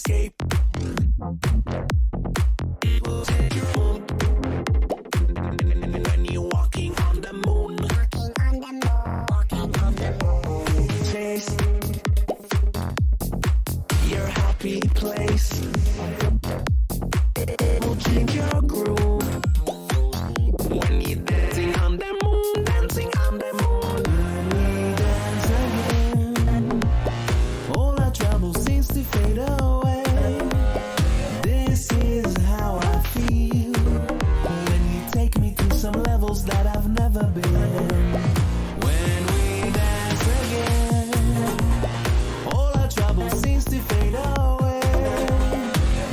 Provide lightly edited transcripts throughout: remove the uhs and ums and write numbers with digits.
escape. People take your own. When you're walking on the moon, walking on the moon, chase your happy place. Will change your groove when you're dancing on the moon, dancing on the moon. When we dance again, all our trouble seems to fade away. This is how I feel when you take me to some levels that I've never been. When we dance again, all our trouble seems to fade away.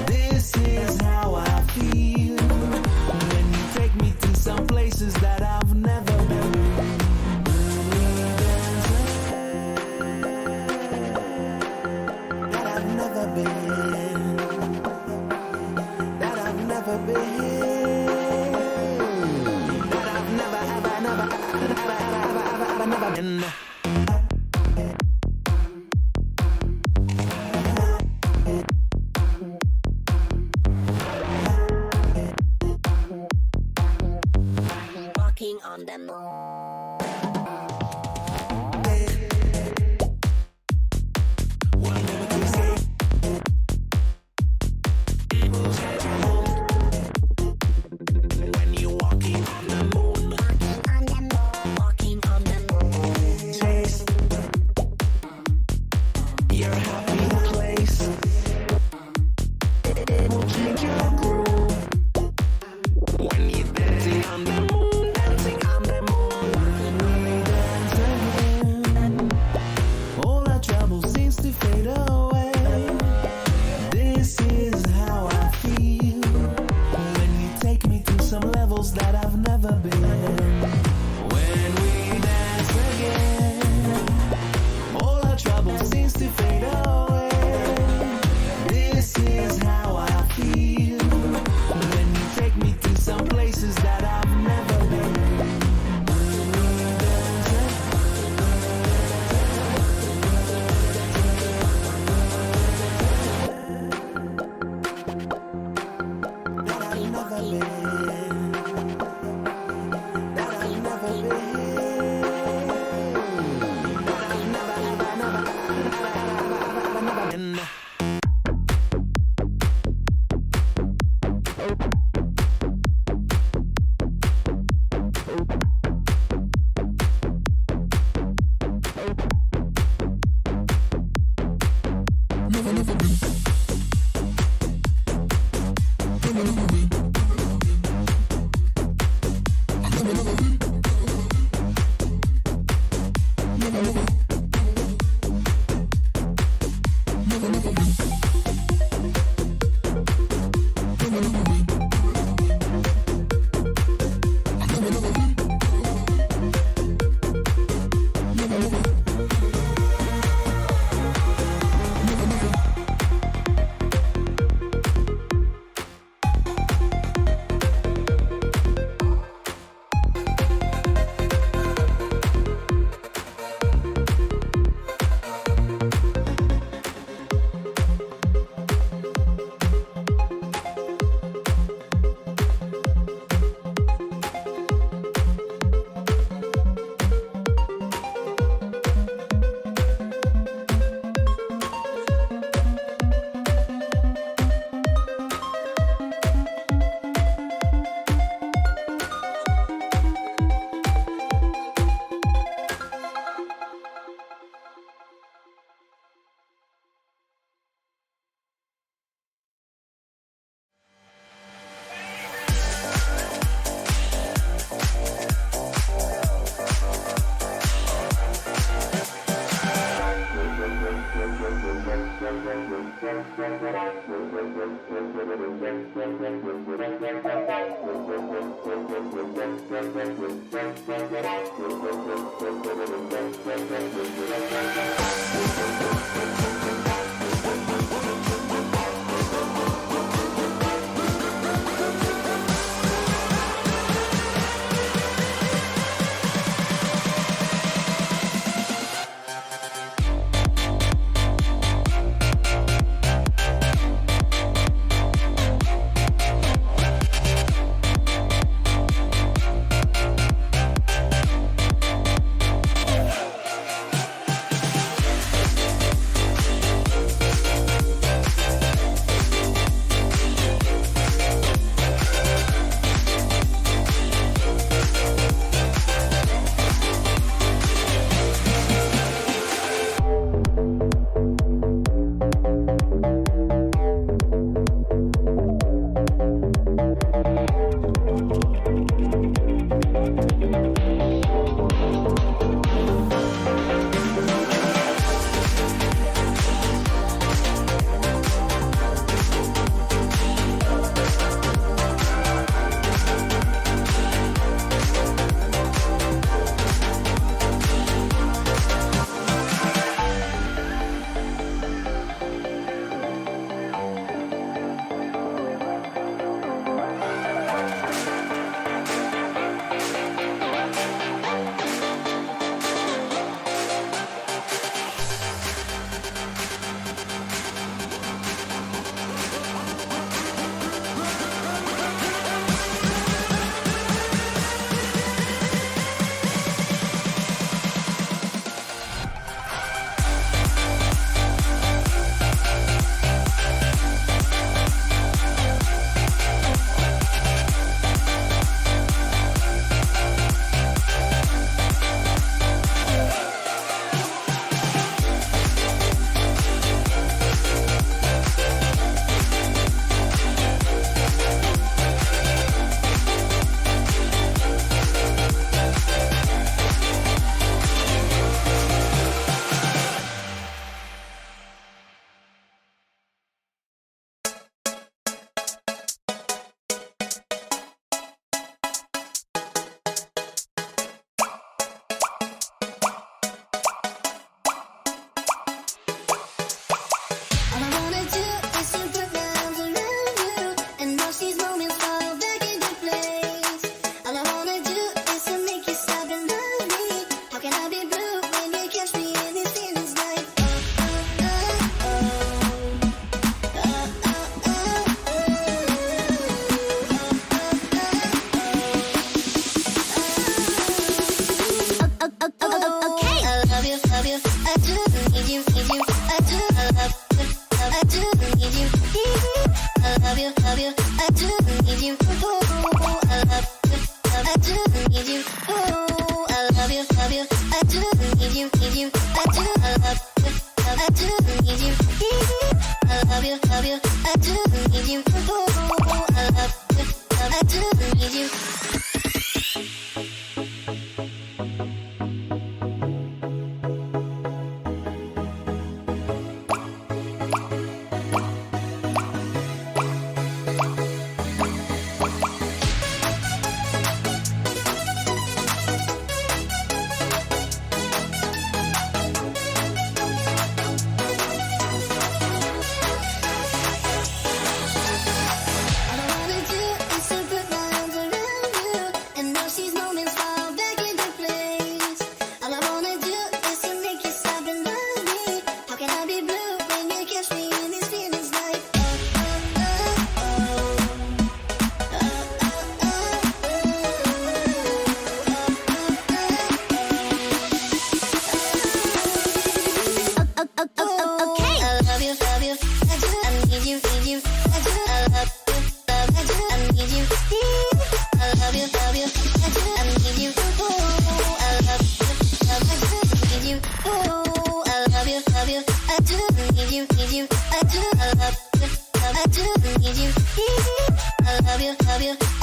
This is how I feel when you take me to some places that I've never been. When we dance again, that I've never been, that I've never been, that I've never, ever, never, ever, ever, ever, ever, never been. Walking on the moon. We'll never to escape. People take your own. When you're walking on the moon, Walking on the moon. chase your happy place. Will change your groove when you're dancing on the moon, dancing on the moon. When we dance again, all our trouble seems to fade away. This is how I feel when you take me to some levels that I've never been. When we dance again, all our trouble seems to fade away. This is how I feel when you take me to some places that I've never been. When we dance that I've never been, that I've never been, that I've never, ever, never, ever, ever, ever, never been.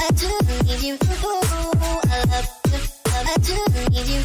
I do need you. Ooh, I love you. I do need you.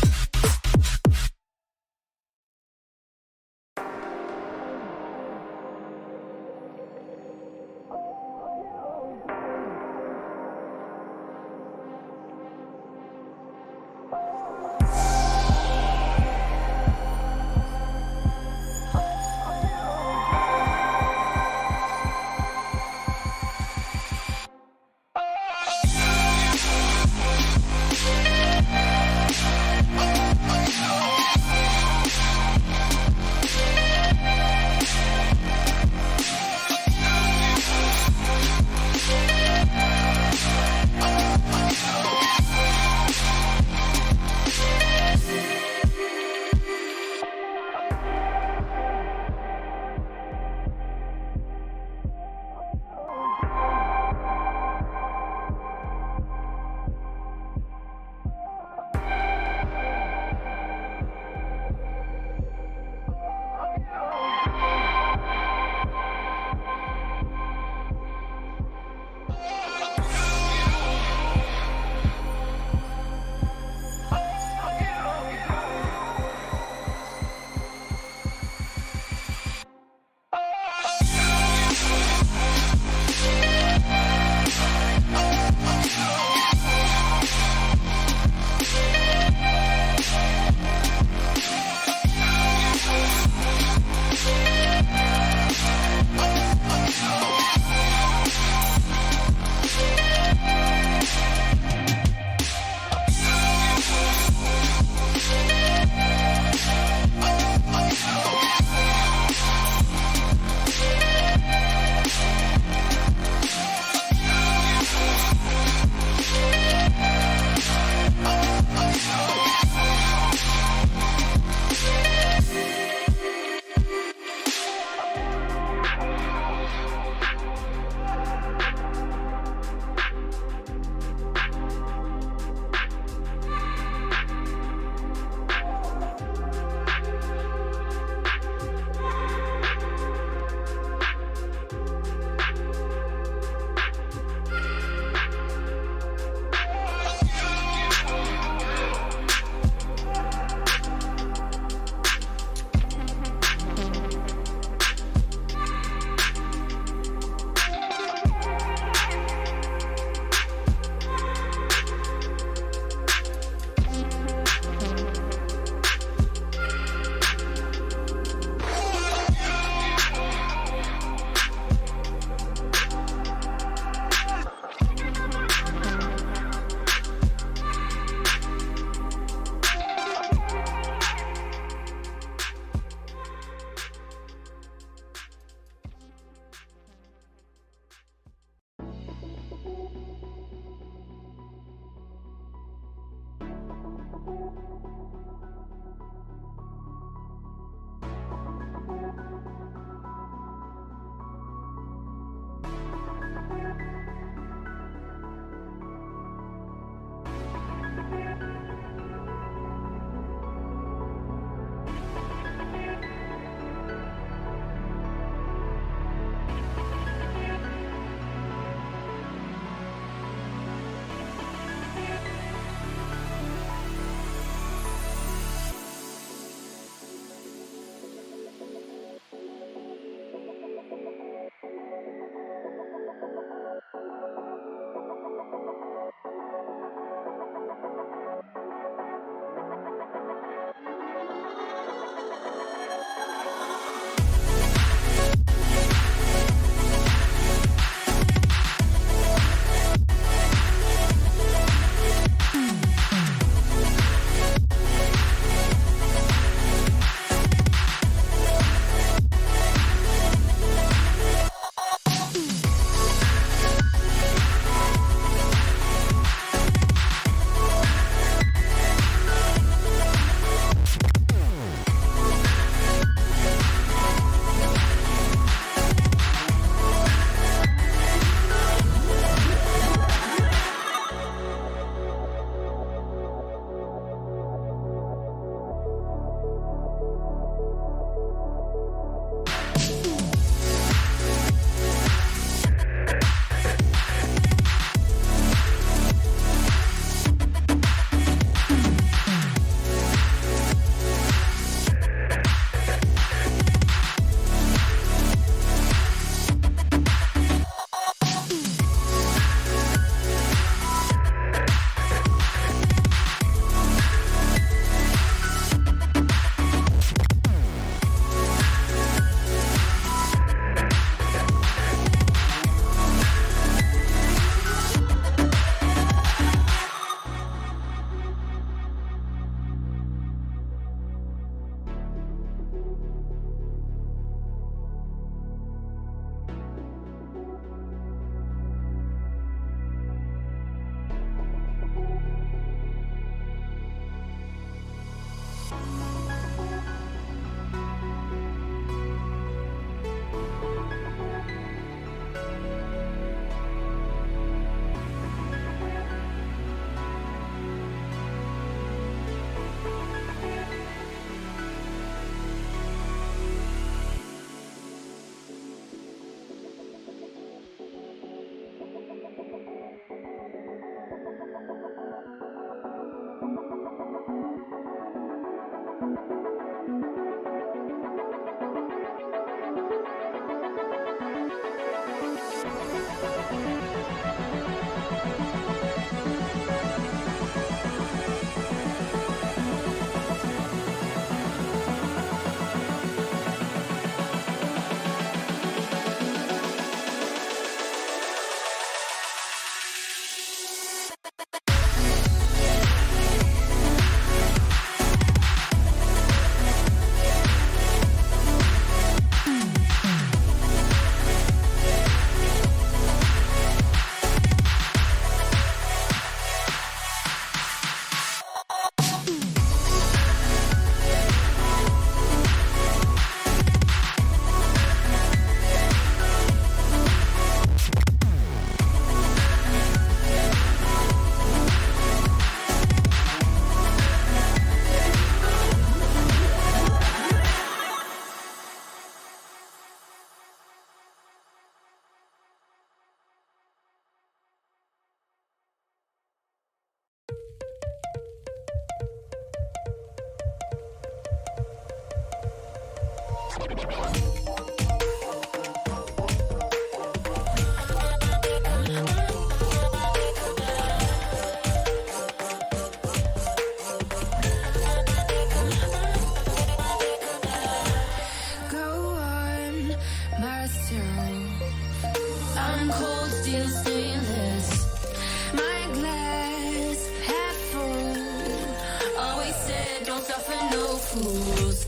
glass half full. Always said don't suffer no fools.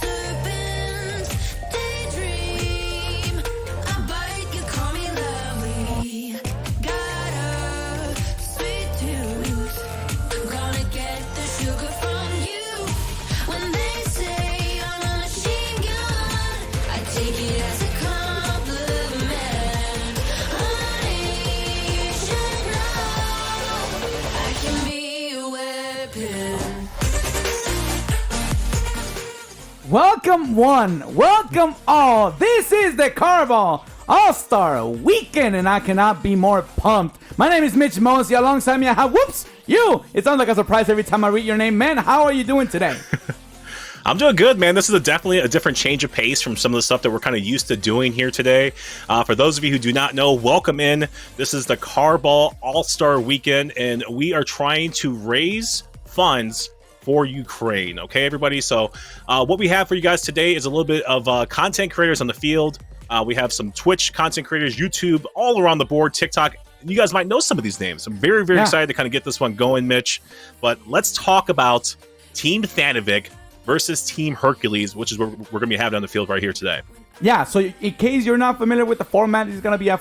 Serpent, daydream. I bite, you call me lovely. Got a sweet tooth. Gonna get the sugar from you. When they say I'm a machine gun, I take it as a compliment. Honey, you should know I can be a weapon. Welcome one, welcome all. This is the Carball All-Star Weekend, and I cannot be more pumped. My name is Mitch Mosey. Alongside me, I have you. It sounds like a surprise every time I read your name, man. How are you doing today? I'm doing good, man. This is definitely a different change of pace from some of the stuff that we're kind of used to doing here today. For those of you who do not know, welcome in. This is the Carball All-Star Weekend, and we are trying to raise funds for Ukraine. Okay, everybody? So what we have for you guys today is a little bit of content creators on the field. We have some Twitch content creators, YouTube, all around the board, TikTok. You guys might know some of these names. I'm very, very excited to kind of get this one going, Mitch. But let's talk about Team Thanovic versus Team Hercules, which is what we're going to be having on the field right here today. Yeah, so in case you're not familiar with the format, it's going to be a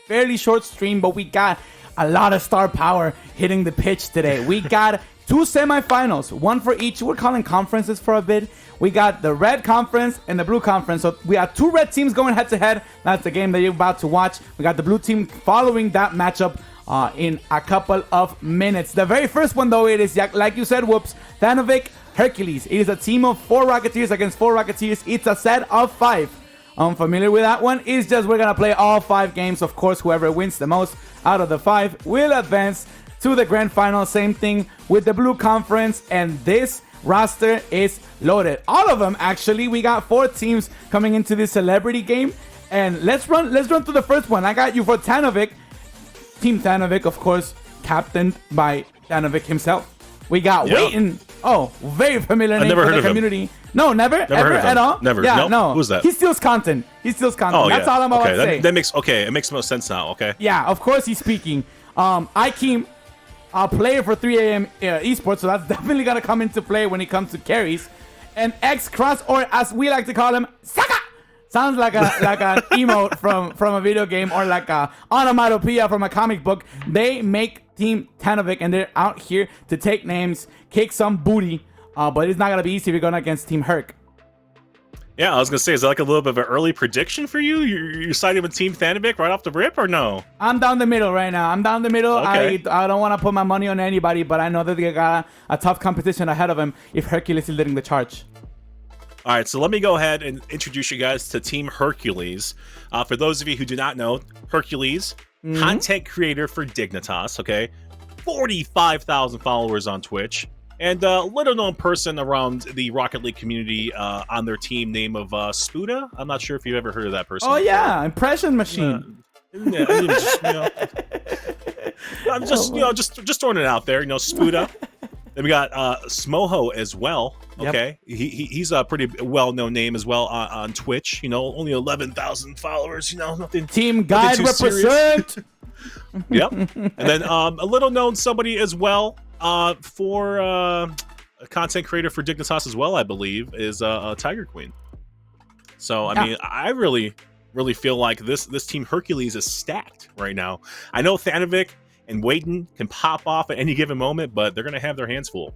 fairly short stream, but we got a lot of star power hitting the pitch today. We got two semifinals, one for each. We're calling conferences for a bit. We got the red conference and the blue conference. So we have two red teams going head to head. That's the game that you're about to watch. We got the blue team following that matchup in a couple of minutes. The very first one, though, it is, like you said, Thanovic Hercules. It is a team of 4 Rocketeers against 4 Rocketeers. It's a set of 5. Unfamiliar with that one? It's just we're going to play all 5 games. Of course, whoever wins the most out of the 5 will advance to the grand final. Same thing with the blue conference, and this roster is loaded. All of them, actually. We got 4 teams coming into this celebrity game, and let's run through the first one. I got you for Thanovic. Team Thanovic, of course, captained by Thanovic himself. We got Waitin. Oh, very familiar name for the community. No, never ever at all. Never. Yeah, nope. no. Who's that? He steals content. Oh, That's all I'm about to say. That makes it makes most sense now. Okay. Yeah, of course he's speaking. Ikeem, a player for 3 a.m. esports, so that's definitely gonna come into play when it comes to carries. And X Cross, or as we like to call him, Saka. Sounds like an emote from a video game, or like a onomatopoeia from a comic book. They make Team Thanovic, and they're out here to take names, kick some booty. But it's not gonna be easy if you're going against Team Herc. Yeah, I was gonna say, is that like a little bit of an early prediction for you? You're siding with Team Thanovic right off the rip, or no? I'm down the middle right now. Okay. I don't want to put my money on anybody, but I know that they got a tough competition ahead of him if Hercules is leading the charge. All right, so let me go ahead and introduce you guys to Team Hercules. For those of you who do not know, Hercules, content creator for Dignitas, okay? 45,000 followers on Twitch. And a little-known person around the Rocket League community on their team, name of Spuda. I'm not sure if you've ever heard of that person. Oh, yeah, Impression Machine. Yeah, I mean, I'm just throwing it out there, Spuda. Then we got Smoho as well. Okay, yep. He's a pretty well-known name as well on Twitch. Only 11,000 followers. Nothing. Team Guide represent. Yep. And then a little-known somebody as well for a content creator for Dignitas as well, I believe, is Tiger Queen. So I mean, I really feel like this Team Hercules is stacked right now. I know Thanovic and Waitin can pop off at any given moment, but they're going to have their hands full.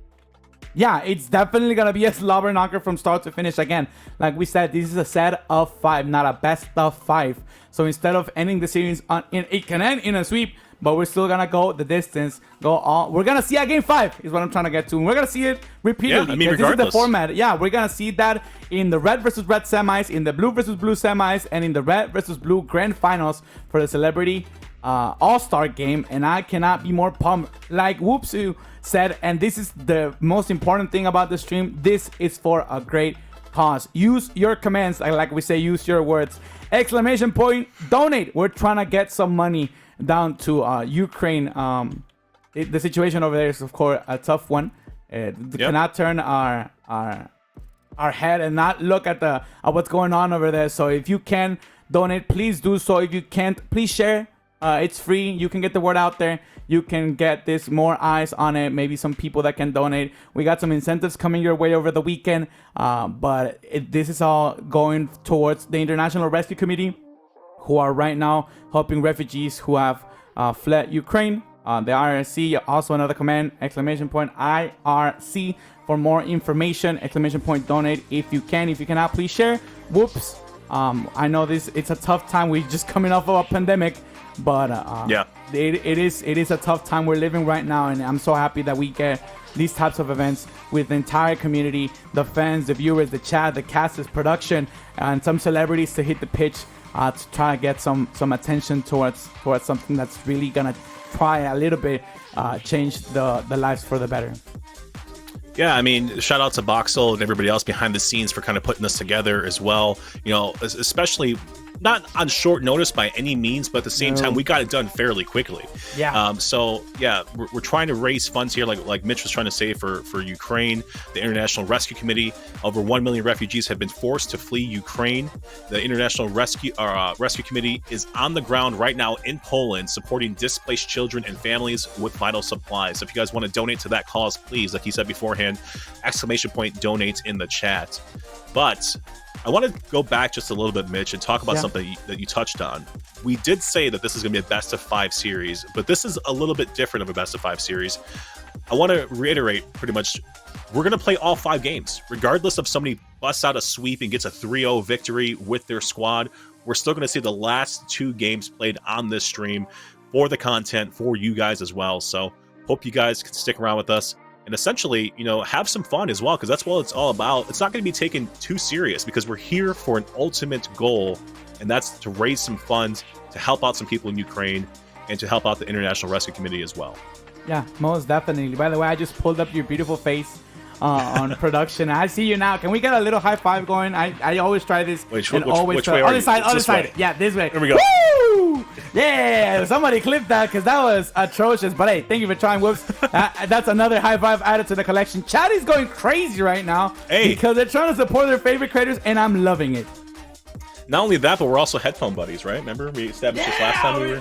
Yeah, it's definitely going to be a slobber knocker from start to finish. Again, like we said, this is a set of 5, not a best of 5. So instead of ending the series, it can end in a sweep, but we're still going to go the distance, We're going to see a game 5 is what I'm trying to get to. And we're going to see it repeatedly. Yeah, I mean, regardless. This is the format. Yeah, we're going to see that in the red versus red semis, in the blue versus blue semis, and in the red versus blue grand finals for the celebrity all-star game. And I cannot be more pumped. Like Whoopsu said, and this is the most important thing about the stream, this is for a great cause. Use your commands, like we say, use your words. ! Donate. We're trying to get some money down to Ukraine. The situation over there is, of course, a tough one. Cannot turn our head and not look at what's going on over there. So if you can donate, please do so. If you can't, please share It's free. You can get the word out there. You can get this more eyes on it. Maybe some people that can donate. We got some incentives coming your way over the weekend. But this is all going towards the International Rescue Committee, who are right now helping refugees who have fled Ukraine. The RLC, also another command, exclamation point IRC for more information, exclamation point donate if you can. If you cannot, please share. Whoops. I know it's a tough time. We're just coming off of a pandemic, but it is a tough time we're living right now, and I'm so happy that we get these types of events with the entire community, the fans, the viewers, the chat, the casters, production, and some celebrities to hit the pitch to try to get some attention towards something that's really gonna try a little bit change the lives for the better. Yeah, I mean, shout out to Boxule and everybody else behind the scenes for kind of putting this together as well. You know, especially not on short notice by any means, but at the same time, we got it done fairly quickly. Yeah. So yeah, we're trying to raise funds here, like Mitch was trying to say, for Ukraine. The International Rescue Committee, over 1 million refugees have been forced to flee Ukraine. The International Rescue Committee is on the ground right now in Poland, supporting displaced children and families with vital supplies. So if you guys want to donate to that cause, please, like he said beforehand, exclamation point donate in the chat. But I want to go back just a little bit, Mitch, and talk about something that you touched on. We did say that this is going to be a best of 5 series, but this is a little bit different of a best of 5 series. I want to reiterate pretty much, we're going to play all 5 games. Regardless of somebody busts out a sweep and gets a 3-0 victory with their squad, we're still going to see the last 2 games played on this stream for the content, for you guys as well. So hope you guys can stick around with us and essentially, you know, have some fun as well, because that's what it's all about. It's not going to be taken too serious, because we're here for an ultimate goal, and that's to raise some funds to help out some people in Ukraine and to help out the International Rescue Committee as well. Yeah, most definitely. By the way, I just pulled up your beautiful face on production. I see you now. Can we get a little high five going? I always try this. Which way are you? Other side. Way. Yeah, this way. Here we go. Woo! Yeah, somebody clipped that because that was atrocious. But hey, thank you for trying. Whoops. That's another high five added to the collection. Chat is going crazy right now because they're trying to support their favorite creators, and I'm loving it. Not only that, but we're also headphone buddies, right? Remember we established this last time we were.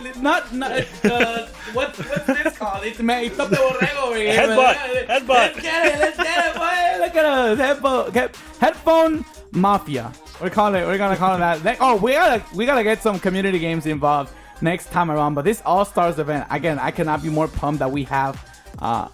What's this called? It's Top de Borrego over here. Headbutt. Let's get it, boy. Look at us. Headphone Mafia. We're gonna call it that. We gotta get some community games involved next time around. But this All Stars event, again, I cannot be more pumped that we have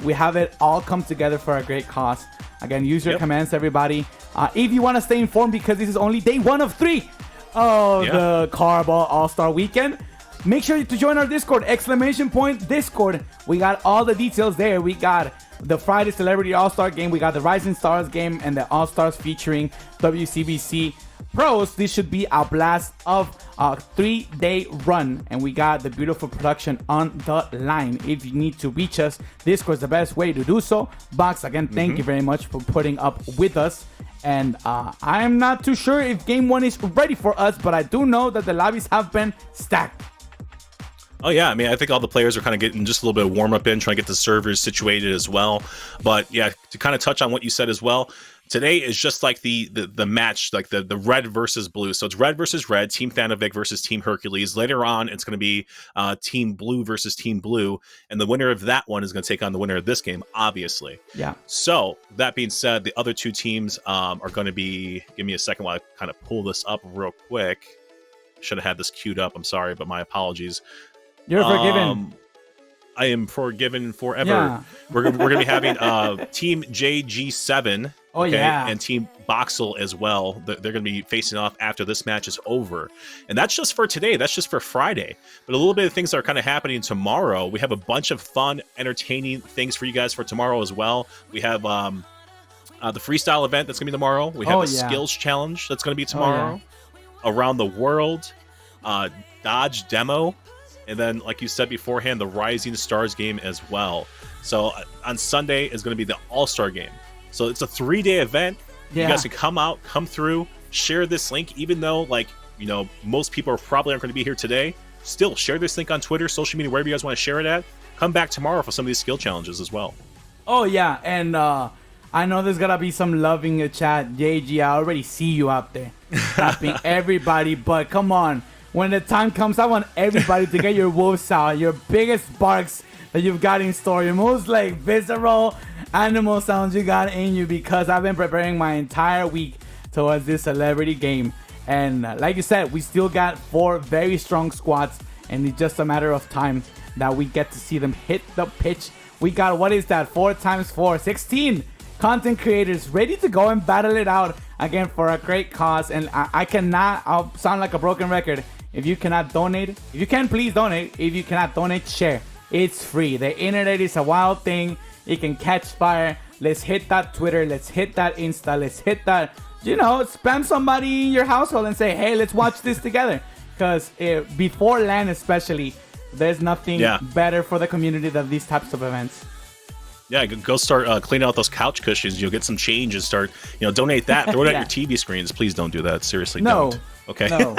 it all come together for a great cause. Again, use your commands, everybody. If you want to stay informed, because this is only day 1 of 3 of the Carball All-Star Weekend, make sure to join our Discord, exclamation point Discord. We got all the details there. We got the Friday Celebrity All-Star game, we got the Rising Stars game, and the All-Stars featuring WCBC pros. This should be a blast of a 3-day run, and we got the beautiful production on the line. If you need to reach us, Discord is the best way to do so. Box, again, thank you very much for putting up with us. And I'm not too sure if game 1 is ready for us, but I do know that the lobbies have been stacked. Oh yeah, I mean, I think all the players are kind of getting just a little bit of warm up in, trying to get the servers situated as well. But yeah, to kind of touch on what you said as well, today is just like the match, like the red versus blue. So it's red versus red, Team Thanovic versus Team Hercules. Later on, it's going to be Team Blue versus Team Blue, and the winner of that one is going to take on the winner of this game, obviously. Yeah. So that being said, the other 2 teams are going to be. Give me a second while I kind of pull this up real quick. Should have had this queued up. I'm sorry, but my apologies. You're forgiven. I am forgiven forever. Yeah. We're gonna be having Team JG7. Oh, yeah. And Team Boxule as well. They're going to be facing off after this match is over. And that's just for today. That's just for Friday. But a little bit of things that are kind of happening tomorrow. We have a bunch of fun, entertaining things for you guys for tomorrow as well. We have the freestyle event that's going to be tomorrow. We have skills challenge that's going to be tomorrow. Around the world. Dodge demo. And then, like you said beforehand, the Rising Stars game as well. So on Sunday is going to be the All-Star game. So it's a 3-day event. You guys can come through, share this link, even though, like, you know, most people probably aren't going to be here today. Still, share this link on Twitter, social media, wherever you guys want to share it at. Come back tomorrow for some of these skill challenges as well. Oh, yeah. And I know there's going to be some love in the chat. JG, I already see you out there. Tapping everybody. But come on. when the time comes, I want everybody to get your wolves out, your biggest barks that you've got in store, your most like visceral animal sounds you got in you, because I've been preparing my entire week towards this celebrity game. And like you said, we still got 4 very strong squads, and it's just a matter of time that we get to see them hit the pitch. We got, what is that, 4 times 4, 16 content creators ready to go and battle it out again for a great cause. And I cannot, I'll sound like a broken record. If you cannot donate, if you can, please donate. If you cannot donate, share. It's free. The internet is a wild thing. It can catch fire. Let's hit that Twitter. Let's hit that Insta. Let's hit that, spam somebody in your household and say, hey, let's watch this together. Because before LAN especially, there's nothing better for the community than these types of events. Yeah, go start cleaning out those couch cushions. You'll get some change and start, donate that. Throw it at your TV screens. Please don't do that. Seriously, don't. Okay. No.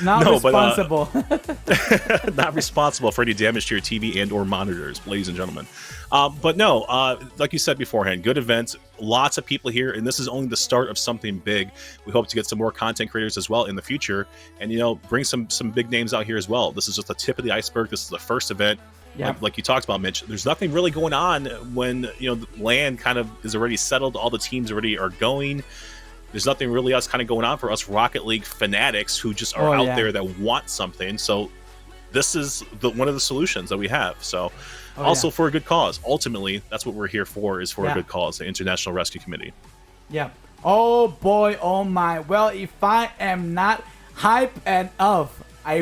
Not responsible. But, not responsible for any damage to your TV and or monitors, ladies and gentlemen. But no, like you said beforehand, good events, lots of people here, and this is only the start of something big. We hope to get some more content creators as well in the future, and bring some big names out here as well. This is just the tip of the iceberg. This is the first event. Yeah. Like you talked about, Mitch, there's nothing really going on when the land kind of is already settled. All the teams already are going. There's nothing really else kind of going on for us Rocket League fanatics who just are out there that want something. So this is one of the solutions that we have. So for a good cause. Ultimately, that's what we're here for, is for a good cause, the International Rescue Committee. Yeah. Oh boy, oh my. Well, if I am not hype enough, I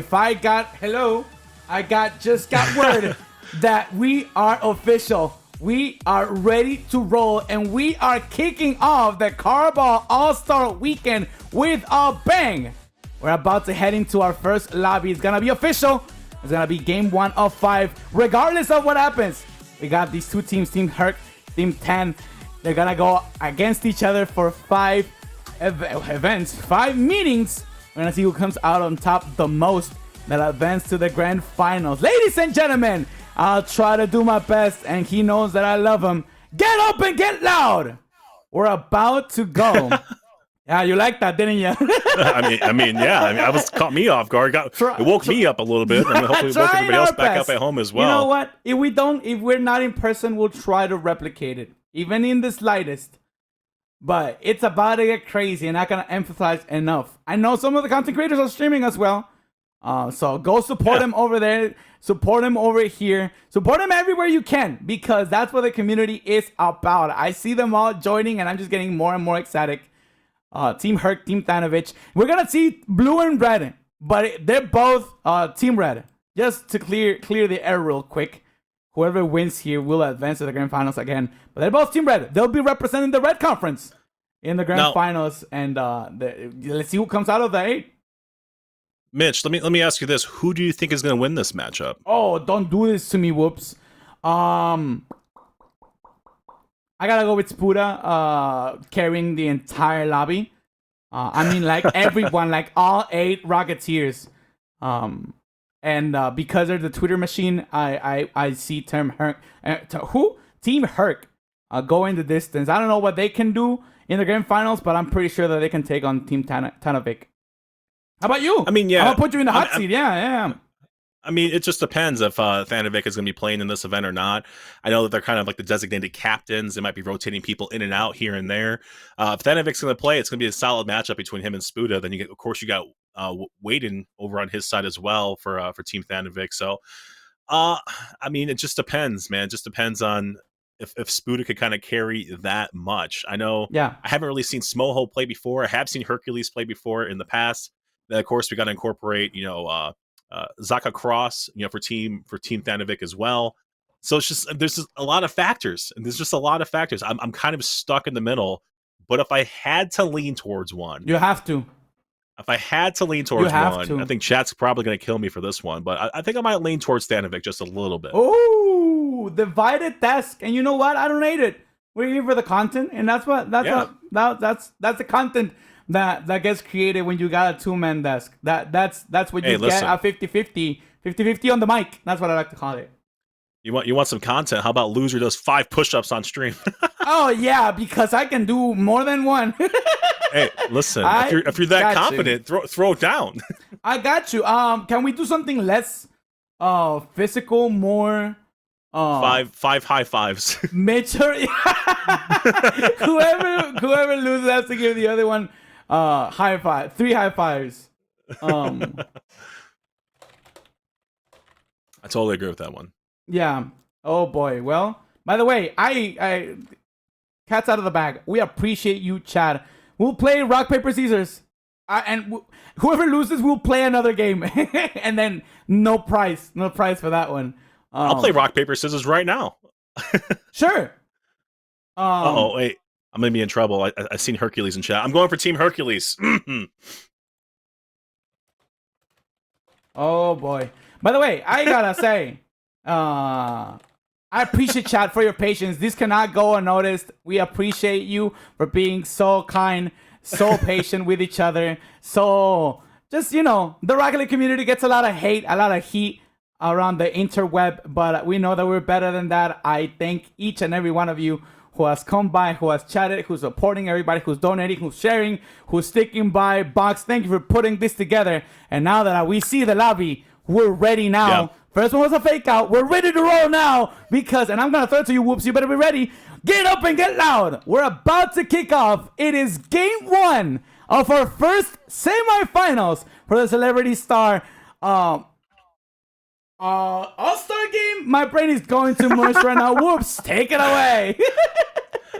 just got word that we are official. We are ready to roll, and we are kicking off the Carball All-Star Weekend with a bang. We're about to head into our first lobby. It's gonna be official. It's gonna be game 1 of 5, regardless of what happens. We got these 2 teams, Team Herc, Team 10. They're gonna go against each other for 5 events, 5 meetings. We're gonna see who comes out on top the most, that advance to the grand finals. Ladies and gentlemen, I'll try to do my best, and he knows that I love him. Get up and get loud. We're about to go. Yeah, you liked that, didn't you? I was caught me off guard. It woke me up a little bit, and hopefully woke everybody else back up at home as well. You know what? If we're not in person, we'll try to replicate it, even in the slightest. But it's about to get crazy, and I cannot emphasize enough. I know some of the content creators are streaming as well. So go support them over there. Support them over here. Support them everywhere you can, because that's what the community is about. I see them all joining, and I'm just getting more and more ecstatic. Team Herc, Team Thanovich. We're gonna see blue and red, but they're both Team Red. Just to clear the air real quick. Whoever wins here will advance to the grand finals again. But they're both Team Red. They'll be representing the Red Conference in the grand finals, and let's see who comes out of the 8. Mitch, let me ask you this: who do you think is going to win this matchup? Oh, don't do this to me, whoops. I gotta go with Spuda carrying the entire lobby. Like everyone, like all 8 Rocketeers. And because they're the Twitter machine, I see Team Herc going the distance. I don't know what they can do in the grand finals, but I'm pretty sure that they can take on Team Tanovic. How about you? I mean, yeah. I'm gonna put you in the hot seat. Yeah. I mean, it just depends if Thanovic is going to be playing in this event or not. I know that they're kind of like the designated captains. They might be rotating people in and out here and there. If Thanovic's going to play, it's going to be a solid matchup between him and Spuda. Then you got Waden over on his side as well for Team Thanovic. So, it just depends, man. It just depends on if Spuda could kind of carry that much. I know. Yeah. I haven't really seen Smoho play before. I have seen Hercules play before in the past. Then of course we got to incorporate, Zaka Cross, for Team Thanovic as well. So it's just there's just a lot of factors, and there's just a lot of factors. I'm kind of stuck in the middle, but if I had to lean towards one, you have to. If I had to lean towards one, I think chat's probably going to kill me for this one, but I think I might lean towards Thanovic just a little bit. Oh, divided task, and you know what? I don't hate it. We're here for the content, and that's the content that gets created when you got a 2-man desk. That's what you get a 50-50 on the mic. That's what I like to call it. You want some content? How about loser does 5 push-ups on stream? Oh yeah, because I can do more than one. Hey, listen, if you're that confident, throw it down. I got you. Can we do something less physical, more Five high fives. mature? whoever loses has to give the other one high five. 3 high fives. I totally agree with that one. Yeah. Oh boy. Well, by the way, I cat's out of the bag. We appreciate you, Chad. We'll play rock paper scissors, whoever loses, we'll play another game, and then no prize for that one. I'll play rock paper scissors right now. Sure. Oh wait, I'm gonna be in trouble. I seen Hercules in chat. I'm going for Team Hercules. Oh boy. By the way, I gotta say, I appreciate chat for your patience. This cannot go unnoticed. We appreciate you for being so kind, so patient with each other. So just, the Rocket League community gets a lot of hate, a lot of heat around the interweb, but we know that we're better than that. I thank each and every one of you who has come by, who has chatted, who's supporting everybody, who's donating, who's sharing, who's sticking by. Box, thank you for putting this together. And now that we see the lobby, we're ready now. Yeah. First one was a fake out. We're ready to roll now because, and I'm going to throw it to you, Whoops, you better be ready. Get up and get loud. We're about to kick off. It is game 1 of our first semifinals for the Celebrity Star All-Star game. My brain is going too much right now. Whoops, take it away.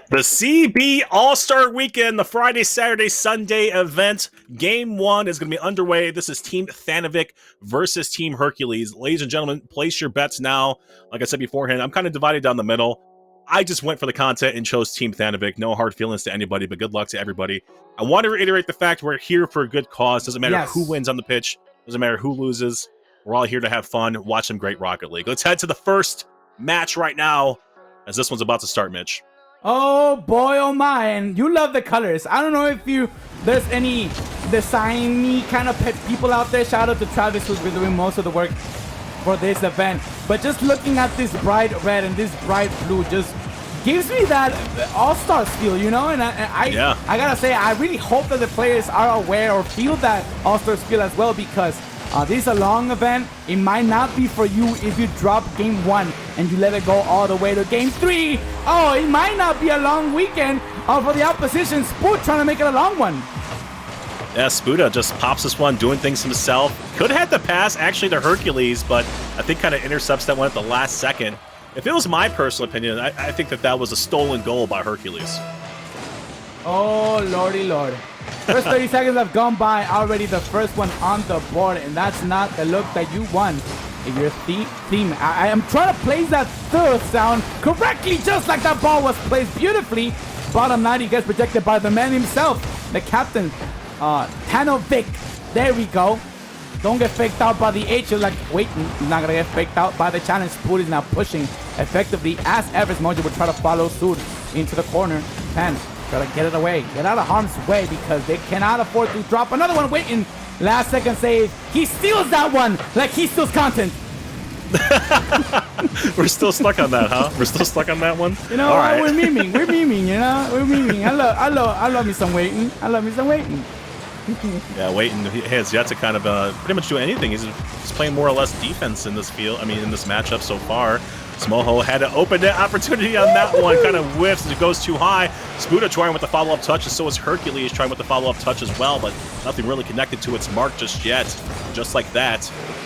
The CB All-Star Weekend, the Friday, Saturday, Sunday event. Game 1 is going to be underway. This is Team Thanovic versus Team Hercules. Ladies and gentlemen, place your bets now. Like I said beforehand, I'm kind of divided down the middle. I just went for the content and chose Team Thanovic. No hard feelings to anybody, but good luck to everybody. I want to reiterate the fact we're here for a good cause. Doesn't matter who wins on the pitch. Doesn't matter who loses. We're all here to have fun, watch some great Rocket League. Let's head to the first match right now, as this one's about to start, Mitch. Oh boy, oh my, and you love the colors. I don't know if there's any designy kind of people out there. Shout out to Travis, who's been doing most of the work for this event. But just looking at this bright red and this bright blue just gives me that All-Stars feel, And I gotta say, I really hope that the players are aware or feel that All-Stars feel as well, because this is a long event. It might not be for you if you drop game 1 and you let it go all the way to game 3. Oh, it might not be a long weekend for the opposition. Spoot trying to make it a long one. Yeah, Spuda just pops this one, doing things himself. Could have had the pass actually to Hercules, but I think kind of intercepts that one at the last second. If it was my personal opinion, I think that was a stolen goal by Hercules. Oh, lordy lord. First 30 seconds have gone by, already the first one on the board, and that's not the look that you want. If your theme, I am trying to place that third sound correctly, just like that ball was placed beautifully. Bottom 90 gets projected by the man himself, the captain, Thanovic. There we go. Don't get faked out by the H. You're like, wait, he's not gonna get faked out by the challenge. Spoot is now pushing effectively as Everest Mojo would try to follow suit into the corner. Pan try to get it away, get out of harm's way, because they cannot afford to drop another one. Waiting, last second save. He steals that one like he steals content. We're still stuck on that, huh? We're still stuck on that one. All right. We're memeing. We're memeing. I love me some waiting. Yeah, Waiting, he has yet to kind of pretty much do anything. He's playing more or less defense in this field. I mean, in this matchup so far. Smoho had an open net opportunity on that one. Kind of whiffs as it goes too high. Spuda trying with the follow-up touch, and so is Hercules trying with the follow-up touch as well, but nothing really connected to its mark just yet. Just like that,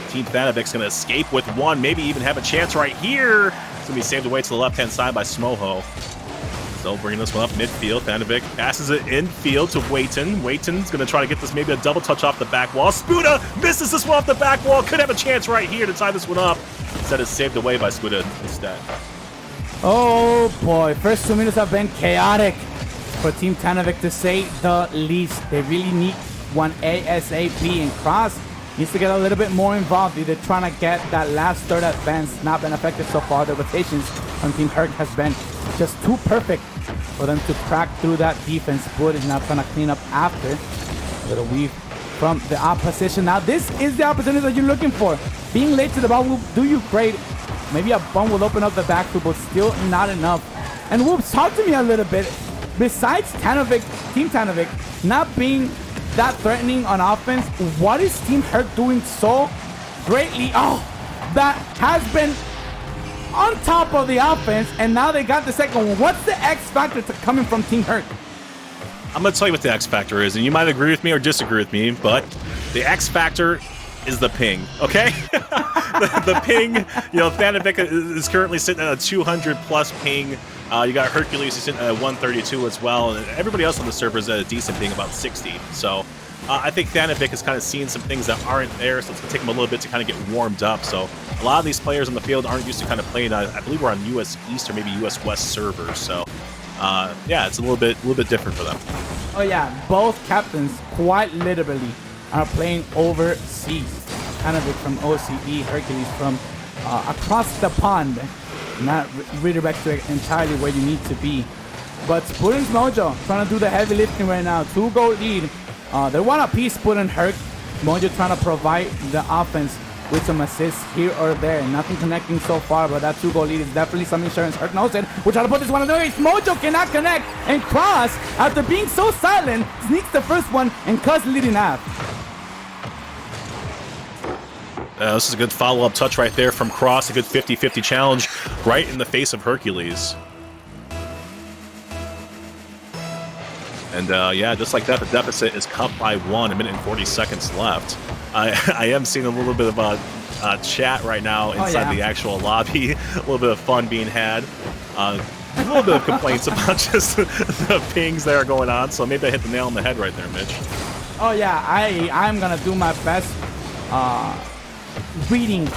Team Thanovic's going to escape with one, maybe even have a chance right here. It's going to be saved away to the left-hand side by Smoho. So bringing this one up midfield. Thanovic passes it infield to Waiton. Waiton's going to try to get this maybe a double touch off the back wall. Spuda misses this one off the back wall. Could have a chance right here to tie this one up. Instead, it's saved away by Spuda instead. Oh boy, first 2 minutes have been chaotic for Team Thanovic, to say the least. They really need one ASAP, and Cross needs to get a little bit more involved. Either trying to get that last third advance, not been effective so far. The rotations on Team Herc has been just too perfect for them to crack through that defense. Wood is now trying to clean up after. A little weave from the opposition. Now this is the opportunity that you're looking for. Being late to the ball will do you great. Maybe a bump will open up the back but still not enough. And Whoops, talk to me a little bit. Besides Thanovic, Team Thanovic not being that threatening on offense. What is Team Herc doing so greatly? Oh, that has been on top of the offense, and now they got the second one. What's the X factor coming from Team Herc? I'm going to tell you what the X factor is, and you might agree with me or disagree with me, but the X factor is the ping, okay? the ping, Thanovic is currently sitting at a 200-plus ping. You got Hercules who's sitting at a 132 as well, and everybody else on the server is at a decent ping, about 60. So I think Thanovic is kind of seeing some things that aren't there, so it's going to take him a little bit to kind of get warmed up. So a lot of these players on the field aren't used to kind of playing, I believe we're on US East or maybe US West servers, so yeah, it's a little bit different for them. Oh yeah, both captains quite literally are playing overseas. Thanovic from OCE, Hercules from across the pond. Not redirect to entirely where you need to be. But Sputten's Mojo trying to do the heavy lifting right now. 2-goal lead. They want a piece, Sputten Herc. Mojo trying to provide the offense with some assists here or there. Nothing connecting so far, but that 2-goal lead is definitely some insurance. Herc knows it. We're trying to put this one in the race. Mojo cannot connect. And Cross, after being so silent, sneaks the first one and cuts leading half. This is a good follow-up touch right there from Cross. A good 50-50 challenge right in the face of Hercules. And yeah, just like that, the deficit is cut by 1, a minute and 40 seconds left. I am seeing a little bit of a chat right now inside the actual lobby. A little bit of fun being had. A little bit of complaints about just the pings that are going on. So maybe I hit the nail on the head right there, Mitch. Oh yeah, I'm gonna do my best reading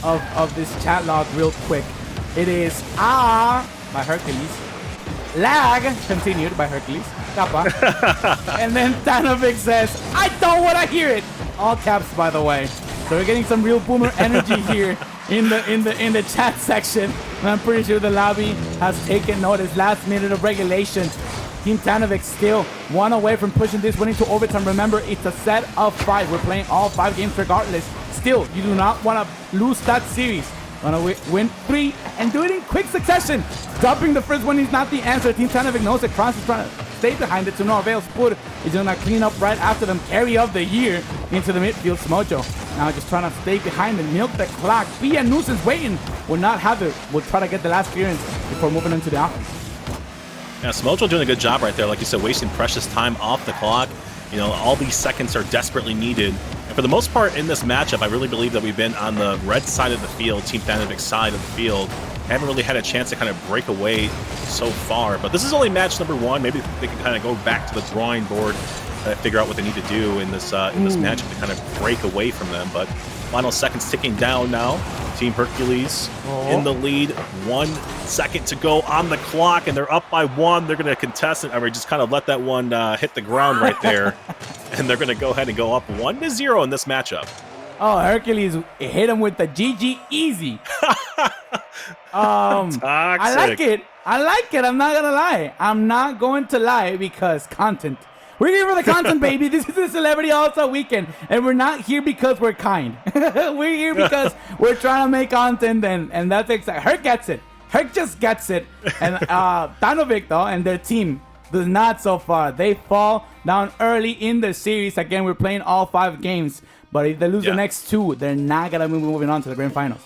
of this chat log real quick. It is by Hercules. Lag continued by Hercules. Kappa. And then Thanovic says, I don't want to hear it. All caps, by the way. So we're getting some real boomer energy here in the chat section. And I'm pretty sure the lobby has taken notice. Last minute of regulation. Team Thanovic still 1 away from pushing this, winning to overtime. Remember, it's a set of 5. We're playing all 5 games regardless. Still, you do not want to lose that series. Want to win 3 and do it in quick succession. Dropping the first one is not the answer. Team Thanovic knows that Cross is trying to stay behind it to no avail. Spud is going to clean up right after them. Carry of the year into the midfield. Smojo now just trying to stay behind and milk the clock. Be a nuisance waiting. Will not have it. Will try to get the last clearance before moving into the offense. Yeah, Smojo doing a good job right there. Like you said, wasting precious time off the clock. All these seconds are desperately needed. And for the most part in this matchup, I really believe that we've been on the red side of the field, Team Thanovic's side of the field. Haven't really had a chance to kind of break away so far. But this is only match number 1. Maybe they can kind of go back to the drawing board and figure out what they need to do in this matchup to kind of break away from them. But final seconds ticking down now. Team Hercules in the lead. 1 second to go on the clock, and they're up by 1. They're going to contest it. I mean, just kind of let that one hit the ground right there. And they're going to go ahead and go up 1-0 in this matchup. Oh, Hercules hit him with the GG easy. I like it. I'm not going to lie. I'm not going to lie because content. We're here for the content, baby. This is the Celebrity All-Star Weekend, and we're not here because we're kind. We're here because we're trying to make content, and that's exactly. Herc gets it. Herc just gets it. And Thanovic, though, and their team does not so far. They fall down early in the series. Again, we're playing all 5 games, but if they lose the next 2, they're not going to be moving on to the grand finals.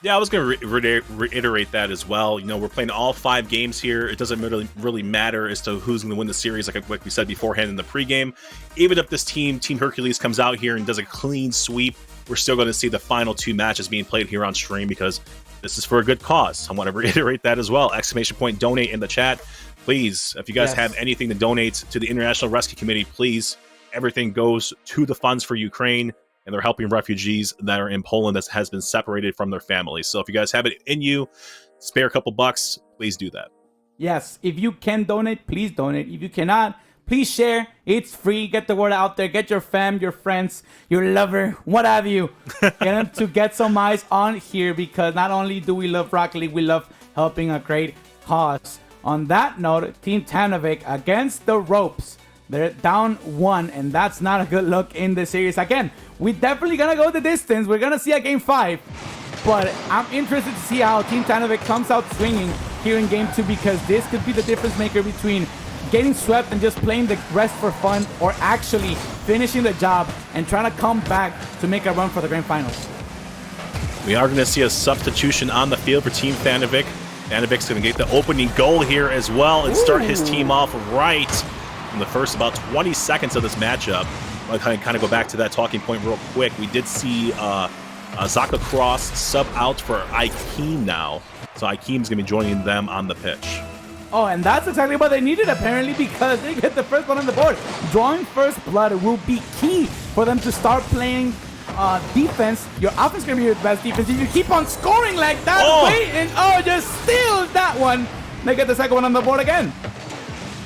Yeah, I was going to reiterate that as well. We're playing all 5 games here. It doesn't really matter as to who's going to win the series, like we said beforehand in the pregame. Even if this Team Hercules comes out here and does a clean sweep, we're still going to see the final 2 matches being played here on stream because this is for a good cause. I want to reiterate that as well. ! Donate in the chat. Please, if you guys have anything to donate to the International Rescue Committee, please, everything goes to the funds for Ukraine. And they're helping refugees that are in Poland that has been separated from their families. So if you guys have it in you, spare a couple bucks, please do that. Yes, if you can donate, please donate. If you cannot, please share. It's free. Get the word out there. Get your fam, your friends, your lover, what have you. Get them to get some eyes on here because not only do we love Rocket League, we love helping a great cause. On that note, Team Thanovic against the ropes. They're down 1, and that's not a good look in the series. Again, we're definitely going to go the distance. We're going to see a game 5. But I'm interested to see how Team Thanovic comes out swinging here in game 2 because this could be the difference maker between getting swept and just playing the rest for fun, or actually finishing the job and trying to come back to make a run for the grand finals. We are going to see a substitution on the field for Team Fanovic. Fanovic's going to get the opening goal here as well and start his team off right in the first about 20 seconds of this matchup. I'll kind of go back to that talking point real quick. We did see Zaka Cross sub out for Ikeem now. So Ikeem's going to be joining them on the pitch. Oh, and that's exactly what they needed, apparently, because they get the first one on the board. Drawing first blood will be key for them to start playing defense. Your offense is going to be your best defense. If you keep on scoring like that, waiting, just steals that one. They get the second one on the board again.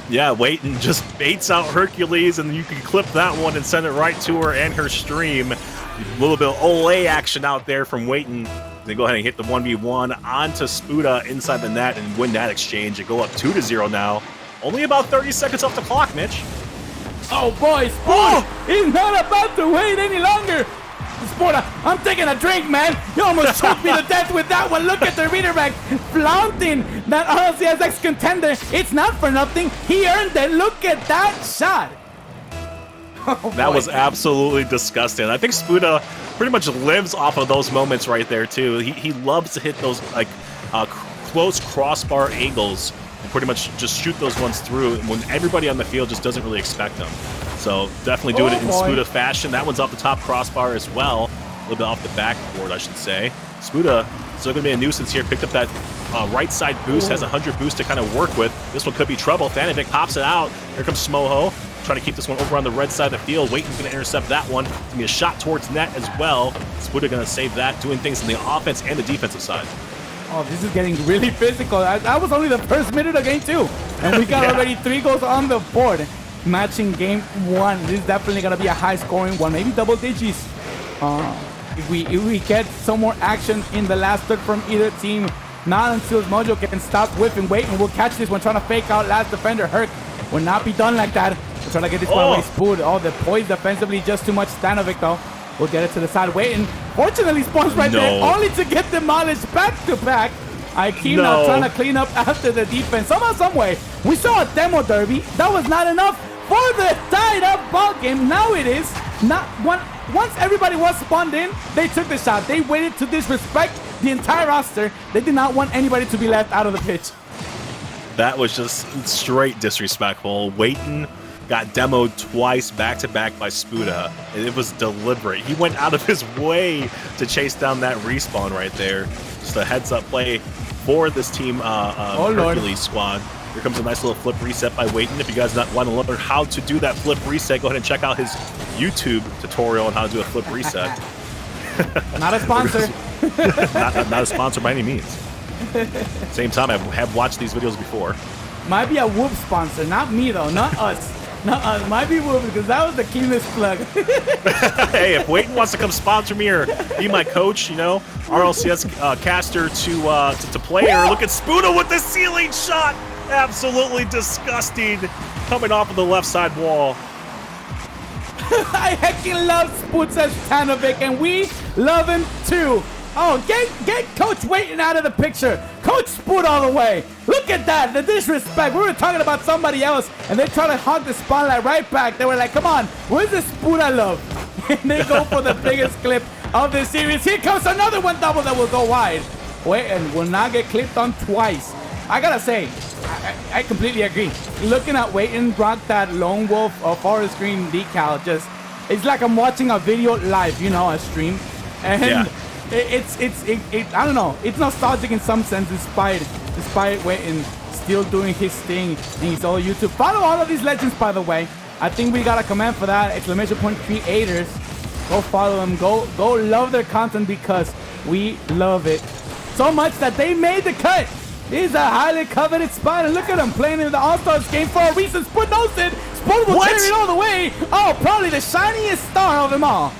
Yeah, Waiting just baits out Hercules, and you can clip that one and send it right to her and her stream. A little bit of Olay action out there from Waiting. They go ahead and hit the 1v1 onto Spuda inside the net and win that exchange. They go up 2-0 now. Only about 30 seconds off the clock, Mitch. Oh, boy, Spuda is not about to wait any longer. Spuda, I'm taking a drink, man. You almost choked me to death with that one. Look at the readerback flaunting that RLCS ex-contender. It's not for nothing. He earned it. Look at that shot. Oh, that was absolutely disgusting. I think Spuda pretty much lives off of those moments right there, too. He loves to hit those like close crossbar angles and pretty much just shoot those ones through when everybody on the field just doesn't really expect them. So definitely doing it in Spuda fashion. That one's off the top crossbar as well. A little bit off the backboard, I should say. Spuda still going to be a nuisance here. Picked up that right side boost. Has 100 boost to kind of work with. This one could be trouble. Fanovic pops it out. Here comes Smoho. Trying to keep this one over on the red side of the field. Waiting's going to intercept that one. It's going to be a shot towards net as well. Spuda going to save that. Doing things on the offense and the defensive side. Oh, this is getting really physical. That was only the first minute of game 2. And we got already 3 goals on the board. Matching game 1. This is definitely going to be a high-scoring one. Maybe double digits. If we get some more action in the last third from either team, not until Mojo can stop whipping. Waiting, we'll catch this one. Trying to fake out last defender. Herc will not be done like that. We're trying to get this one away. Spood. Oh, the poise defensively, just too much. Stanovic, though. We'll get it to the side. Waiting. Fortunately, spawns right there, only to get demolished back-to-back. Ikeem now trying to clean up after the defense. Somehow, some way, we saw a demo derby. That was not enough for the tied-up ball game. Now it is. Once everybody was spawned in, they took the shot. They waited to disrespect the entire roster. They did not want anybody to be left out of the pitch. That was just straight disrespectful. Waiting got demoed twice back-to-back by Spuda, and it was deliberate. He went out of his way to chase down that respawn right there. Just a heads-up play for this team Hercules squad. Here comes a nice little flip reset by Waiting. If you guys want to learn how to do that flip reset, go ahead and check out his YouTube tutorial on how to do a flip reset. Not a sponsor. not a sponsor by any means. Same time, I have watched these videos before. Might be a Whoop sponsor, not me though, not us. Not us. Might be Whoop because that was the keyless plug. Hey, if Waiting wants to come sponsor me or be my coach, RLCS caster to player. Look at Spuda with the ceiling shot. Absolutely disgusting. Coming off of the left side wall. I heckin' love Spood, says Stanovic, and we love him too. Oh, get Coach Waiting out of the picture. Coach Spood all the way. Look at that, the disrespect. We were talking about somebody else, and they try to hog the spotlight right back. They were like, come on, where's the Spood I love? And they go for the biggest clip of the series. Here comes another one double that will go wide. Waiting will not get clipped on twice. I gotta say, I completely agree. Looking at Waiting rock that Lone Wolf or Forest Green decal, it's like I'm watching a video live, a stream. And yeah. I don't know. It's nostalgic in some sense, despite Waiting still doing his thing in his old YouTube. Follow all of these legends, by the way. I think we got a comment for that. !point creators. Go follow them. Go love their content because we love it so much that they made the cut. He's a highly coveted spot, and look at him playing in the All-Stars game for a reason. Spud knows it. Spud will carry it all the way. Oh, probably the shiniest star of them all.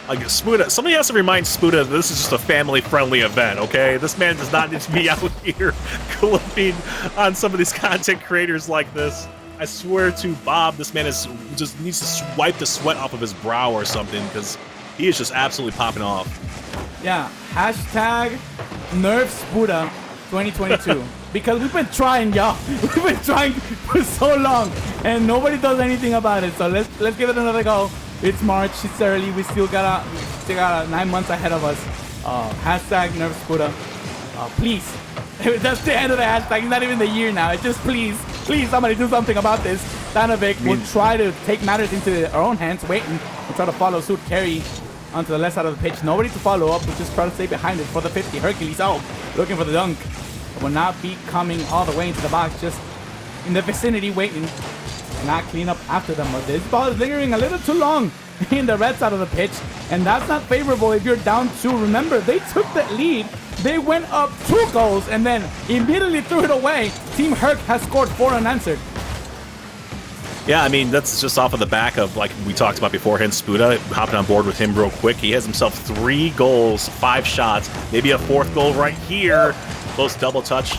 Spuda, somebody has to remind Spuda that this is just a family-friendly event, okay? This man does not need to be out here clipping on some of these content creators like this. I swear to Bob, this man just needs to wipe the sweat off of his brow or something because he is just absolutely popping off. Yeah, hashtag nerf Spuda 2022. Because we've been trying, y'all. We've been trying for so long, and nobody does anything about it. So let's give it another go. It's March. It's early. We still got 9 months ahead of us. Hashtag Nerf Spuda. Please. That's the end of the hashtag. It's not even the year now. It's just please somebody do something about this. Stanovic will try to take matters into our own hands. Waiting and try to follow suit. Carry onto the left side of the pitch. Nobody to follow up. We'll just try to stay behind it for the 50. Hercules out. Looking for the dunk. Will not be coming all the way into the box. Just in the vicinity waiting. Not clean up after them. But this ball is lingering a little too long in the red side of the pitch. And that's not favorable if you're down 2. Remember, they took the lead. They went up 2 goals and then immediately threw it away. Team Herc has scored 4 unanswered. Yeah, I mean, that's just off of the back of, like we talked about beforehand, Spuda hopping on board with him real quick. He has himself 3 goals, 5 shots, maybe a 4th goal right here. Close double touch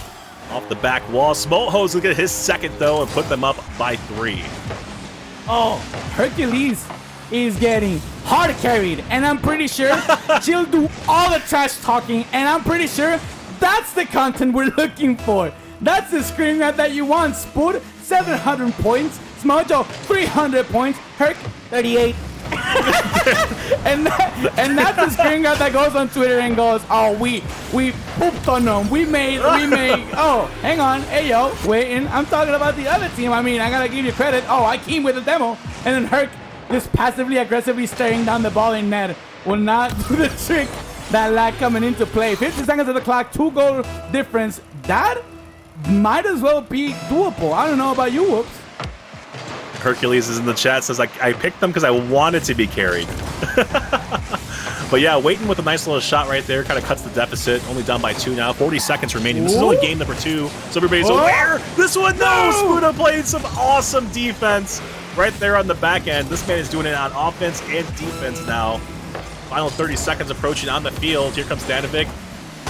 off the back wall. Smohos will get his 2nd, though, and put them up by 3. Oh, Hercules is getting hard carried, and I'm pretty sure she'll do all the trash talking, and I'm pretty sure that's the content we're looking for. That's the screen grab that you want. Spood, 700 points. Smojo, 300 points. Herc, 38. and that's the screen grab that goes on Twitter and goes, oh, we pooped on them. We made, oh, hang on. Hey, yo, waiting. I'm talking about the other team. I mean, I gotta give you credit. Oh, I came with a demo. And then Herc, just passively aggressively staring down the ball in net, will not do the trick. That lag coming into play. 50 seconds of the clock, 2-goal difference. That might as well be doable. I don't know about you, Whoops. Hercules is in the chat, says, I picked them because I wanted to be carried. But yeah, waiting with a nice little shot right there, kind of cuts the deficit. Only down by 2 now. 40 seconds remaining. This is only game number 2, so everybody's aware. This one, no! Spuda played some awesome defense right there on the back end. This man is doing it on offense and defense now. Final 30 seconds approaching on the field. Here comes Stanovic.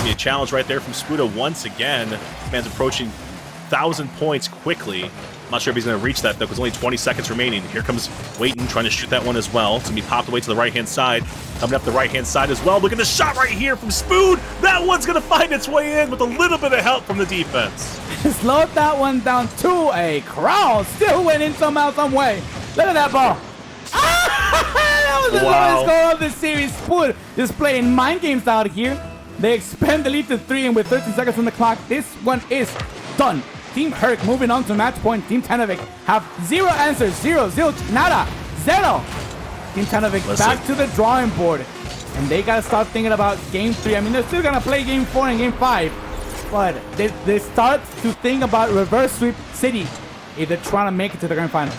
Be a challenge right there from Spuda once again. This man's approaching 1,000 points quickly. I'm not sure if he's going to reach that, though, because only 20 seconds remaining. Here comes Waiton trying to shoot that one as well. It's going to be popped away to the right-hand side. Coming up the right-hand side as well. Look at the shot right here from Spood. That one's going to find its way in with a little bit of help from the defense. Slowed that one down to a crawl. Still went in somehow, some way. Look at that ball. That was the lowest goal of the series. Spood just playing mind games out here. They expand the lead to 3, and with 13 seconds on the clock, this one is done. Team Herc moving on to match point. Team Stanovic have 0 answers. 0, zilch, nada, 0. Team Stanovic back to the drawing board. And they got to start thinking about game 3. I mean, they're still going to play game 4 and game 5. But they start to think about reverse sweep City if they're trying to make it to the grand finals.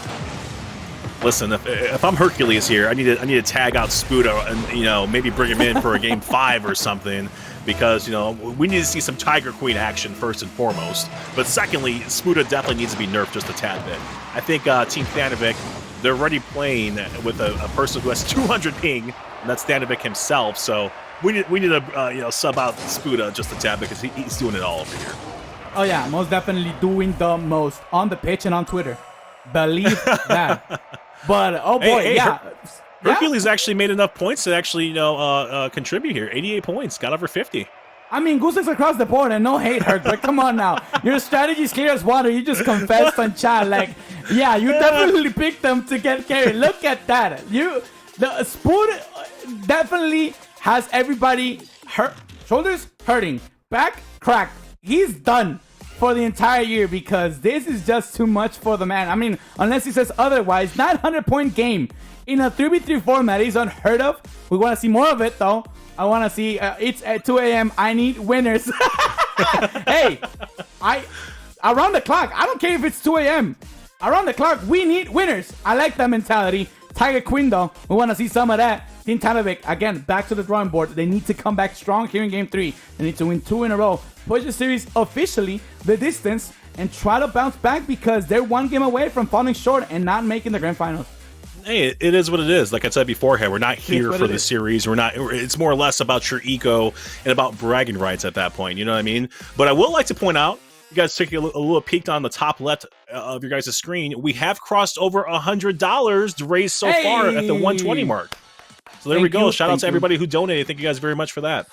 Listen, if I'm Hercules here, I need to tag out Spuda and, maybe bring him in for a game 5 or something. Because, we need to see some Tiger Queen action first and foremost. But secondly, Spuda definitely needs to be nerfed just a tad bit. I think Team Stanovic, they're already playing with a person who has 200 ping, and that's Stanovic himself. So we need to sub out Spuda just a tad because he's doing it all over here. Oh yeah, most definitely doing the most on the pitch and on Twitter. Believe that. But oh boy, yeah. Hercules actually made enough points to actually, contribute here. 88 points, got over 50. I mean, Goose across the board, and no hate, Herc, but come on now. Your strategy's clear as water. You just confessed on chat, like, yeah, you definitely picked them to get carried. Look at that. The Spood definitely has everybody hurt. Shoulders hurting, back cracked. He's done for the entire year because this is just too much for the man. I mean, unless he says otherwise, 900-point game. In a 3v3 format is unheard of. We want to see more of it, though. I want to see it's at 2 a.m. I need winners. Hey, around the clock. I don't care if it's 2 a.m. Around the clock, we need winners. I like that mentality. Tiger Queen, though. We want to see some of that. Team Stanovic, again, back to the drawing board. They need to come back strong here in Game 3. They need to win 2 in a row. Push the series officially the distance and try to bounce back because they're 1 game away from falling short and not making the grand finals. Hey, it is what it is. Like I said beforehand, we're not here for the series. It's more or less about your ego and about bragging rights at that point. You know what I mean? But I will like to point out, you guys take a little peek on the top left of your guys' screen. We have crossed over $100 raised so far at the 120 mark. So there we go. Shout out to everybody who donated. Thank you guys very much for that.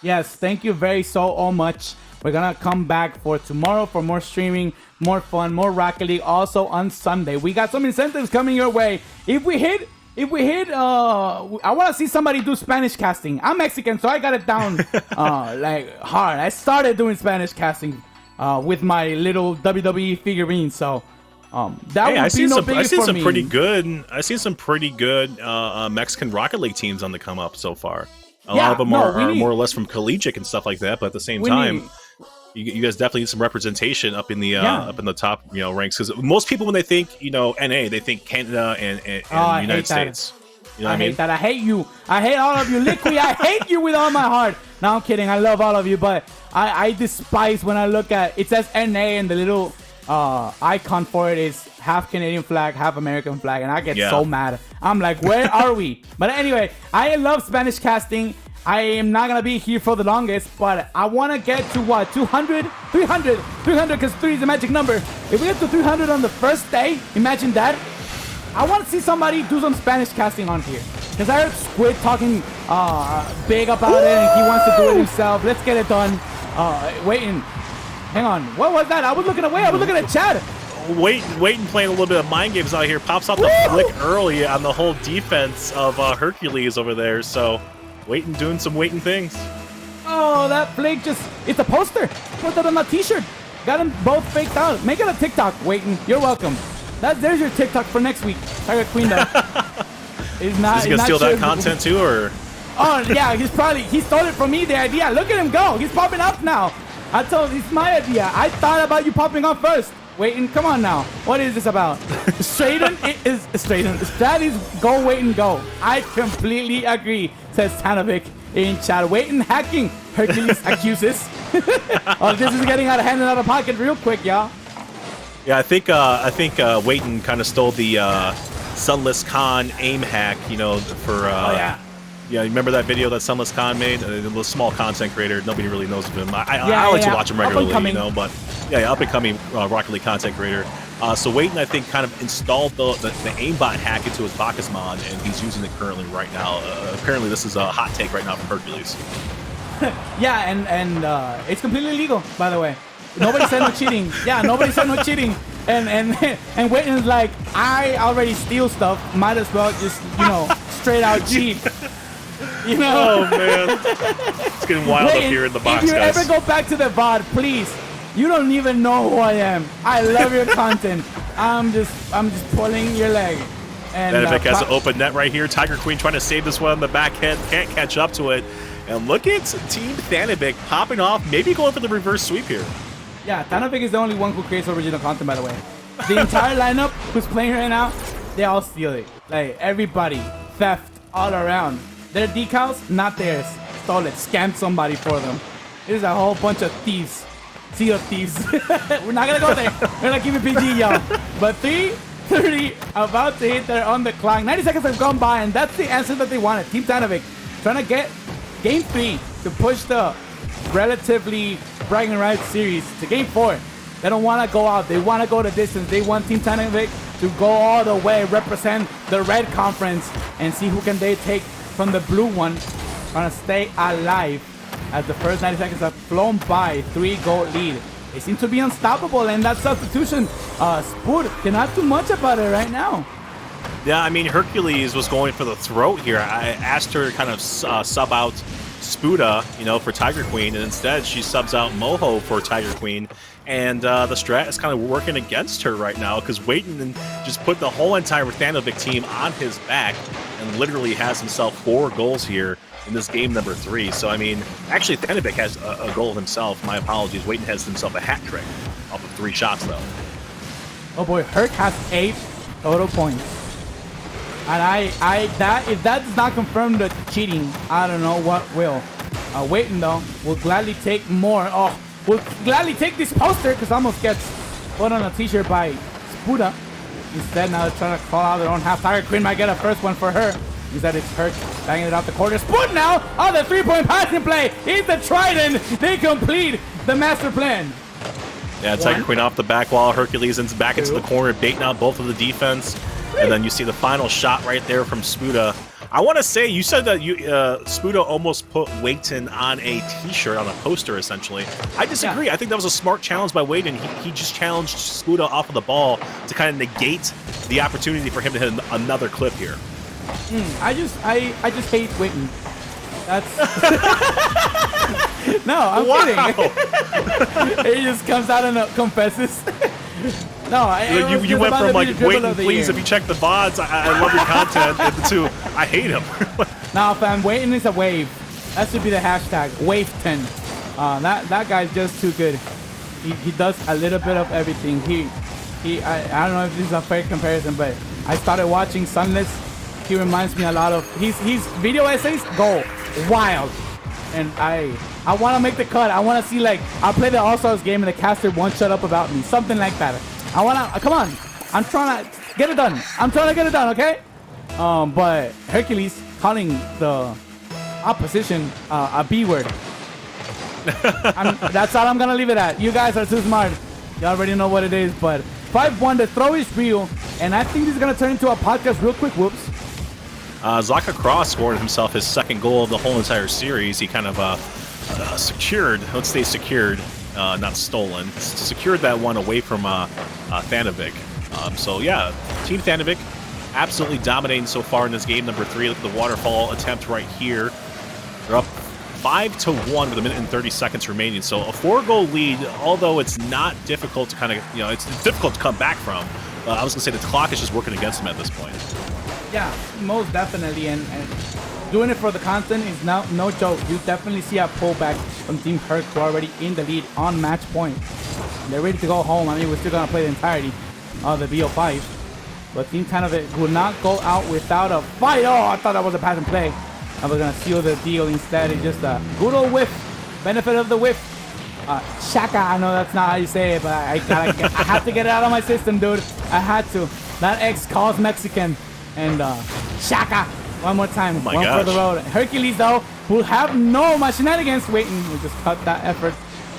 Yes, thank you so much. We're gonna come back for tomorrow for more streaming, more fun, more Rocket League. Also on Sunday, we got some incentives coming your way. If we hit, I want to see somebody do Spanish casting. I'm Mexican, so I got it down like hard. I started doing Spanish casting with my little WWE figurine, so that would be no biggie for me. I seen some pretty good Mexican Rocket League teams on the come up so far. A lot of them are more or less from collegiate and stuff like that, but at the same time, you guys definitely need some representation up in the up in the top ranks, because most people, when they think NA, they think Canada and the United States. You know what I mean? hate that. I hate you. I hate all of you. Liquid, I hate you with all my heart. No, I'm kidding. I love all of you, but I despise when I look at it says NA and the little icon for it is half Canadian flag, half American flag, and I get so mad. I'm like, where are we? But anyway, I love Spanish casting. I am not going to be here for the longest, but I want to get to what? 200? 300, because 3 is the magic number. If we get to 300 on the first day, imagine that. I want to see somebody do some Spanish casting on here, because I heard Squid talking big about it, and he wants to do it himself. Let's get it done. Waiting. Hang on. What was that? I was looking away. I was looking at Chad. Waiting playing a little bit of mind games out here. Pops out the flick early on the whole defense of Hercules over there. So Waiting doing some waiting things. Oh, that flick it's a poster. Put that on my t-shirt. Got them both faked out. Make it a TikTok. Waiting. You're welcome. There's your TikTok for next week. Tiger Queen though. Is he gonna steal that content too, or? Oh yeah, he stole it from me, the idea. Look at him go. He's popping up now. I told it's my idea. I thought about you popping up first. Waiting, come on now. What is this about? Straighten is straighten. That is go, wait and go. I completely agree, says Tanovic in chat. Waiting, hacking. Hercules accuses. Oh, this is getting out of hand and out of pocket real quick, y'all. Yeah, I think Waiting kind of stole the Sunless Khan aim hack, for yeah, remember that video that Sunless Khan made? A small content creator. Nobody really knows of him. I like to watch him regularly, but up and coming Rocket League content creator. So Waiting, I think, kind of installed the aimbot hack into his Bacchus mod, and he's using it currently right now. Apparently, this is a hot take right now from Hercules. Yeah, and it's completely legal, by the way. Nobody said no cheating. Yeah, nobody said no cheating. And Waiting's like, I already steal stuff. Might as well just straight out cheat. Oh man, it's getting wild up here in the box, if you guys. ever go back to the VOD, please. You don't even know who I am. I love your content. I'm just pulling your leg. And Tanovic has an open net right here. Tiger Queen trying to save this one on the back end. Can't catch up to it. And look at Team Tanovic popping off. Maybe going for the reverse sweep here. Yeah, Tanovic is the only one who creates original content, by the way. The entire lineup who's playing right now, they all steal it. Like, everybody. Theft all around. Their decals, not theirs. Stole it. Scammed somebody for them. There's a whole bunch of thieves. Sea of thieves. We're not going to go there. We're going to keep it PG, y'all. But 3:30 about to hit there on the clock. 90 seconds have gone by, and that's the answer that they wanted. Team Tanovic trying to get Game 3 to push the relatively bragging rights series to Game 4. They don't want to go out. They want to go the distance. They want Team Tanovic to go all the way, represent the red conference, and see who can they take from the blue one, trying to stay alive as the first 90 seconds have flown by. 3-goal lead. They seem to be unstoppable, and that substitution, Spood cannot do much about it right now. Yeah, I mean, Hercules was going for the throat here. I asked her to kind of sub out Spuda, for Tiger Queen, and instead she subs out Moho for Tiger Queen. And the strat is kind of working against her right now, because Waiting just put the whole entire Tanovic team on his back and literally has himself 4 goals here in this game number 3. So, I mean, actually Tanovic has a goal himself. My apologies. Waiting has himself a hat trick off of 3 shots, though. Oh boy, Herc has 8 total points. And if that does not confirm the cheating, I don't know what will. Waiting though, will gladly take more. Oh, we'll gladly take this poster, because almost gets put on a t-shirt by Spuda. Instead, now they're trying to call out their own half. Tiger Queen might get a first one for her. Instead, it's Herc banging it out the corner. Spud now on the 3-point passing play. He's the Trident. They complete the master plan. Yeah, Tiger Queen off the back wall. Hercules back into the corner, baiting out both of the defense. And then you see the final shot right there from Spuda I want to say you said that Spudo almost put Waiton on a T-shirt, on a poster, essentially. I disagree. Yeah. I think that was a smart challenge by Waiton. He just challenged Spudo off of the ball to kind of negate the opportunity for him to hit another clip here. I just hate Witten. That's no, I'm kidding. He just comes out and confesses. No, you went from like Waiton, please, if you check the VODs, I love your content, to I hate him. Now, fam, Waiton is a wave. That should be the hashtag, Wave10. That guy's just too good. He does a little bit of everything. I don't know if this is a fair comparison, but I started watching Sunless. He reminds me a lot of his video essays go wild, and I want to make the cut. I want to see, like, I'll play the All-Stars game and the caster won't shut up about me, something like that. I want to come on. I'm trying to get it done. Okay? But Hercules calling the opposition a B word. That's all I'm gonna leave it at. You guys are too smart. You already know what it is. But 5-1, the throw is real, and I think this is gonna turn into a podcast real quick. Whoops. Zaka Cross scored himself his second goal of the whole entire series. He kind of secured, let's say secured, not stolen, secured that one away from Thanovic. So yeah, Team Thanovic absolutely dominating so far in this game. Number 3, look at the waterfall attempt right here. They're up 5-1 with a minute and 30 seconds remaining. So a 4-goal lead, although it's not difficult to kind of, it's difficult to come back from. I was going to say the clock is just working against them at this point. Yeah, most definitely, and doing it for the content is no joke. You definitely see a pullback from Team Herc, who are already in the lead on match point. They're ready to go home. I mean, we're still going to play the entirety of the BO5. But Team Thanovic will not go out without a fight. Oh, I thought that was a pass and play. I was going to seal the deal. Instead, it's just a good old whiff. Benefit of the whiff. Shaka, I know that's not how you say it, but I have to get it out of my system, dude. I had to. That X calls Mexican. And Shaka, one more time, one for the road. Hercules, though, will have no shenanigans waiting. We just cut that effort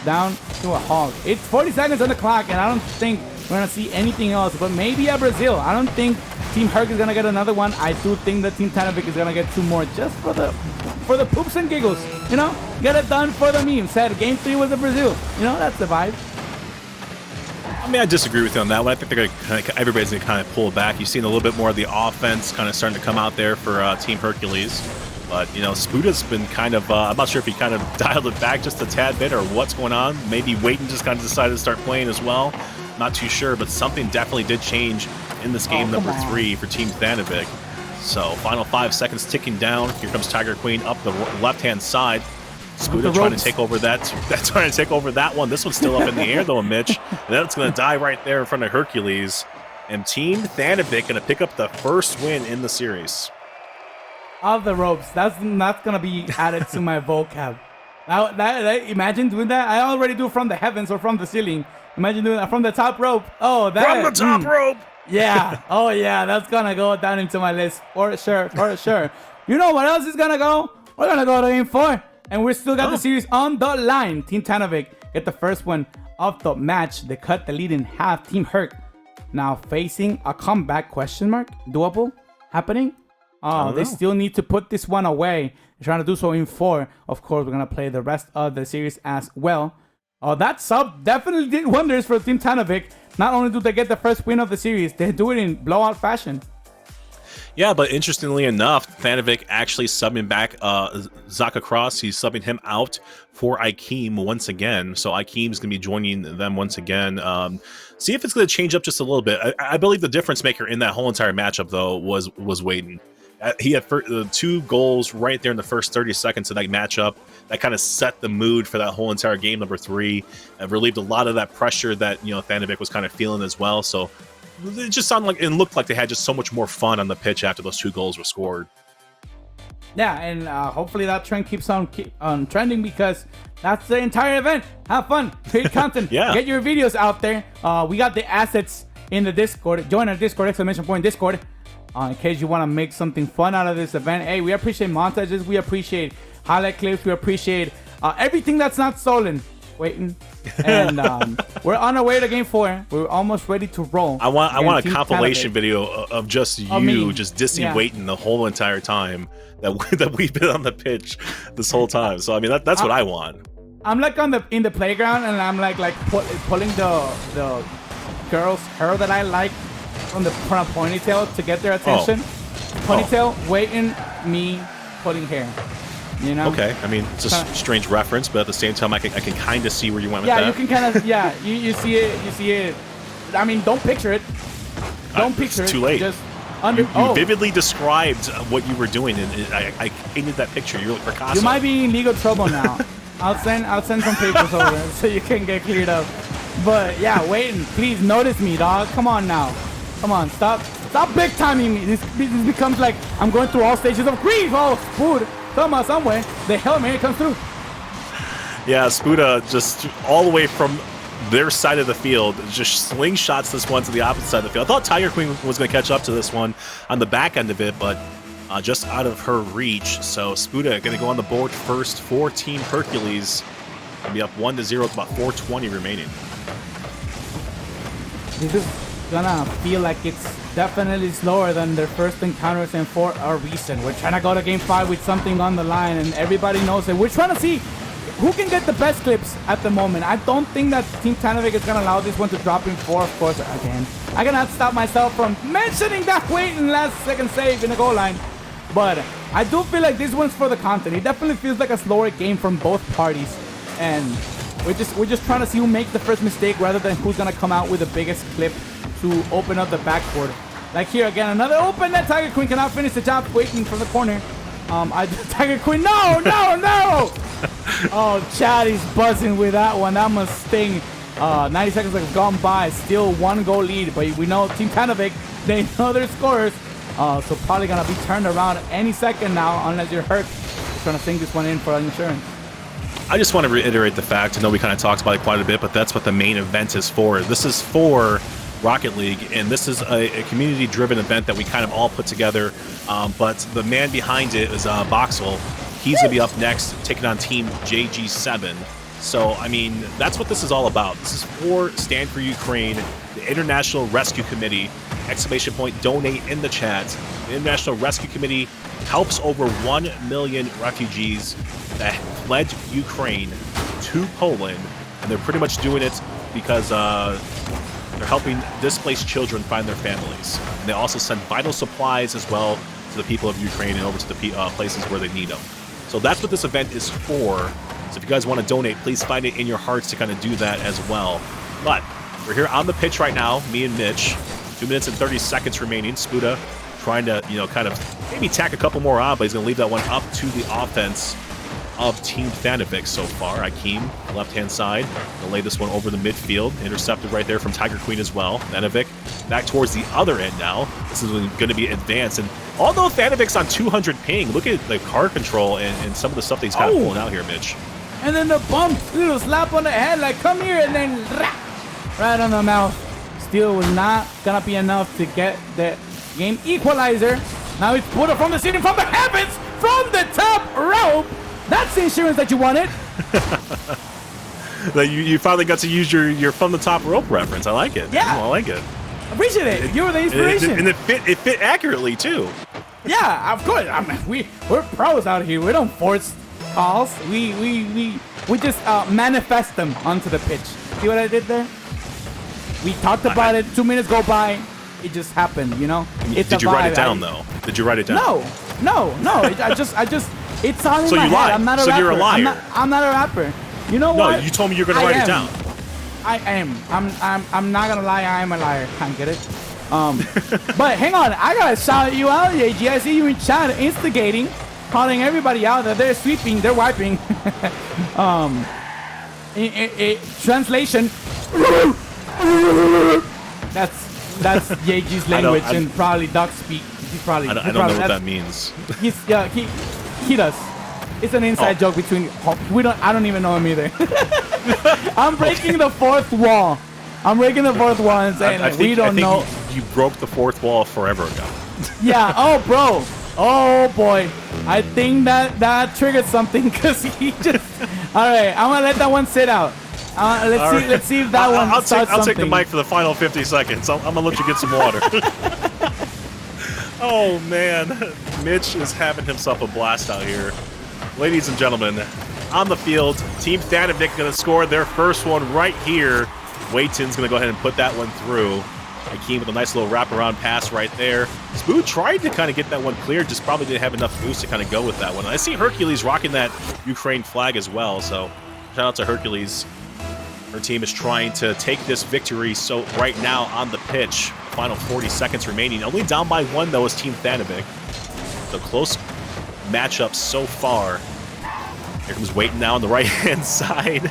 down to a halt. It's 40 seconds on the clock, and I don't think we're going to see anything else, but maybe a Brazil. I don't think Team Herc is going to get another one. I do think that Team Thanovic is going to get 2 more just for the poops and giggles. Get it done for the meme. Said Game 3 was a Brazil. That's the vibe. I mean, I disagree with you on that one. I think everybody's going to kind of pull back. You've seen a little bit more of the offense kind of starting to come out there for Team Hercules. But, Spuda's been kind of, I'm not sure if he kind of dialed it back just a tad bit or what's going on. Maybe Waiton just kind of decided to start playing as well. Not too sure, but something definitely did change in this game number 3 for Team Thanovic. So, final 5 seconds ticking down. Here comes Tiger Queen up the left-hand side. Spuda trying to take over that one. This one's still up in the air though, Mitch. And then it's going to die right there in front of Hercules. And Team Thanovic going to pick up the first win in the series. Off the ropes. That's not going to be added to my vocab. Now, imagine doing that. I already do from the heavens or from the ceiling. Imagine doing that from the top rope. Oh, that. From the top rope. Yeah. Oh, yeah. That's going to go down into my list for sure. For sure. You know what else is going to go? We're going to go to Game 4. And we still got the series on the line. Team Thanovic get the first one of the match. They cut the lead in half. Team Herc now facing a comeback, question mark, doable, happening. They still need to put this one away. They're trying to do so in 4. Of course, we're going to play the rest of the series as well. That sub definitely did wonders for Team Thanovic. Not only do they get the first win of the series, they do it in blowout fashion. Yeah, but interestingly enough, Thanovic actually subbing back Zaka Cross. He's subbing him out for Ikeem once again. So Ikeem's going to be joining them once again. See if it's going to change up just a little bit. I believe the difference maker in that whole entire matchup, though, was Waiton. He had 2 goals right there in the first 30 seconds of that matchup. That kind of set the mood for that whole entire game number 3. And relieved a lot of that pressure that Thanovic was kind of feeling as well. So it just sounded like, it looked like they had just so much more fun on the pitch after those 2 goals were scored. Yeah, and hopefully that trend keeps on trending, because that's the entire event. Have fun, create content, get your videos out there. We got the assets in the Discord. Join our Discord, !Discord. In case you want to make something fun out of this event. Hey, we appreciate montages. We appreciate highlight clips. We appreciate everything that's not stolen. waiting, and we're on our way to game 4. We're almost ready to roll. I want a Team compilation Canada. video of just Of me. you just dissing Yeah. Waiting the whole entire time that we've been on the pitch this whole time. So I mean that's what I want. I'm like in the playground, and I'm like pulling the girl's hair that I like from a ponytail to get their attention. Ponytail, waiting, me pulling hair. You know? Okay, I mean it's a strange reference, but at the same time I can kind of see where you went with Yeah, that. you can kind of you see it. You see it. I mean, don't picture it. Don't picture it's it. too late. Just You vividly described what you were doing, and I painted that picture. You're like Picasso. You might be in legal trouble now. I'll send some papers over so you can get cleared up. But yeah, waiting. Please notice me, dog. Come on now. Come on, stop big timing me. This becomes like I'm going through all stages of grief. Oh, food. Somehow, somewhere, the Hail Mary comes through. Yeah, Spuda just all the way from their side of the field, just slingshots this one to the opposite side of the field. I thought Tiger Queen was going to catch up to this one on the back end of it, but just out of her reach. So Spuda going to go on the board first for Team Hercules. Going to be up 1-0 with about 4:20 remaining. This is gonna feel like it's definitely slower than their first encounters, and for a reason. We're trying to go to game 5 with something on the line, and everybody knows it. We're trying to see who can get the best clips at the moment. I don't think that Team Tanovic is gonna allow this one to drop in 4, of course. Again, I cannot stop myself from mentioning that waiting last second save in the goal line. But I do feel like this one's for the content. It definitely feels like a slower game from both parties, and we're just trying to see who makes the first mistake rather than who's gonna come out with the biggest clip to open up the backboard. Like here again, another open net. Tiger Queen cannot finish the job. Waiting from the corner. Tiger Queen, no! Oh, Chad is buzzing with that one. That must sting. 90 seconds have gone by. Still 1-goal lead, but we know Team Tanovic, they know their scores. So probably gonna be turned around any second now, unless you're hurt. Just trying to sink this one in for insurance. I just want to reiterate the fact, I know we kind of talked about it quite a bit, but that's what the main event is for. This is for Rocket League, and this is a community-driven event that we kind of all put together, but the man behind it is Boxule. He's going to be up next, taking on Team JG7. So, I mean, that's what this is all about. This is for Stand for Ukraine, the International Rescue Committee, ! Donate in the chat. The International Rescue Committee helps over 1 million refugees that fled Ukraine to Poland, and they're pretty much doing it because they're helping displaced children find their families. And they also send vital supplies as well to the people of Ukraine and over to the places where they need them. So that's what this event is for. So if you guys want to donate, please find it in your hearts to kind of do that as well. But we're here on the pitch right now, me and Mitch. 2 minutes and 30 seconds remaining. Spuda trying to, kind of maybe tack a couple more on, but he's going to leave that one up to the offense of Team Tanovic so far. Akeem, left-hand side, gonna lay this one over the midfield. Intercepted right there from Tiger Queen as well. Tanovic back towards the other end now. This is going to be advanced. And although Thanovic's on 200 ping, look at the car control and some of the stuff that he's kind of pulling out here, Mitch. And then the bump, little slap on the head, like, come here, and then right on the mouth. Still was not gonna be enough to get the game equalizer. Now it's put up from the ceiling, from the heavens, from the top rope. That's the insurance that you wanted. Like you finally got to use your from the top rope reference. I like it. Yeah. I like it. Appreciate it. You were the inspiration. And it fit accurately too. Yeah, of course. I mean, we're pros out here. We don't force calls. We just manifest them onto the pitch. See what I did there? We talked about it. 2 minutes go by. It just happened. It's Did you write it down though? Did you write it down? No. I just. It's all in So my you head. lied. I'm not a So rapper. you're a liar. I'm not a rapper. You know No, what? you told me you're gonna write it down. I am. I'm not gonna lie. I am a liar. Can't get it. But hang on. I gotta shout you out, JG. I see you in chat instigating, calling everybody out that they're sweeping, they're wiping. Translation. That's JG's language and probably duck speak. He's probably. I don't know what that means. He does. It's an inside joke between. I don't even know him either. I'm breaking the fourth wall. And saying we don't know. You broke the fourth wall forever ago. Yeah. Oh, bro. Oh boy. I think that triggered something because he just. All right. I'm gonna let that one sit out. Let's see if that one I'll starts take the something. mic for the final 50 seconds. I'm gonna let you get some water. Oh man, Mitch is having himself a blast out here. Ladies and gentlemen, on the field, Team Thanavic gonna score their first one right here. Waiton's gonna go ahead and put that one through. Akeem with a nice little wraparound pass right there. Spood tried to kind of get that one cleared, just probably didn't have enough boost to kind of go with that one. I see Hercules rocking that Ukraine flag as well, so shout out to Hercules. Her team is trying to take this victory so right now on the pitch. Final 40 seconds remaining. Only down by 1, though, is Team Thanavic. So close matchup so far. Here comes Waiton now on the right-hand side.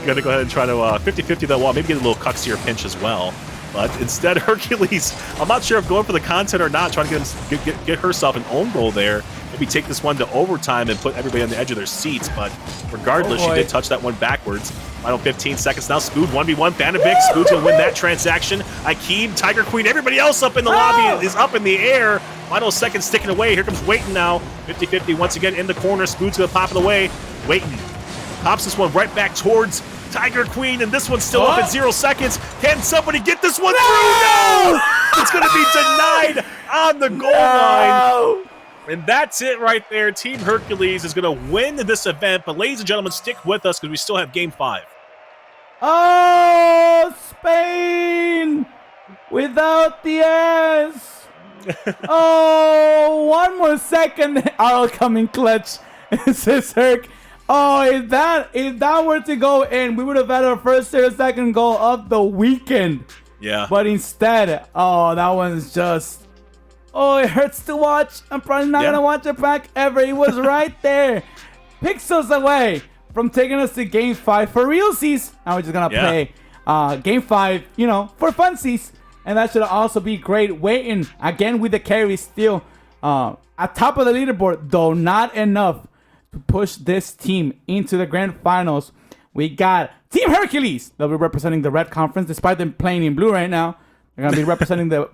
Gonna go ahead and try to 50-50 that wall. Maybe get a little Cuxier pinch as well. But instead, Hercules, I'm not sure if going for the content or not, trying to get herself an own goal there. Maybe take this one to overtime and put everybody on the edge of their seats. But regardless, she did touch that one backwards. Final 15 seconds now. Spood 1v1. Thanavic. Spood's going to win that transaction. Akeem, Tiger Queen, everybody else up in the lobby is up in the air. Final seconds sticking away. Here comes Waiton now. 50-50 once again in the corner. Spood's going to pop it away. Waiton pops this one right back towards Tiger Queen, and this one's still up in 0 seconds. Can somebody get this one through? No! It's going to be denied on the goal line. And that's it right there. Team Hercules is going to win this event. But ladies and gentlemen, stick with us because we still have Game 5. Oh, Spain without the S. Oh, one more second. I'll come in clutch, says Herc. Oh, if that were to go in, we would have had our first or second goal of the weekend. Yeah. But instead, oh, that one's just, oh, it hurts to watch. I'm probably not going to watch it back ever. It was right there. Pixels away from taking us to Game 5 for realsies. Now we're just going to play Game 5, for funsies. And that should also be great. Waiting again with the carry still at top of the leaderboard, though not enough to push this team into the grand finals. We got Team Hercules. They'll be representing the red conference, despite them playing in blue right now. They're gonna be representing the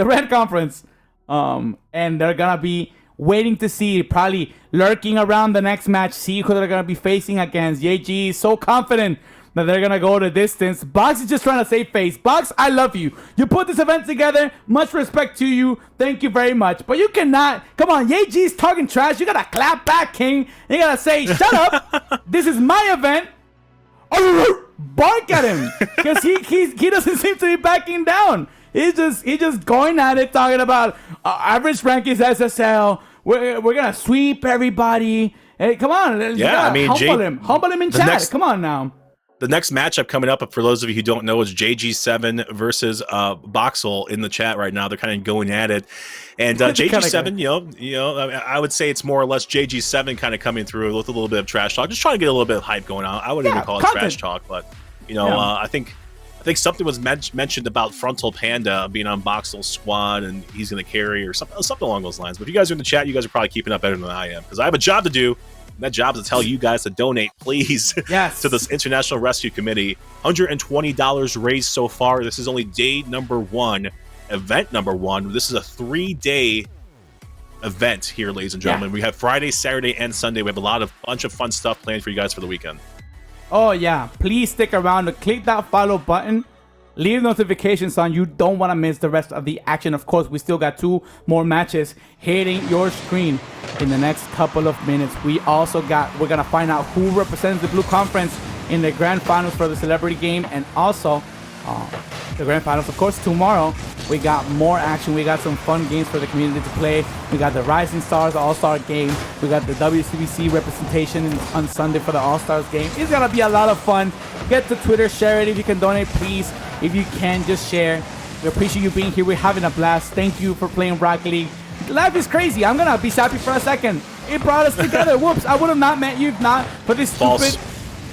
red conference. And they're gonna be waiting to see, probably lurking around the next match, see who they're gonna be facing against. JG is so confident that they're gonna go the distance. Box is just trying to save face. Box, I love you. You put this event together. Much respect to you. Thank you very much. But you cannot. Come on, Yeji's talking trash. You gotta clap back, King. You gotta say, shut up. This is my event. Bark at him, because he doesn't seem to be backing down. He's just going at it, talking about average rank is SSL. We're gonna sweep everybody. Hey, come on. Yeah, I mean, humble him in chat. Come on now. The next matchup coming up, for those of you who don't know, is JG7 versus Boxule in the chat right now. They're kind of going at it, and JG7, I would say it's more or less JG7 kind of coming through with a little bit of trash talk, just trying to get a little bit of hype going on. I wouldn't even call it trash talk, but I think something was mentioned about Frontal Panda being on Boxule's squad and he's going to carry or something along those lines. But if you guys are in the chat, you guys are probably keeping up better than I am because I have a job to do. That job is to tell you guys to donate, please, to this International Rescue Committee. $120 raised so far. This is only day number 1, event number 1. This is a 3-day event here, ladies and gentlemen. We have Friday, Saturday, and Sunday. We have a bunch of fun stuff planned for you guys for the weekend. Oh, yeah. Please stick around to click that follow button. Leave notifications on. You don't want to miss the rest of the action. Of course, we still got 2 more matches hitting your screen in the next couple of minutes. We're going to find out who represents the Blue Conference in the grand finals for the celebrity game, and also the grand finals, of course, tomorrow. We got more action. We got some fun games for the community to play. We got the Rising Stars All-Star game. We got the WCBC representation on Sunday for the All-Stars game. It's going to be a lot of fun. Get to Twitter, share it. If you can donate, please. If you can, just share. We appreciate you being here. We're having a blast. Thank you for playing Rocket League. Life is crazy. I'm going to be happy for a second. It brought us together. Whoops. I would have not met you if not for this stupid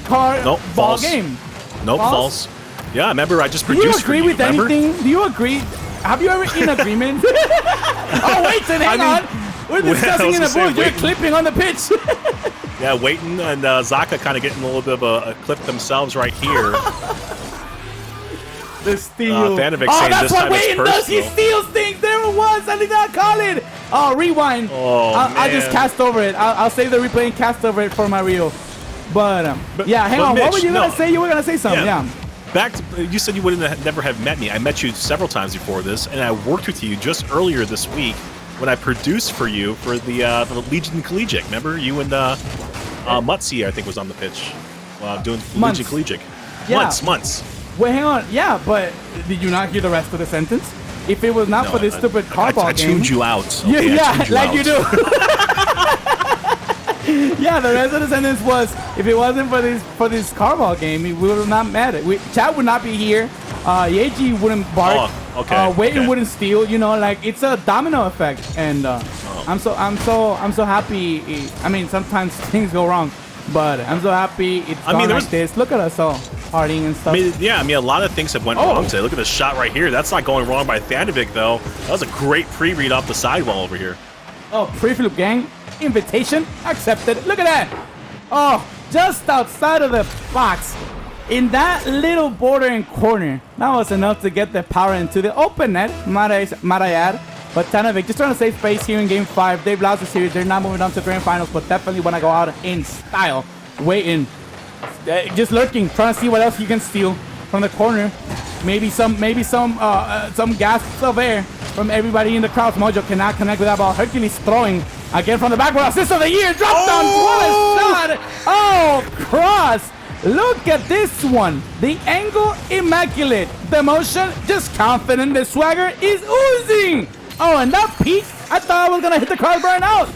ball game. Nope, false. Yeah, I remember I just produced for you. Do you agree with anything? Do you agree? Have you ever in agreement? Oh, wait, then hang on. We're discussing in the booth. You're clipping on the pitch. Yeah, Waiton and Zaka kind of getting a little bit of a clip themselves right here. The steal. Thanavic oh, saying that's this what time Waiton does. He steals things. There it was. I did not call it. Oh, rewind. Oh, I just cast over it. I'll save the replay and cast over it for my reel. But yeah, hang but on. What Mitch, were you gonna no. say? You were gonna say something. Yeah. Yeah. Back to, you said you wouldn't have, never have met me. I met you several times before this, and I worked with you just earlier this week when I produced for you for the Legion Collegiate. Remember, you and Mutzi, I think, was on the pitch doing Months. Legion Collegiate. Yeah. Months. Wait, hang on. Yeah, but did you not hear the rest of the sentence? If it was not No, for this stupid cardball I game, tuned you out. yeah, Okay, I yeah, tuned you like out. you do. Yeah, the rest of the sentence was, if it wasn't for this cardball game, we would have not met it. Chad would not be here. Yeji wouldn't bark. Oh, okay, Waiting okay. wouldn't steal. You know, like it's a domino effect, and I'm so happy. I mean, sometimes things go wrong, but I'm so happy it's gone like this. Look at us all partying and stuff. I mean, a lot of things have went wrong today. Look at this shot right here. That's not going wrong by Thanovic, though. That was a great pre-read off the sidewall over here. Oh, pre-flip gang. Invitation accepted. Look at that. Oh, just outside of the box. In that little bordering corner. That was enough to get the power into the open net. Might I add. But Thanovic just trying to save space here in Game 5. They've lost the series. They're not moving on to grand finals, but definitely want to go out in style. Waiting. Just lurking. Trying to see what else he can steal from the corner. Maybe some gasps of air from everybody in the crowd. Mojo cannot connect with that ball. Hercules throwing again from the back. Assist of the year. Drop down. What a shot. Oh, cross. Look at this one. The angle immaculate. The motion just confident. The swagger is oozing. Oh, and that peak. I thought I was going to hit the crossbar and out.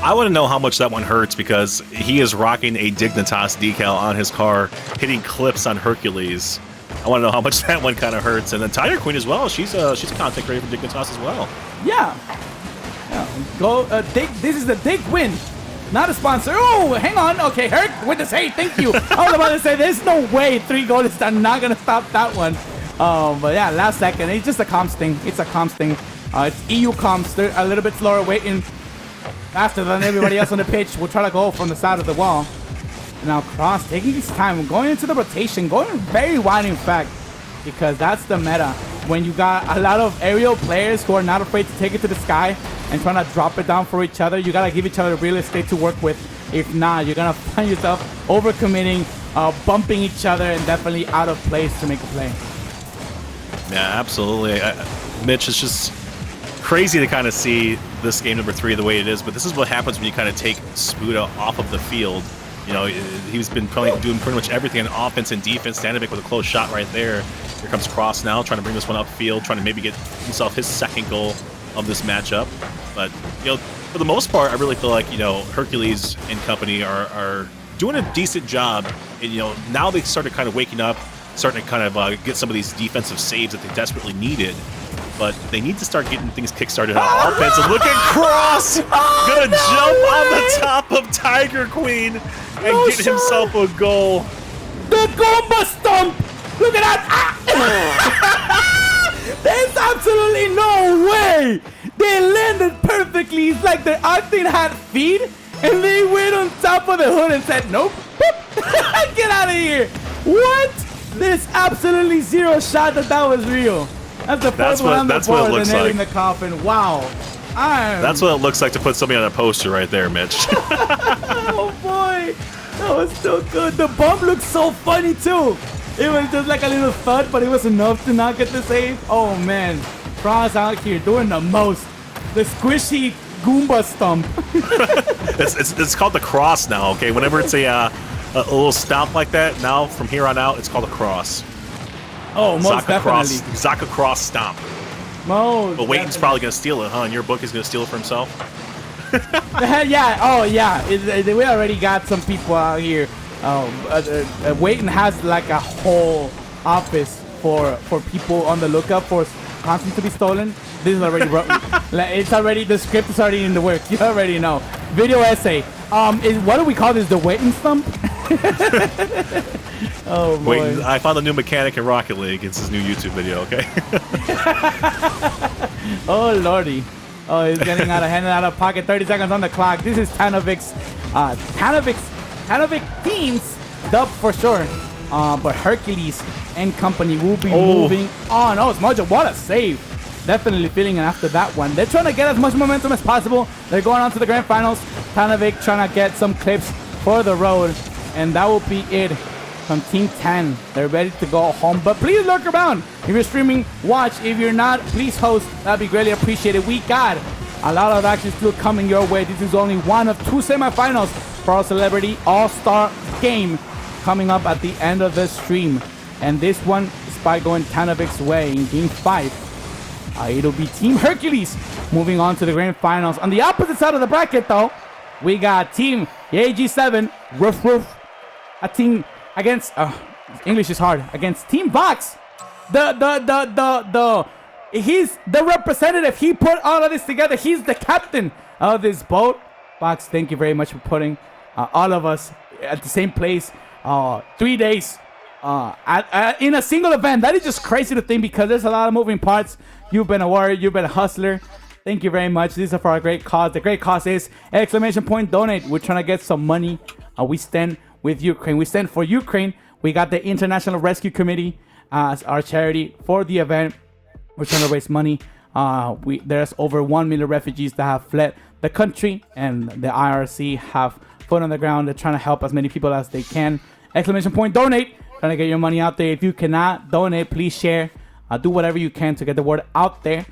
I want to know how much that one hurts because he is rocking a Dignitas decal on his car, hitting clips on Hercules. I want to know how much that one kind of hurts. And then Tiger Queen as well. She's a content creator for Dignitas as well. Yeah. Go. This is the Dig win. Not a sponsor. Oh, hang on. Okay, Herc with the save. Thank you. I was about to say, there's no way 3 goals are not going to stop that one. But yeah, last second. It's just a comms thing. It's a comms thing. It's EU comms. They're a little bit slower, waiting faster than everybody else on the pitch. We'll try to go from the side of the wall. Now Cross taking his time, going into the rotation, going very wide in fact, because that's the meta. When you got a lot of aerial players who are not afraid to take it to the sky and trying to drop it down for each other, you gotta give each other real estate to work with. If not, you're gonna find yourself overcommitting, bumping each other, and definitely out of place to make a play. Yeah, absolutely. Mitch, it's just crazy to kind of see this game number 3 the way it is, but this is what happens when you kind of take Spuda off of the field. You know, he's been doing pretty much everything on offense and defense. Stanovic with a close shot right there. Here comes Cross now, trying to bring this one upfield, trying to maybe get himself his second goal of this matchup. But, you know, for the most part, I really feel like, you know, Hercules and company are doing a decent job. And, you know, now they started kind of waking up, starting to kind of get some of these defensive saves that they desperately needed. But they need to start getting things kickstarted on offense. And look at Cross! Gonna jump on the top of Tiger Queen and get himself a goal. The Goomba Stomp! Look at that! There's absolutely no way! They landed perfectly. It's like their Octane had feet, and they went on top of the hood and said, nope. Get out of here! What? There's absolutely zero shot that was real. That's the first one on the board and nailing the coffin. Wow. That's what it looks like to put somebody on a poster right there, Mitch. Oh boy. That was so good. The bump looked so funny too. It was just like a little thud, but it was enough to not get the save. Oh man. Cross out here doing the most. The squishy Goomba stomp. It's called the Cross now, okay? Whenever it's a little stomp like that, now from here on out, it's called a Cross. Oh, most Zaka definitely. Zaka Cross stomp. Most But Waiton's probably going to steal it, huh? In your book, he's going to steal it for himself? Yeah, oh yeah. We already got some people out here. Waiton has like a whole office for people on the lookout for content to be stolen. This is already it's already, the script is already in the works. You already know. Video essay. What do we call this? The Waiton stump? Oh boy. Waiton, I found a new mechanic in Rocket League. It's his new YouTube video, okay? Oh lordy. Oh, he's getting out of hand and out of pocket. 30 seconds on the clock. This is Tanovic's Tanovic teams dub for sure. But Hercules and company will be moving on. Oh, it's Mojo. What a save. Definitely feeling it after that one. They're trying to get as much momentum as possible. They're going on to the grand finals. Tanovic trying to get some clips for the road. And that will be it from Team 10. They're ready to go home. But please lurk around. If you're streaming, watch. If you're not, please host. That'd be greatly appreciated. We got a lot of action still coming your way. This is only one of 2 semifinals for our Celebrity All-Star game coming up at the end of the stream. And this one is by going Tanovic's way in Game 5. It'll be Team Hercules moving on to the grand finals. On the opposite side of the bracket, though, we got Team AG7, Roof Roof, a team against, English is hard, against Team Box. He's the representative. He put all of this together. He's the captain of this boat. Box, thank you very much for putting all of us at the same place 3 days in a single event. That is just crazy to think because there's a lot of moving parts. You've been a warrior. You've been a hustler. Thank you very much. These are for our great cause. The great cause is ! Donate. We're trying to get some money. We stand with Ukraine. We stand for Ukraine. We got the International Rescue Committee as our charity for the event. We're trying to raise money. There's over 1 million refugees that have fled the country, and the IRC have foot on the ground. They're trying to help as many people as they can. ! Donate. Trying to get your money out there. If you cannot donate, please share. Do whatever you can to get the word out there.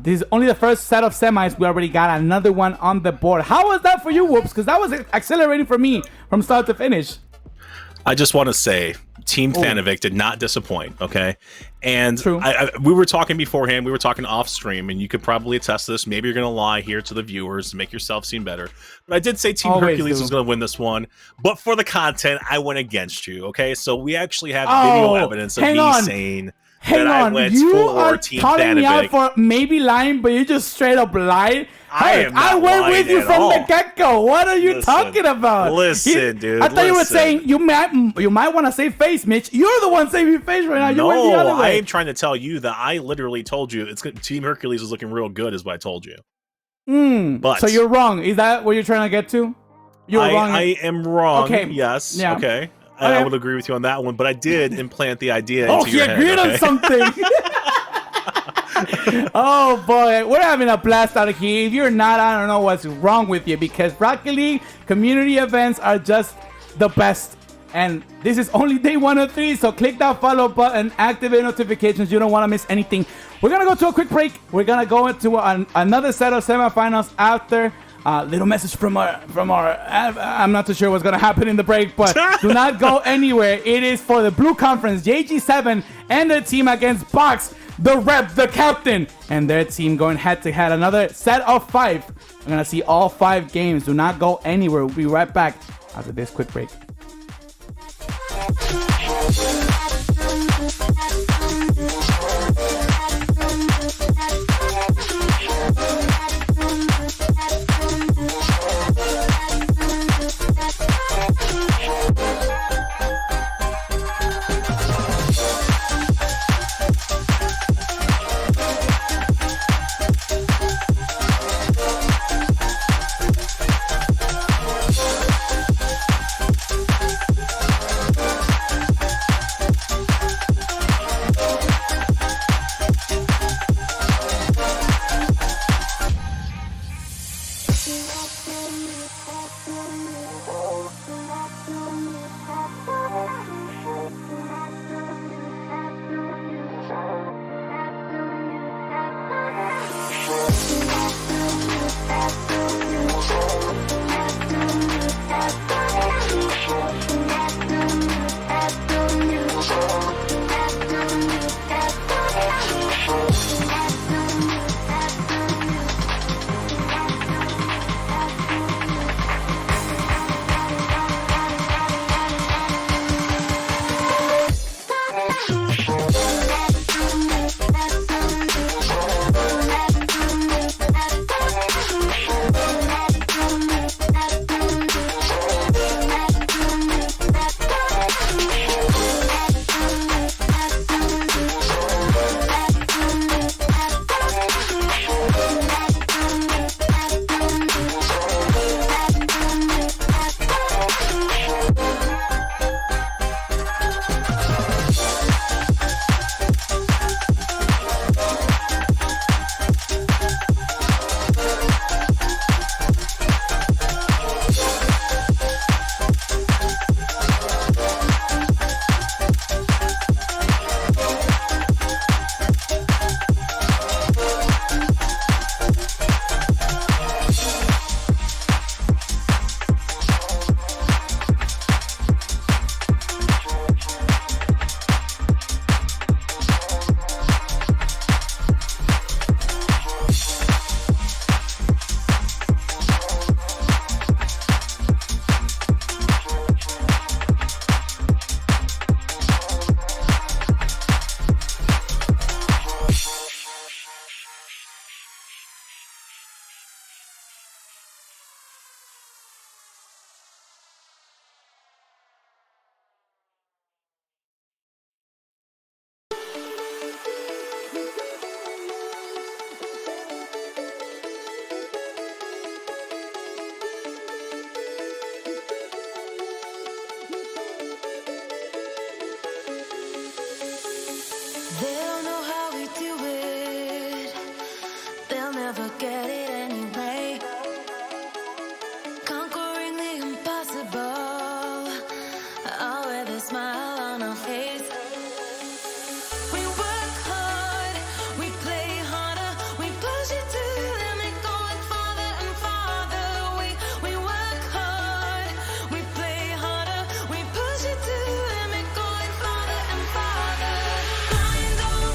This is only the first set of semis. We already got another one on the board. How was that for you, Whoops? Because that was accelerating for me from start to finish. I just want to say, Team Thanovic did not disappoint, okay? And True. We were talking beforehand, we were talking off stream, and you could probably attest to this. Maybe you're going to lie here to the viewers to make yourself seem better. But I did say Team Hercules was going to win this one. But for the content, I went against you, okay? So we actually have video evidence of me saying that I went for Team calling me out Thanovic. for maybe lying, but you just straight up lied. I went lying with you at from all. the get-go. What are you talking about? Listen, dude. I thought you were saying you might want to save face, Mitch. You're the one saving face right now. You went the other No, I way. am trying to tell you that I literally told you Team Hercules is looking real good, is what I told you. But So you're wrong. Is that what you're trying to get to? You're wrong. I am wrong. Okay. Yes. Yeah. Okay. I would agree with you on that one, but I did implant the idea into he your head. agreed on Okay? something. Oh boy, we're having a blast out of here. If you're not, I don't know what's wrong with you, because Rocket League community events are just the best. And this is only day 1 of 3, so click that follow button, activate notifications. You don't want to miss anything. We're gonna go to a quick break. We're gonna go into another set of semifinals after. Little message from our. I'm not too sure what's gonna happen in the break, but do not go anywhere. It is for the Blue Conference, JG7 and their team against Box, the rep, the captain, and their team going head to head. Another set of 5. We're gonna see all 5 games. Do not go anywhere. We'll be right back after this quick break. They'll know how we do it. They'll never get it anyway. Conquering the impossible. All with a smile on our face. We work hard, we play harder, we push it to the limit, going farther and farther. We work hard, we play harder, we push it to the limit, going farther and farther. Grind on,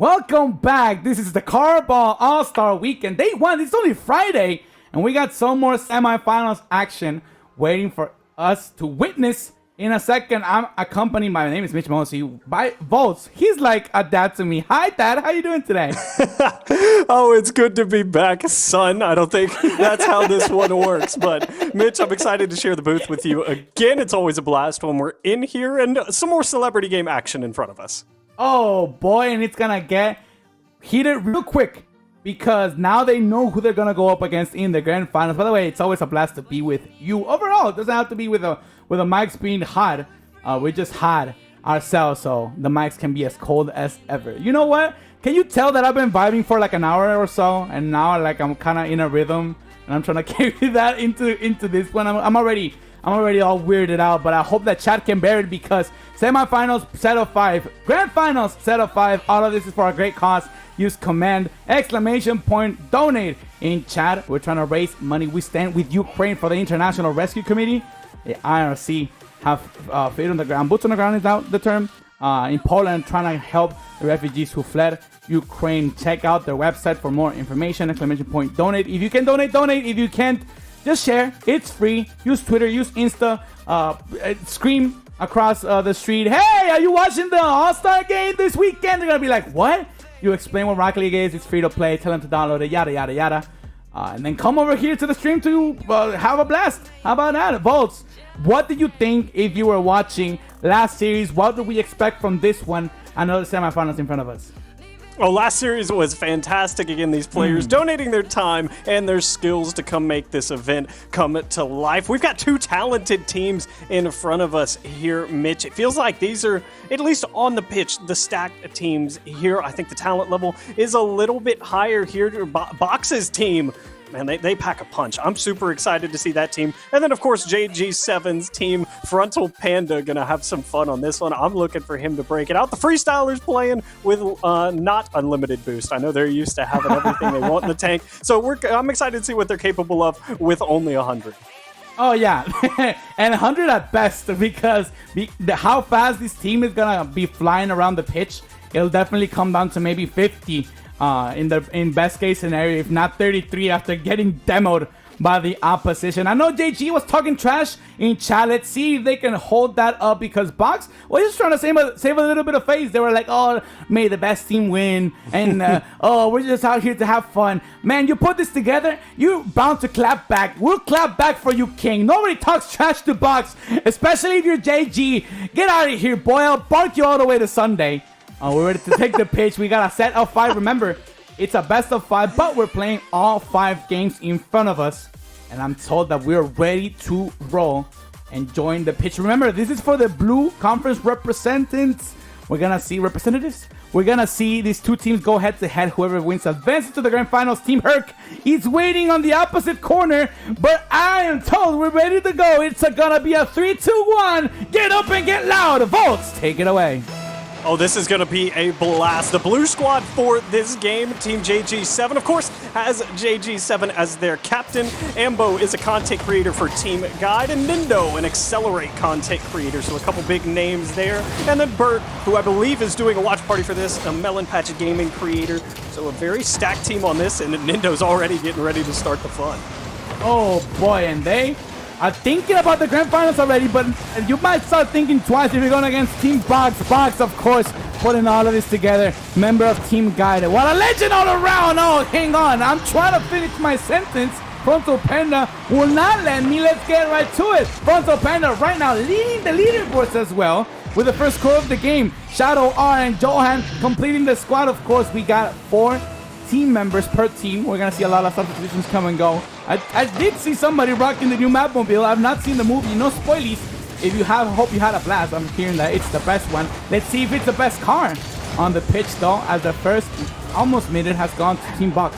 Welcome back. This is the Carball All-Star Weekend. Day 1. It's only Friday. And we got some more semifinals action waiting for us to witness in a second. I'm accompanied, my name is Mitch Mosley, by Volts. He's like a dad to me. Hi, Dad. How you doing today? Oh, it's good to be back, son. I don't think that's how this one works. But, Mitch, I'm excited to share the booth with you again. It's always a blast when we're in here and some more celebrity game action in front of us. Oh, boy. And it's going to get heated real quick because now they know who they're going to go up against in the grand finals. By the way, it's always a blast to be with you. Overall, it doesn't have to be with the mics being hot. We're just hot ourselves, so the mics can be as cold as ever. You know what? Can you tell that I've been vibing for like an hour or so, and now like I'm kind of in a rhythm, and I'm trying to carry that into this one. I'm already all weirded out, but I hope that chat can bear it because semifinals set of 5, grand finals set of 5. All of this is for a great cause. Use command !donate in chat. We're trying to raise money. We stand with Ukraine for the International Rescue Committee. The IRC have feet on the ground. Boots on the ground is out the term. In Poland, trying to help the refugees who fled Ukraine. Check out their website for more information. !donate. If you can donate, donate. If you can't, just share. It's free. Use Twitter. Use Insta. Scream across the street. Hey, are you watching the All-Star game this weekend? They're going to be like, what? You explain what Rocket League is. It's free to play. Tell them to download it. Yada, yada, yada. And then come over here to the stream to have a blast. How about that? Volts, what did you think if you were watching last series? What do we expect from this one? Another semifinals in front of us. Well, last series was fantastic. Again, these players donating their time and their skills to come make this event come to life. We've got 2 talented teams in front of us here, Mitch. It feels like these are, at least on the pitch, the stacked teams here. I think the talent level is a little bit higher here. Box's team, man, they pack a punch. I'm super excited to see that team. And then, of course, JG7's team, Frontal Panda, going to have some fun on this one. I'm looking for him to break it out. The Freestylers playing with not unlimited boost. I know they're used to having everything they want in the tank. So I'm excited to see what they're capable of with only 100. Oh, yeah. And 100 at best because how fast this team is going to be flying around the pitch, it'll definitely come down to maybe 50. In best case scenario, if not 33 after getting demoed by the opposition. I know JG was talking trash in chat. Let's see if they can hold that up because Box was just trying to save a little bit of face. They were like, oh, may the best team win. And, oh, we're just out here to have fun. Man, you put this together, you're bound to clap back. We'll clap back for you, King. Nobody talks trash to Box, especially if you're JG. Get out of here, boy. I'll bark you all the way to Sunday. We're ready to take the pitch. We got a set of 5. Remember, it's a best of 5, but we're playing all 5 games in front of us. And I'm told that we're ready to roll and join the pitch. Remember, this is for the Blue Conference representatives. We're going to see representatives. We're going to see these 2 teams go head to head. Whoever wins advances to the grand finals. Team Herc is waiting on the opposite corner. But I am told we're ready to go. It's going to be a 3-2-1. Get up and get loud. Volts, take it away. Oh, this is going to be a blast. The blue squad for this game, Team JG7, of course, has JG7 as their captain. Ambo is a content creator for Team Guide, and Nindo, an Accelerate content creator. So a couple big names there. And then Bert, who I believe is doing a watch party for this, a Melon Patch gaming creator. So a very stacked team on this, and Nindo's already getting ready to start the fun. Oh, boy, and they are thinking about the grand finals already, but you might start thinking twice if you're going against Team Box. Box, of course, putting all of this together. Member of Team Guide. What a legend all around. Oh, hang on. I'm trying to finish my sentence. Frontal Panda will not let me. Let's get right to it. Frontal Panda right now leading the leaderboards as well with the first score of the game. Shadow R and Johan completing the squad. Of course, we got 4 team members per team. We're going to see a lot of substitutions come and go. I did see somebody rocking the new Mapmobile. I've not seen the movie. No spoilies. If you have, hope you had a blast. I'm hearing that it's the best one. Let's see if it's the best car on the pitch, though, as the first almost minute has gone to Team Box.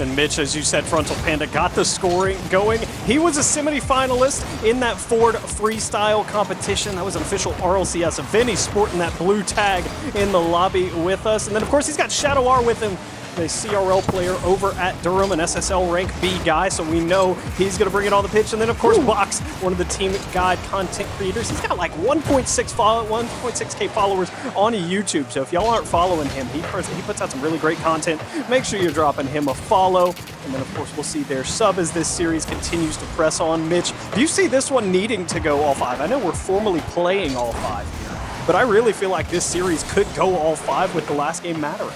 And Mitch, as you said, Frontal Panda got the scoring going. He was a semi-finalist in that Ford freestyle competition. That was an official RLCS event. He's sporting that blue tag in the lobby with us. And then, of course, he's got Shadow R with him the CRL player over at Durham, an SSL rank B guy, so we know he's going to bring it on the pitch. And then, of course, Box, one of the team guide content creators. He's got like 1.6K followers on YouTube, so if y'all aren't following him, he puts out some really great content. Make sure you're dropping him a follow. And then, of course, we'll see their sub as this series continues to press on. Mitch, do you see this one needing to go all 5? I know we're formally playing all 5 here, but I really feel like this series could go all 5 with the last game mattering.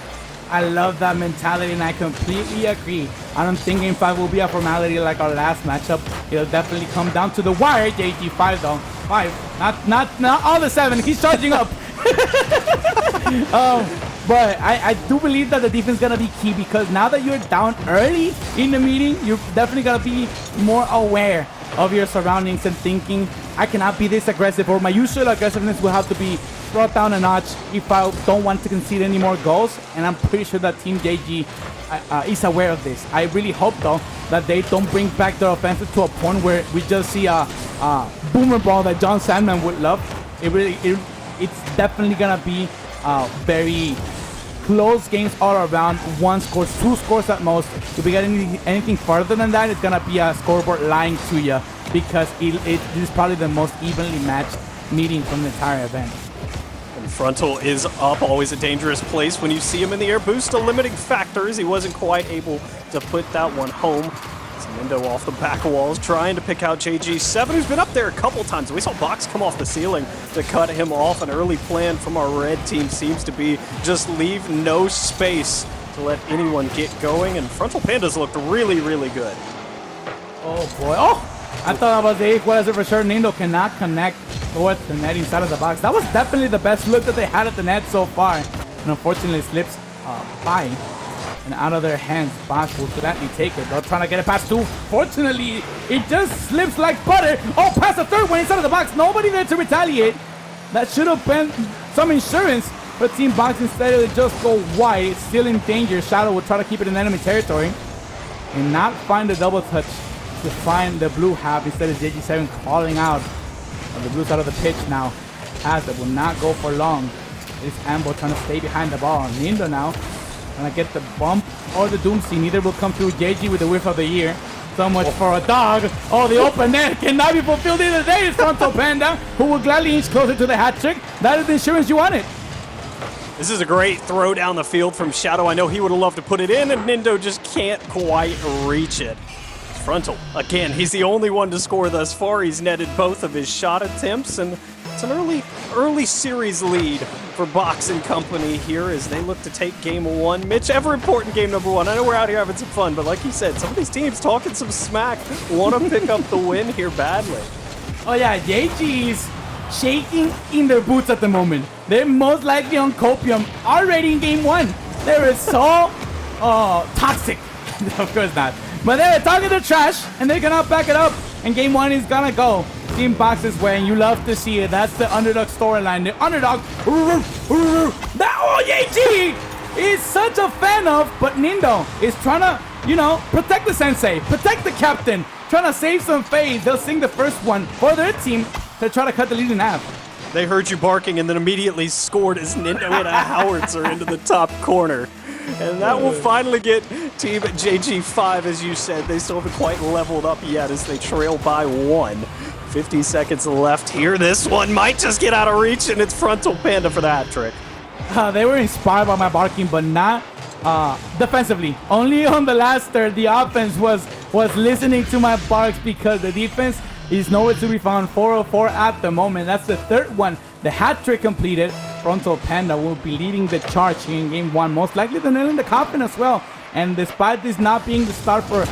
I love that mentality, and I completely agree. I don't think Game 5 will be a formality like our last matchup. It'll definitely come down to the wire. JG5 though. 5. Not all the 7. He's charging up. But I do believe that the defense is going to be key, because now that you're down early in the meeting, you're definitely going to be more aware of your surroundings and thinking, I cannot be this aggressive, or my usual aggressiveness will have to be brought down a notch if I don't want to concede any more goals. And I'm pretty sure that Team JG is aware of this. I really hope, though, that they don't bring back their offensive to a point where we just see a boomer ball that John Sandman would love. It's definitely going to be very close games all around. 1 scores, 2 scores at most. If we get anything further than that, it's gonna be a scoreboard lying to you, because it is probably the most evenly matched meeting from the entire event. And Frontal is up, always a dangerous place when you see him in the air. Boost a limiting factor, as he wasn't quite able to put that one home. Nindo off the back walls, trying to pick out JG7, who's been up there a couple times. We saw Box come off the ceiling to cut him off. An early plan from our red team seems to be just leave no space to let anyone get going. And Frontal Pandas looked really, really good. Oh boy. Oh! I thought about the equalizer for sure. Nindo cannot connect towards the net inside of the box. That was definitely the best look that they had at the net so far. And unfortunately, it slips by and out of their hands. Box will gladly take it. They're trying to get it past 2. Fortunately, it just slips like butter. Oh, past the 3rd one inside of the box. Nobody there to retaliate. That should have been some insurance. But Team Box, instead of just go wide, it's still in danger. Shadow will try to keep it in enemy territory and not find the double touch to find the blue half. Instead of JG7 calling out on the blue side of the pitch now. As that will not go for long. This Ambo trying to stay behind the ball. Nindo now trying to get the bump or the Doomsday. Neither will come through. JG with the whiff of the year. So much for a dog. Oh, the open net cannot be fulfilled either day. It's Frontal Panda, who will gladly inch closer to the hat trick. That is the insurance you wanted. This is a great throw down the field from Shadow. I know he would have loved to put it in, and Nindo just can't quite reach it. Frontal, again, he's the only one to score thus far. He's netted both of his shot attempts, and it's an early series lead for Box and company here as they look to take game 1. Mitch, ever important game number 1. I know we're out here having some fun, but like you said, some of these teams talking some smack want to pick up the win here badly. Oh yeah, JG's shaking in their boots at the moment. They're most likely on copium already in game 1. They were so toxic. Of course not. But they're talking the trash, and they cannot back it up. And game 1 is gonna go Team Box's way, and you love to see it. That's the underdog storyline. The underdog. That JG is such a fan of, but Nindo is trying to, protect the sensei, protect the captain, trying to save some face. They'll sing the first one for their team to try to cut the lead in half. They heard you barking and then immediately scored as Nindo hit a howitzer into the top corner. And that will finally get Team JG5, as you said. They still haven't quite leveled up yet as they trail by 1. 50 seconds left here. This one might just get out of reach, and it's Frontal Panda for the hat trick. They were inspired by my barking, but not defensively. Only on the last third, the offense was listening to my barks, because the defense is nowhere to be found. 404 at the moment. That's the 3rd one. The hat trick completed. Frontal Panda will be leading the charge in game 1. Most likely they're nailing the coffin as well. And despite this not being the start for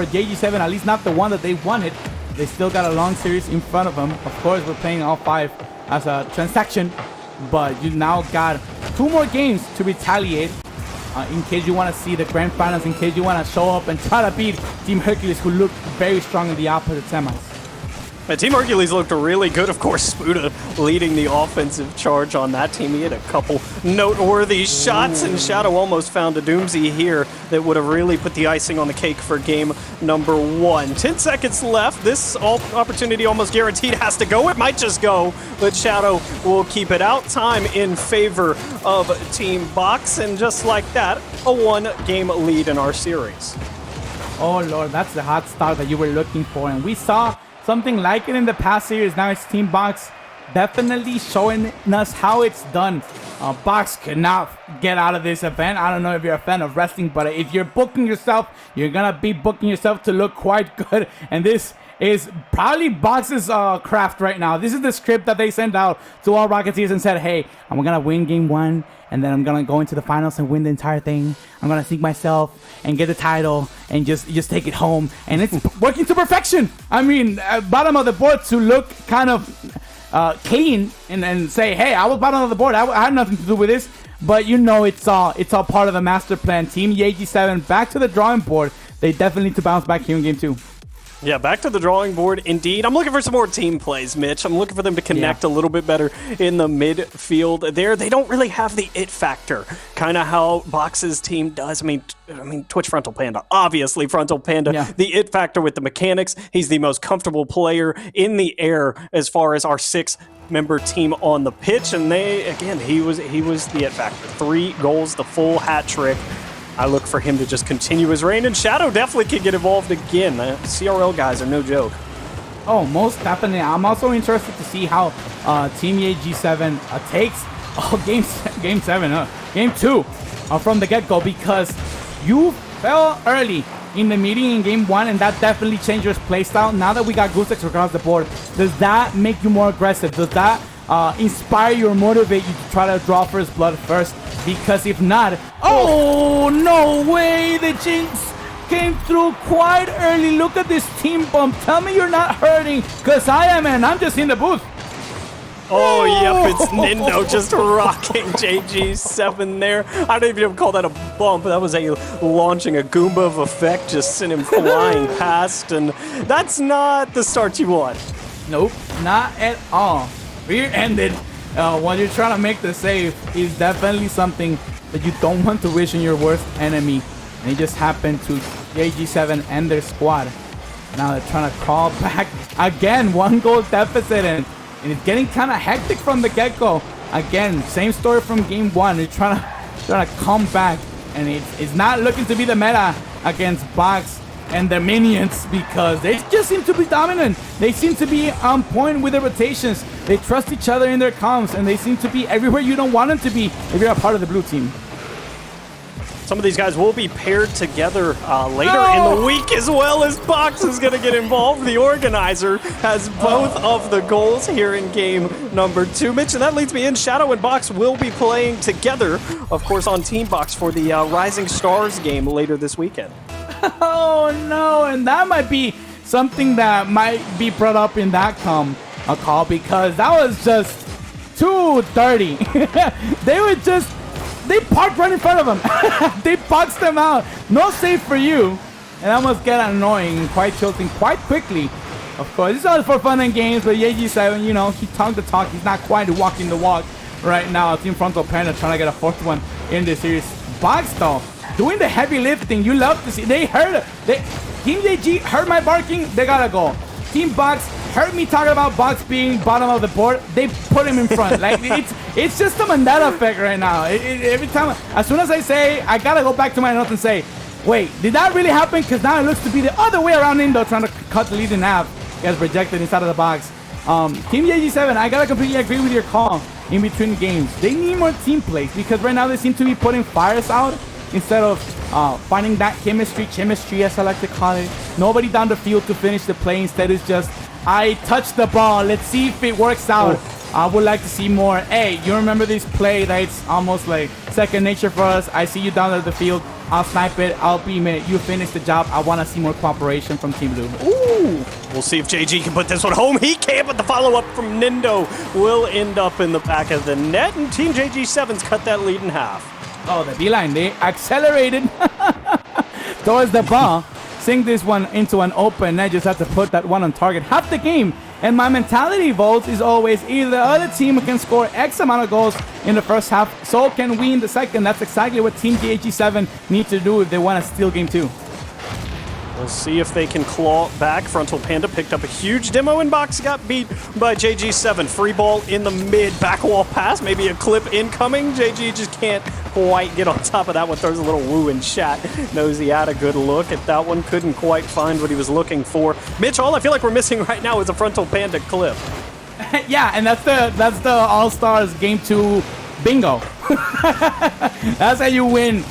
JG7, at least not the one that they wanted, they still got a long series in front of them. Of course, we're playing all 5 as a transaction, but you now got 2 more games to retaliate in case you want to see the grand finals, in case you want to show up and try to beat Team Hercules, who looked very strong in the opposite semis. Team Hercules looked really good. Of course, Spuda leading the offensive charge on that team. He had a couple noteworthy shots, and Shadow almost found a doozy here that would have really put the icing on the cake for game number 1. 10 seconds left. This opportunity almost guaranteed has to go. It might just go, but Shadow will keep it out. Time in favor of Team Box, and just like that, a 1-game lead in our series. Oh, Lord, that's the hot start that you were looking for. And we saw something like it in the past series. Now it's Team Box definitely showing us how it's done. Box cannot get out of this event. I don't know if you're a fan of wrestling, but if you're booking yourself, you're going to be booking yourself to look quite good. And this is probably Box's craft right now. This is the script that they sent out to all Rocketeers and said, hey, I'm going to win game 1. And then I'm going to go into the finals and win the entire thing. I'm going to sneak myself and get the title and just take it home. And it's working to perfection. I mean, bottom of the board to look kind of clean and say, hey, I was bottom of the board. I had nothing to do with this. But you know it's all part of the master plan. Team YG7 back to the drawing board. They definitely need to bounce back here in game 2. Yeah, back to the drawing board, indeed. I'm looking for some more team plays, Mitch. I'm looking for them to connect a little bit better in the midfield there. They don't really have the it factor, kind of how Box's team does. I mean, Twitch Frontal Panda, obviously Frontal Panda. Yeah. The it factor with the mechanics. He's the most comfortable player in the air as far as our 6-member team on the pitch. And he was the it factor. 3 goals, the full hat trick. I look for him to just continue his reign, and Shadow definitely can get involved again. CRL guys are no joke. Oh, most definitely. I'm also interested to see how Team YG7 takes game 2 from the get-go, because you fell early in the meeting in game 1, and that definitely changed your playstyle. Now that we got Goosex across the board, does that make you more aggressive? Does that inspire you or motivate you to try to draw first blood first? Because if not, oh, no way, the Jinx came through quite early. Look at this team bump. Tell me you're not hurting, because I am, and I'm just in the booth. Oh, yep, it's Nindo just rocking JG7 there. I don't even call that a bump. That was launching a Goomba of effect, just sent him flying past, and that's not the start you want. Nope, not at all. Rear-ended when you're trying to make the save is definitely something that you don't want to wish on your worst enemy. And it just happened to JG7 and their squad. Now they're trying to crawl back again. 1 goal deficit, and it's getting kind of hectic from the get-go. Again, same story from game 1. They're trying to come back, and it's not looking to be the meta against Box and their minions, because they just seem to be dominant. They seem to be on point with their rotations. They trust each other in their comms, and they seem to be everywhere you don't want them to be if you're a part of the blue team. Some of these guys will be paired together later in the week, as well as Box is going to get involved. The organizer has both of the goals here in game number 2. Mitch, and that leads me in. Shadow and Box will be playing together, of course, on Team Box for the Rising Stars game later this weekend. Oh no, and that might be something that might be brought up in that call, because that was just too dirty. They parked right in front of them. They boxed them out. No save for you. And that must get annoying and quite tilting quite quickly. Of course, it's all for fun and games, but YG7, you know, he talked the talk. He's not quite walking the walk right now. Team Frontal Panda trying to get a 4th one in this series. Box, though, doing the heavy lifting. You love to see. They heard it. Team YG heard my barking. They gotta go. Team Box heard me talking about Box being bottom of the board. They put him in front. Like it's just a Mandela effect right now. Every time, as soon as I say, I gotta go back to my notes and say, wait, did that really happen? Because now it looks to be the other way around. Indo trying to cut the lead in half. Gets rejected inside of the box. Team YG7, I gotta completely agree with your call in between games. They need more team plays, because right now they seem to be putting fires out instead of finding that chemistry as I like to call it. Nobody down the field to finish the play. Instead, it's just, I touch the ball. Let's see if it works out. I would like to see more. Hey, you remember this play that it's almost like second nature for us? I see you down at the field. I'll snipe it. I'll beam it. You finish the job. I want to see more cooperation from Team Blue. Ooh. We'll see if JG can put this one home. He can't, but the follow-up from Nindo will end up in the back of the net, and Team JG7's cut that lead in half. Oh, the D-line, they accelerated towards the ball. Sink this one into an open net. Just have to put that one on target. Half the game And my mentality, Volts, is always either the other team can score X amount of goals in the first half, so can we in the second. That's exactly what Team JG7 needs to do if they want to steal game 2. We'll see if they can claw back. Frontal Panda picked up a huge demo and Box got beat by JG7. Free ball in the mid, back wall pass, maybe a clip incoming. JG just can't quite get on top of that one. Throws a little woo in chat. Knows he had a good look at that one. Couldn't quite find what he was looking for. Mitch, all I feel like we're missing right now is a Frontal Panda clip. Yeah, and that's the All-Stars Game 2 bingo. That's how you win.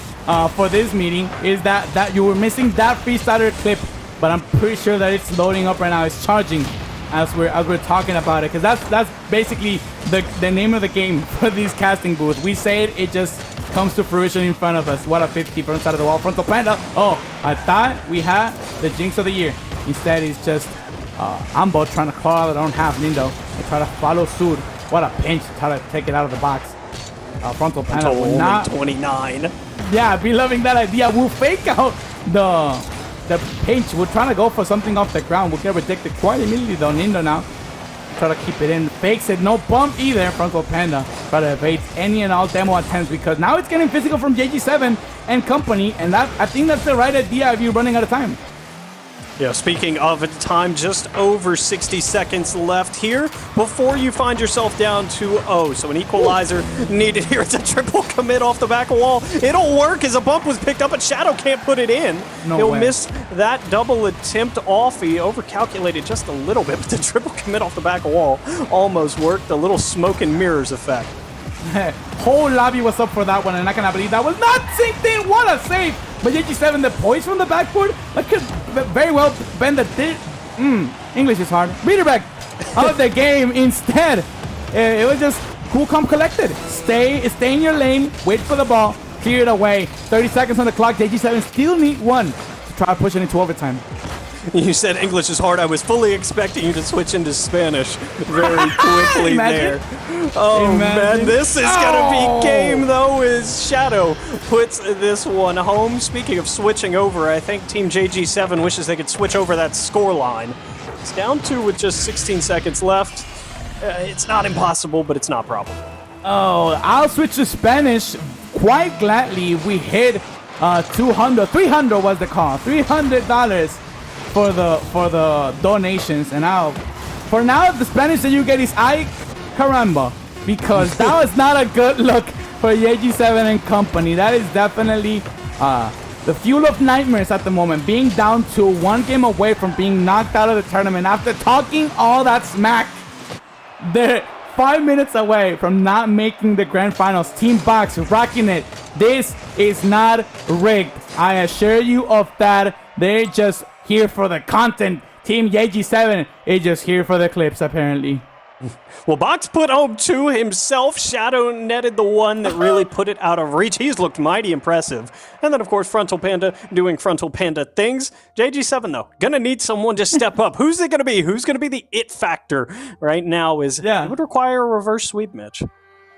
For this meeting is that you were missing that freestyler clip, but I'm pretty sure that it's loading up right now. It's charging as we're talking about it, because that's basically the name of the game for these casting booths. We say it just comes to fruition in front of us. What a 50 front side of the wall. Frontal Panda. Oh, I thought we had the jinx of the year. Instead, it's just Ambo trying to call out. I don't have Nindo. They try to follow suit. What a pinch to try to take it out of the box. Frontal Panda will not 29. Yeah, I'd be loving that idea. We'll fake out the pinch. We're trying to go for something off the ground. We'll get rejected quite immediately though. Nindo now try to keep it in. Fakes it. No bump either. Frontal Panda try to evade any and all demo attempts, because now it's getting physical from JG7 and company, and that I think that's the right idea if you're running out of time. Yeah, speaking of time, just over 60 seconds left here before you find yourself down 2-0. So an equalizer needed here. It's a triple commit off the back wall. It'll work as a bump was picked up, but Shadow can't put it in. He'll miss that double attempt off. He overcalculated just a little bit, but the triple commit off the back wall almost worked. A little smoke and mirrors effect. Whole lobby was up for that one, and I cannot believe that was not synced in. What a save! But JG7, the poise from the backboard, that could very well bend the English is hard. Redirect of the game instead. It was just cool, calm, collected. Stay in your lane, wait for the ball, clear it away. 30 seconds on the clock. JG7 still need one to try pushing into overtime. You said English is hard. I was fully expecting you to switch into Spanish very quickly there. Oh, man, this is going to be game, though, as Shadow puts this one home. Speaking of switching over, I think Team JG7 wishes they could switch over that score line. It's down 2 with just 16 seconds left. It's not impossible, but it's not probable. Oh, I'll switch to Spanish quite gladly. We hit 300 was the call. $300 for the donations, and for now the Spanish that you get is ay caramba, because that was not a good look for JG7 and company. That is definitely the fuel of nightmares at the moment, being down to 1 game away from being knocked out of the tournament after talking all that smack. They're 5 minutes away from not making the grand finals. Team Box rocking it. This is not rigged, I assure you of that. They're just here for the content. Team JG7 is just here for the clips, apparently. Well, Box put home 2 himself. Shadow netted the one that really put it out of reach. He's looked mighty impressive. And then, of course, Frontal Panda doing Frontal Panda things. JG7, though, gonna need someone to step up. Who's it gonna be? Who's gonna be the it factor right now? It would require a reverse sweep, Mitch.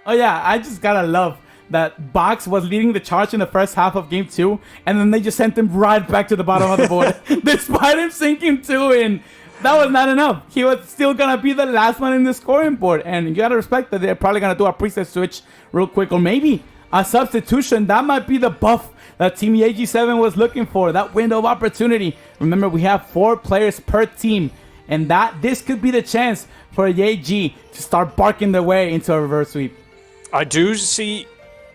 Oh, yeah, I just gotta love that Box was leading the charge in the first half of game 2, and then they just sent him right back to the bottom of the board, despite him sinking 2 in. That was not enough. He was still gonna be the last one in the scoring board, and you gotta respect that they're probably gonna do a preset switch real quick, or maybe a substitution. That might be the buff that Team AG7 was looking for, that window of opportunity. Remember, we have 4 players per team, and this could be the chance for AG to start barking their way into a reverse sweep. I do see...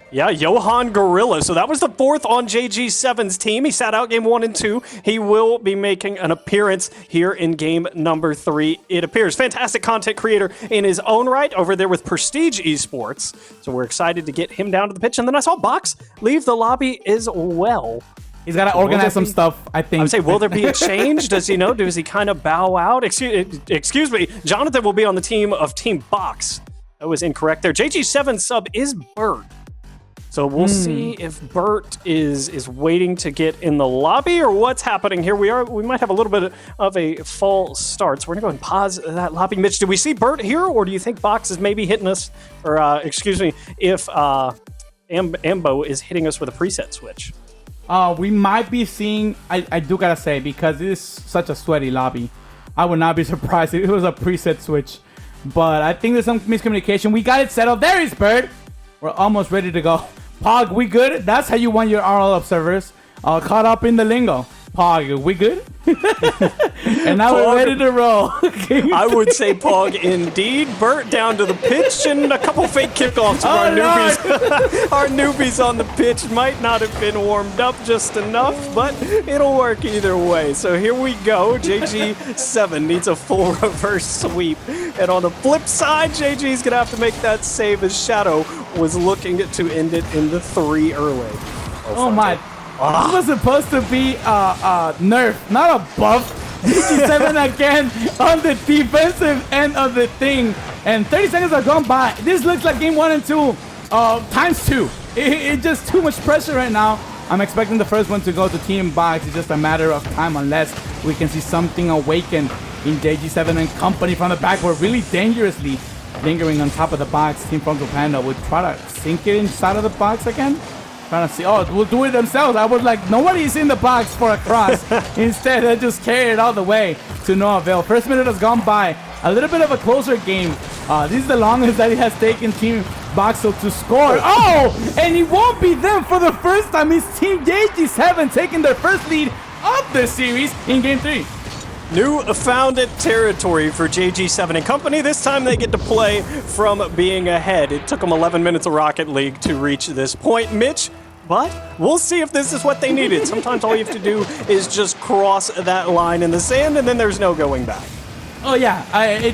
Yeah, Johan Gorilla. So that was the 4th on JG7's team. He sat out game 1 and 2. He will be making an appearance here in game number 3, it appears. Fantastic content creator in his own right over there with Prestige Esports. So we're excited to get him down to the pitch. And then I saw Box leave the lobby as well. He's got to organize some stuff, I think. I would say, will there be a change? Does he know? Does he kind of bow out? Excuse me. Jonathan will be on the team of Team Box. That was incorrect there. JG7 sub is Bert. So we'll see if Bert is waiting to get in the lobby or what's happening here. We might have a little bit of a false start. So we're going to go and pause that lobby. Mitch, do we see Bert here, or do you think Box is maybe hitting us? Or, excuse me, if Ambo is hitting us with a preset switch? We might be seeing, I do got to say, because it is such a sweaty lobby, I would not be surprised if it was a preset switch. But I think there's some miscommunication. We got it settled. There is Bird. We're almost ready to go. Pog, we good? That's how you want your RL observers. Caught up in the lingo. Pog, we good? And now we're ready to roll. I would say Pog indeed. Bert down to the pitch and a couple fake kickoffs of our newbies. Our newbies on the pitch might not have been warmed up just enough, but it'll work either way. So here we go. JG7 needs a full reverse sweep. And on the flip side, JG's going to have to make that save as Shadow was looking to end it in the 3 early. Oh my. This was supposed to be nerf, not a buff. JG7 again on the defensive end of the thing. And 30 seconds are gone by. This looks like game 1 and 2 times 2. It's just too much pressure right now. I'm expecting the first one to go to Team Box. It's just a matter of time unless we can see something awaken in JG7 and company from the backboard really dangerously lingering on top of the box. Team Frontal Panda would try to sink it inside of the box again. Trying to see, we'll do it themselves. I was like, nobody's in the box for a cross. Instead, they just carry it all the way to no avail. First minute has gone by. A little bit of a closer game. This is the longest that it has taken Team Boxule to score. Oh, and it won't be them for the first time. It's Team JG7 taking their first lead of the series in game 3. New found territory for JG7 and company. This time they get to play from being ahead. It took them 11 minutes of Rocket League to reach this point, Mitch. But we'll see if this is what they needed. Sometimes all you have to do is just cross that line in the sand, and then there's no going back. Oh yeah,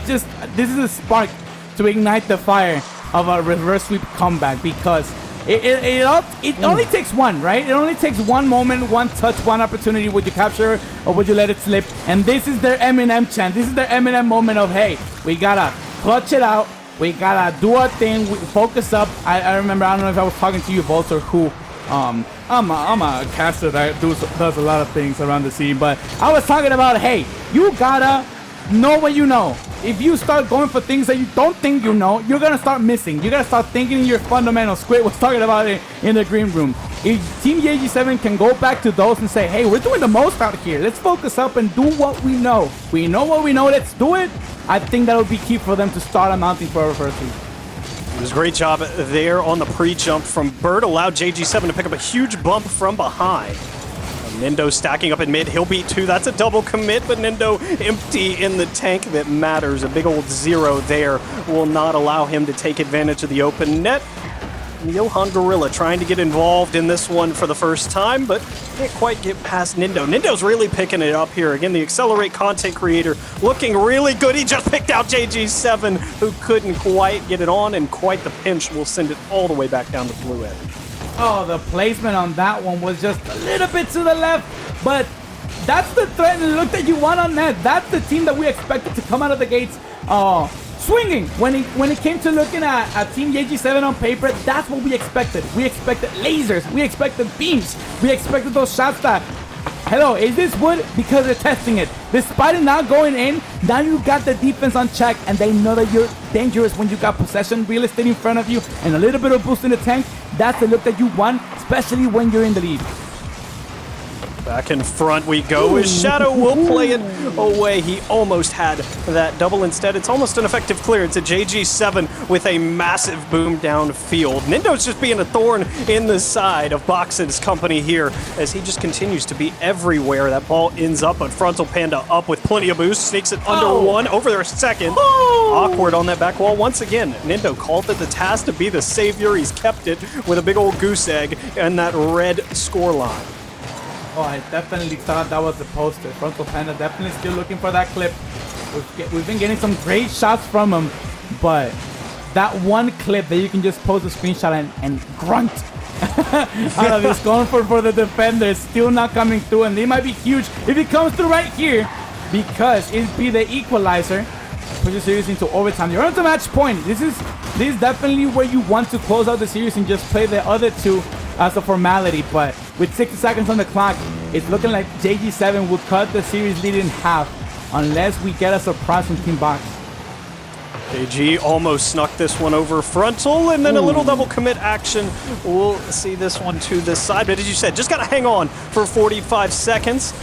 this is a spark to ignite the fire of a reverse sweep comeback because it only takes one, right? It only takes one moment, one touch, one opportunity. Would you capture or would you let it slip? And this is their Eminem chant. This is their Eminem moment of, hey, we gotta clutch it out. We gotta do our thing. Focus up. I remember, I don't know if I was talking to you, Volts, or who. I'm a caster that does a lot of things around the scene, but I was talking about, hey, you gotta know what you know. If you start going for things that you don't think you know, you're gonna start missing. You're gonna start thinking your fundamentals. Squid was talking about it in the green room. If Team JG7 can go back to those and say, hey, we're doing the most out here. Let's focus up and do what we know. We know what we know. Let's do it. I think that would be key for them to start amounting for a first lead. It was a great job there on the pre-jump from Bird. Allowed JG7 to pick up a huge bump from behind. Nindo stacking up in mid. He'll beat 2. That's a double commit, but Nindo empty in the tank that matters. A big old 0 there will not allow him to take advantage of the open net. And Johan Gorilla trying to get involved in this one for the first time, but can't quite get past Nindo. Nindo's really picking it up here. Again, the Accelerate content creator looking really good. He just picked out JG7, who couldn't quite get it on, and quite the pinch will send it all the way back down to blue end. Oh, the placement on that one was just a little bit to the left, but that's the threat and look that you want on net. That's the team that we expected to come out of the gates swinging. When it came to looking at Team JG7 on paper, that's what we expected. We expected lasers. We expected beams. We expected those shots that, hello, is this wood? Because they're testing it. Despite it not going in, now you got the defense on check, and they know that you're dangerous when you got possession, real estate in front of you, and a little bit of boost in the tank. That's the look that you want, especially when you're in the lead. Back in front we go as Shadow will play it away. He almost had that double instead. It's almost an effective clearance at JG7 with a massive boom downfield. Nindo's just being a thorn in the side of Boxule's company here as he just continues to be everywhere. That ball ends up, but Frontal Panda up with plenty of boost. Sneaks it under one, over their second. Awkward on that back wall. Once again, Nindo called it the task to be the savior. He's kept it with a big old goose egg and that red scoreline. Oh, I definitely thought that was the poster. Frontal Panda definitely still looking for that clip. We've been getting some great shots from him, but that one clip that you can just post a screenshot and grunt out of this, going for the defender, is still not coming through, and they might be huge if it comes through right here, because it'd be the equalizer. Push the series into overtime. You're on the match point. This is definitely where you want to close out the series and just play the other two as a formality, but with 60 seconds on the clock, it's looking like JG7 will cut the series lead in half unless we get a surprise from Team Box. JG almost snuck this one over Frontal, and then a little double commit action. We'll see this one to the side, but as you said, just got to hang on for 45 seconds.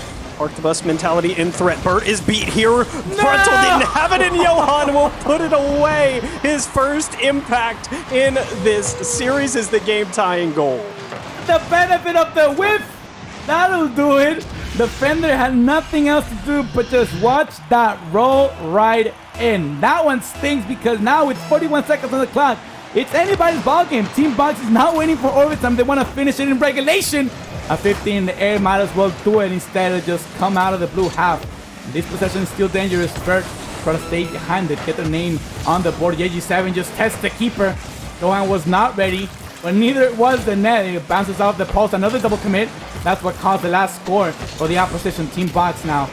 Park the bus mentality in threat. Bert is beat here. Frontal didn't have it, and Johan will put it away. His first impact in this series is the game-tying goal. The benefit of the whip, that'll do it. Defender had nothing else to do but just watch that roll right in. That one stinks because now with 41 seconds on the clock, it's anybody's ball game. Team Box is not waiting for overtime. They want to finish it in regulation. A 50 in the air, might as well do it instead of just come out of the blue half. This possession is still dangerous. Bert try to stay behind it, get their name on the board. JG7 just tests the keeper. Johan was not ready, but neither was the net. It bounces off the post. Another double commit. That's what caused the last score for the opposition. Team Box now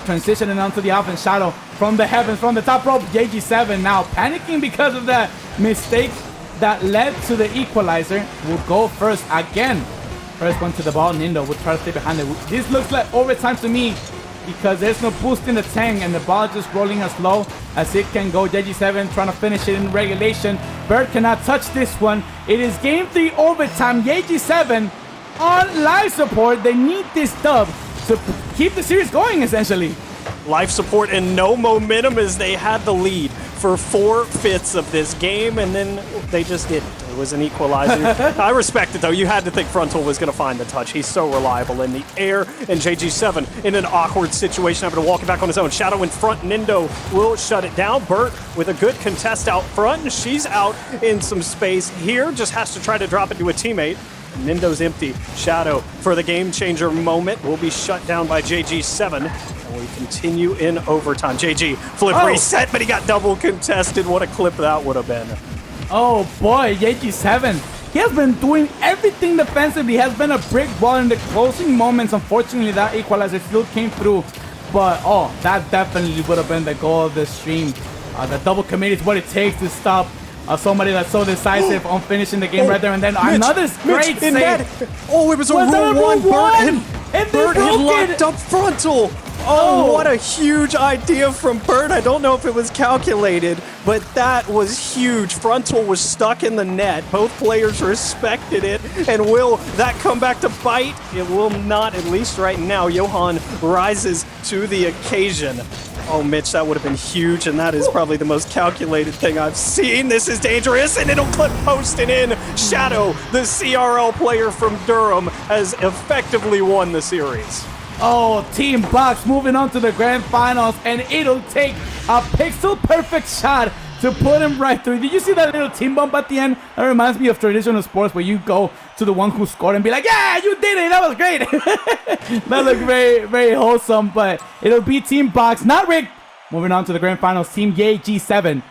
transitioning onto the offense. Shadow from the heavens, from the top rope. JG7 now panicking because of that mistake that led to the equalizer. Will go first again. First one to the ball. Nindo will try to stay behind it. This looks like overtime to me because there's no boost in the tank and the ball is just rolling as low as it can go. JG7 trying to finish it in regulation. Bird cannot touch this one. It is game 3 overtime. JG7 on life support. They need this dub to keep the series going, essentially. Life support and no momentum as they had the lead for 4/5 of this game, and then they just didn't. It was an equalizer. I respect it, though. You had to think Frontal was going to find the touch. He's so reliable in the air, and JG7 in an awkward situation, having to walk it back on his own. Shadow in front. Nindo will shut it down. Bert with a good contest out front. She's out in some space here. Just has to try to drop it to a teammate. Nindo's empty. Shadow for the game changer moment will be shut down by JG7. And we continue in overtime. JG flip reset, but he got double contested. What a clip that would have been. Oh boy, JG7. He has been doing everything defensively. He has been a brick wall in the closing moments. Unfortunately, that equalizer still came through. But that definitely would have been the goal of the stream. The double commit is what it takes to stop somebody that's so decisive on finishing the game right there. And then another great save. It was a rule one. Bert had locked up Frontal. What a huge idea from Bert. I don't know if it was calculated, but that was huge. Frontal was stuck in the net. Both players respected it. And will that come back to bite? It will not, at least right now. Johan rises to the occasion. Oh, Mitch, that would have been huge, and that is probably the most calculated thing I've seen. This is dangerous, and it'll clip post and in. Shadow, the CRL player from Durham, has effectively won the series. Team Box moving on to the grand finals, and it'll take a pixel-perfect shot to put him right through. Did you see that little team bump at the end? That reminds me of traditional sports where you go to the one who scored and be like, yeah, you did it. That was great. That looked very, very wholesome, but it'll be Team Box, not rigged. Moving on to the grand finals, Team JG7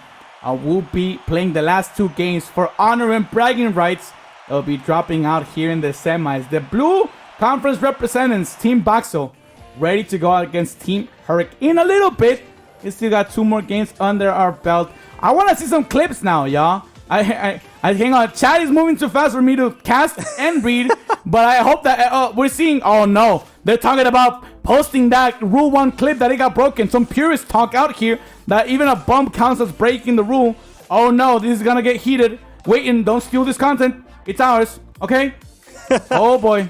will be playing the last 2 games for honor and bragging rights. They'll be dropping out here in the semis. The blue conference representatives, Team Boxule, ready to go out against Team Hurricane in a little bit. We still got 2 more games under our belt. I want to see some clips now, y'all. I hang on. Chat is moving too fast for me to cast and read, but I hope that we're seeing. Oh no, they're talking about posting that Rule 1 clip that it got broken. Some purists talk out here that even a bump counts as breaking the rule. Oh no, this is gonna get heated. Wait and don't steal this content. It's ours, okay? Oh boy.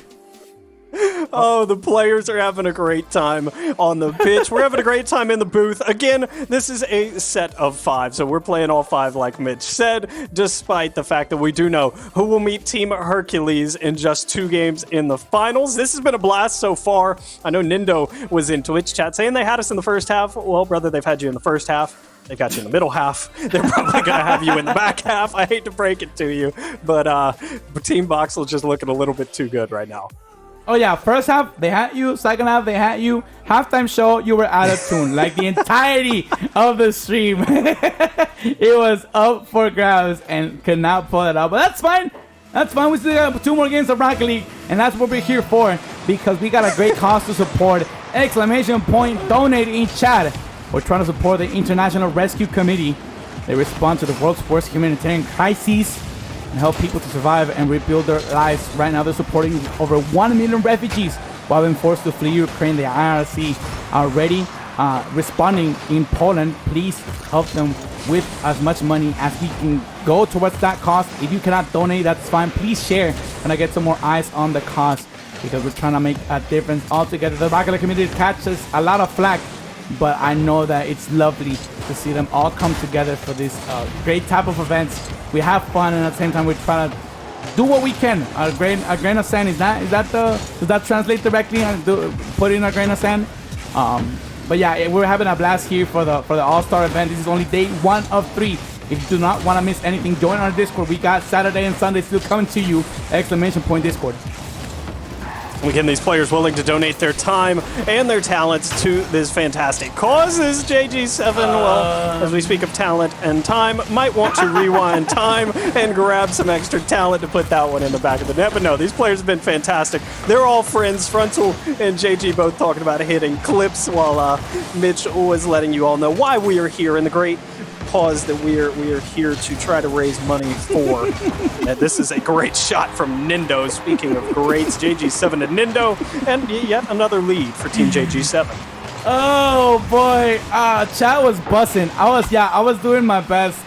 The players are having a great time on the pitch. We're having a great time in the booth. Again, this is a set of 5, so we're playing all 5 like Mitch said, despite the fact that we do know who will meet Team Hercules in just 2 games in the finals. This has been a blast so far. I know Nindo was in Twitch chat saying they had us in the first half. Well, brother, they've had you in the first half. They got you in the middle half. They're probably going to have you in the back half. I hate to break it to you, but Team Boxule just looking a little bit too good right now. Oh yeah, first half they had you, second half they had you, halftime show you were out of tune. Like the entirety of the stream. It was up for grabs and could not pull it out. But that's fine. That's fine. We still got 2 more games of Rocket League, and that's what we're here for, because we got a great cause to support. ! Donate in chat. We're trying to support the International Rescue Committee. They respond to the world's worst humanitarian crises and help people to survive and rebuild their lives. Right now, they're supporting over 1 million refugees while being forced to flee Ukraine. The IRC already responding in Poland. Please help them with as much money as we can go towards that cause. If you cannot donate, that's fine. Please share and I get some more eyes on the cause. because we're trying to make a difference altogether. The Boxule community catches a lot of flack, but I know that it's lovely to see them all come together for this great type of events. We have fun, and at the same time, we try to do what we can. A grain of sand, does that translate directly? And put in a grain of sand. But yeah, we're having a blast here for the All-Star event. This is only day 1 of 3. If you do not want to miss anything, join our Discord. We got Saturday and Sunday still coming to you. ! Discord. Again, these players willing to donate their time and their talents to this fantastic cause. This JG7, well, as we speak of talent and time, might want to rewind time and grab some extra talent to put that one in the back of the net. But no, these players have been fantastic. They're all friends. Frontal and JG both talking about hitting clips while Mitch was letting you all know why we are here in the great cause that we are here to try to raise money for. And this is a great shot from Nindo. Speaking of greats, JG7 to Nindo, and yet another lead for Team JG7. Oh boy, chat was bussing. I was doing my best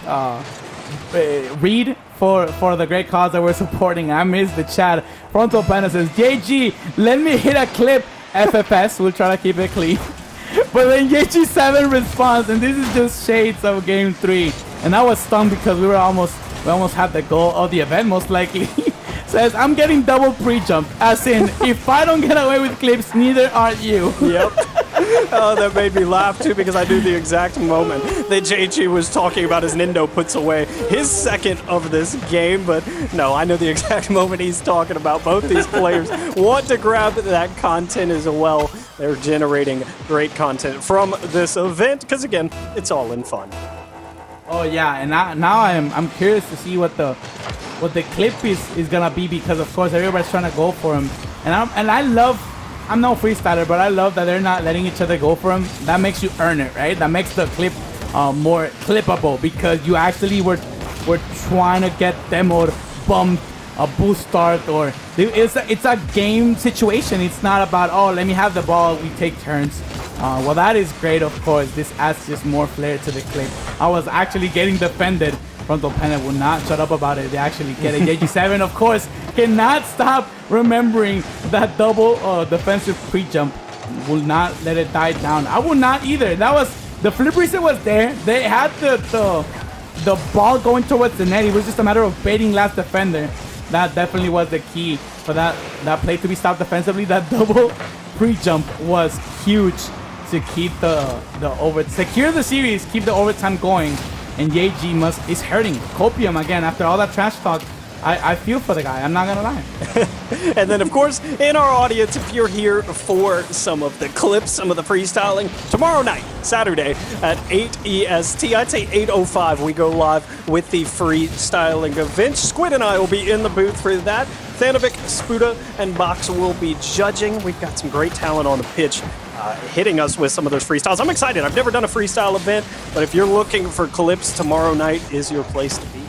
read for the great cause that we're supporting. I missed the chat. Frontal Panda says, JG, let me hit a clip. FFS, we'll try to keep it clean. But then JG7 responds, and this is just shades of game 3. And I was stunned because we almost had the goal of the event, most likely. Says, I'm getting double pre-jump. As in, if I don't get away with clips, neither are you. Yep. Oh, that made me laugh too, because I knew the exact moment that JG was talking about as Nindo puts away his second of this game. But no, I know the exact moment he's talking about. Both these players want to grab that content as well. They're generating great content from this event because, again, it's all in fun. Oh yeah, and now I'm curious to see what the clip is gonna be, because of course everybody's trying to go for him, and I'm no freestyler, but I love that they're not letting each other go for him. That makes you earn it, right? That makes the clip more clippable, because you actually were trying to get demoed, bumped, a boost start, or it's a game situation. It's not about, oh, let me have the ball, we take turns. Well, that is great, of course. This adds just more flair to the clip. I was actually getting defended. Frontal Pennant will not shut up about it. They actually get it. JG7, of course, cannot stop remembering that double defensive pre-jump. Will not let it die down. I will not either. That was, the flip reset was there. They had the ball going towards the net. It was just a matter of baiting last defender. That definitely was the key for that play to be stopped defensively. That double pre-jump was huge to keep secure the series, keep the overtime going. And JG is hurting. Copium again after all that trash talk. I feel for the guy, I'm not gonna lie. And then, of course, in our audience, if you're here for some of the clips, some of the freestyling, tomorrow night, Saturday, at 8 EST, I'd say 8:05, we go live with the freestyling event. Squid and I will be in the booth for that. Thanovic, Spuda, and Box will be judging. We've got some great talent on the pitch hitting us with some of those freestyles. I'm excited. I've never done a freestyle event, but if you're looking for clips, tomorrow night is your place to be.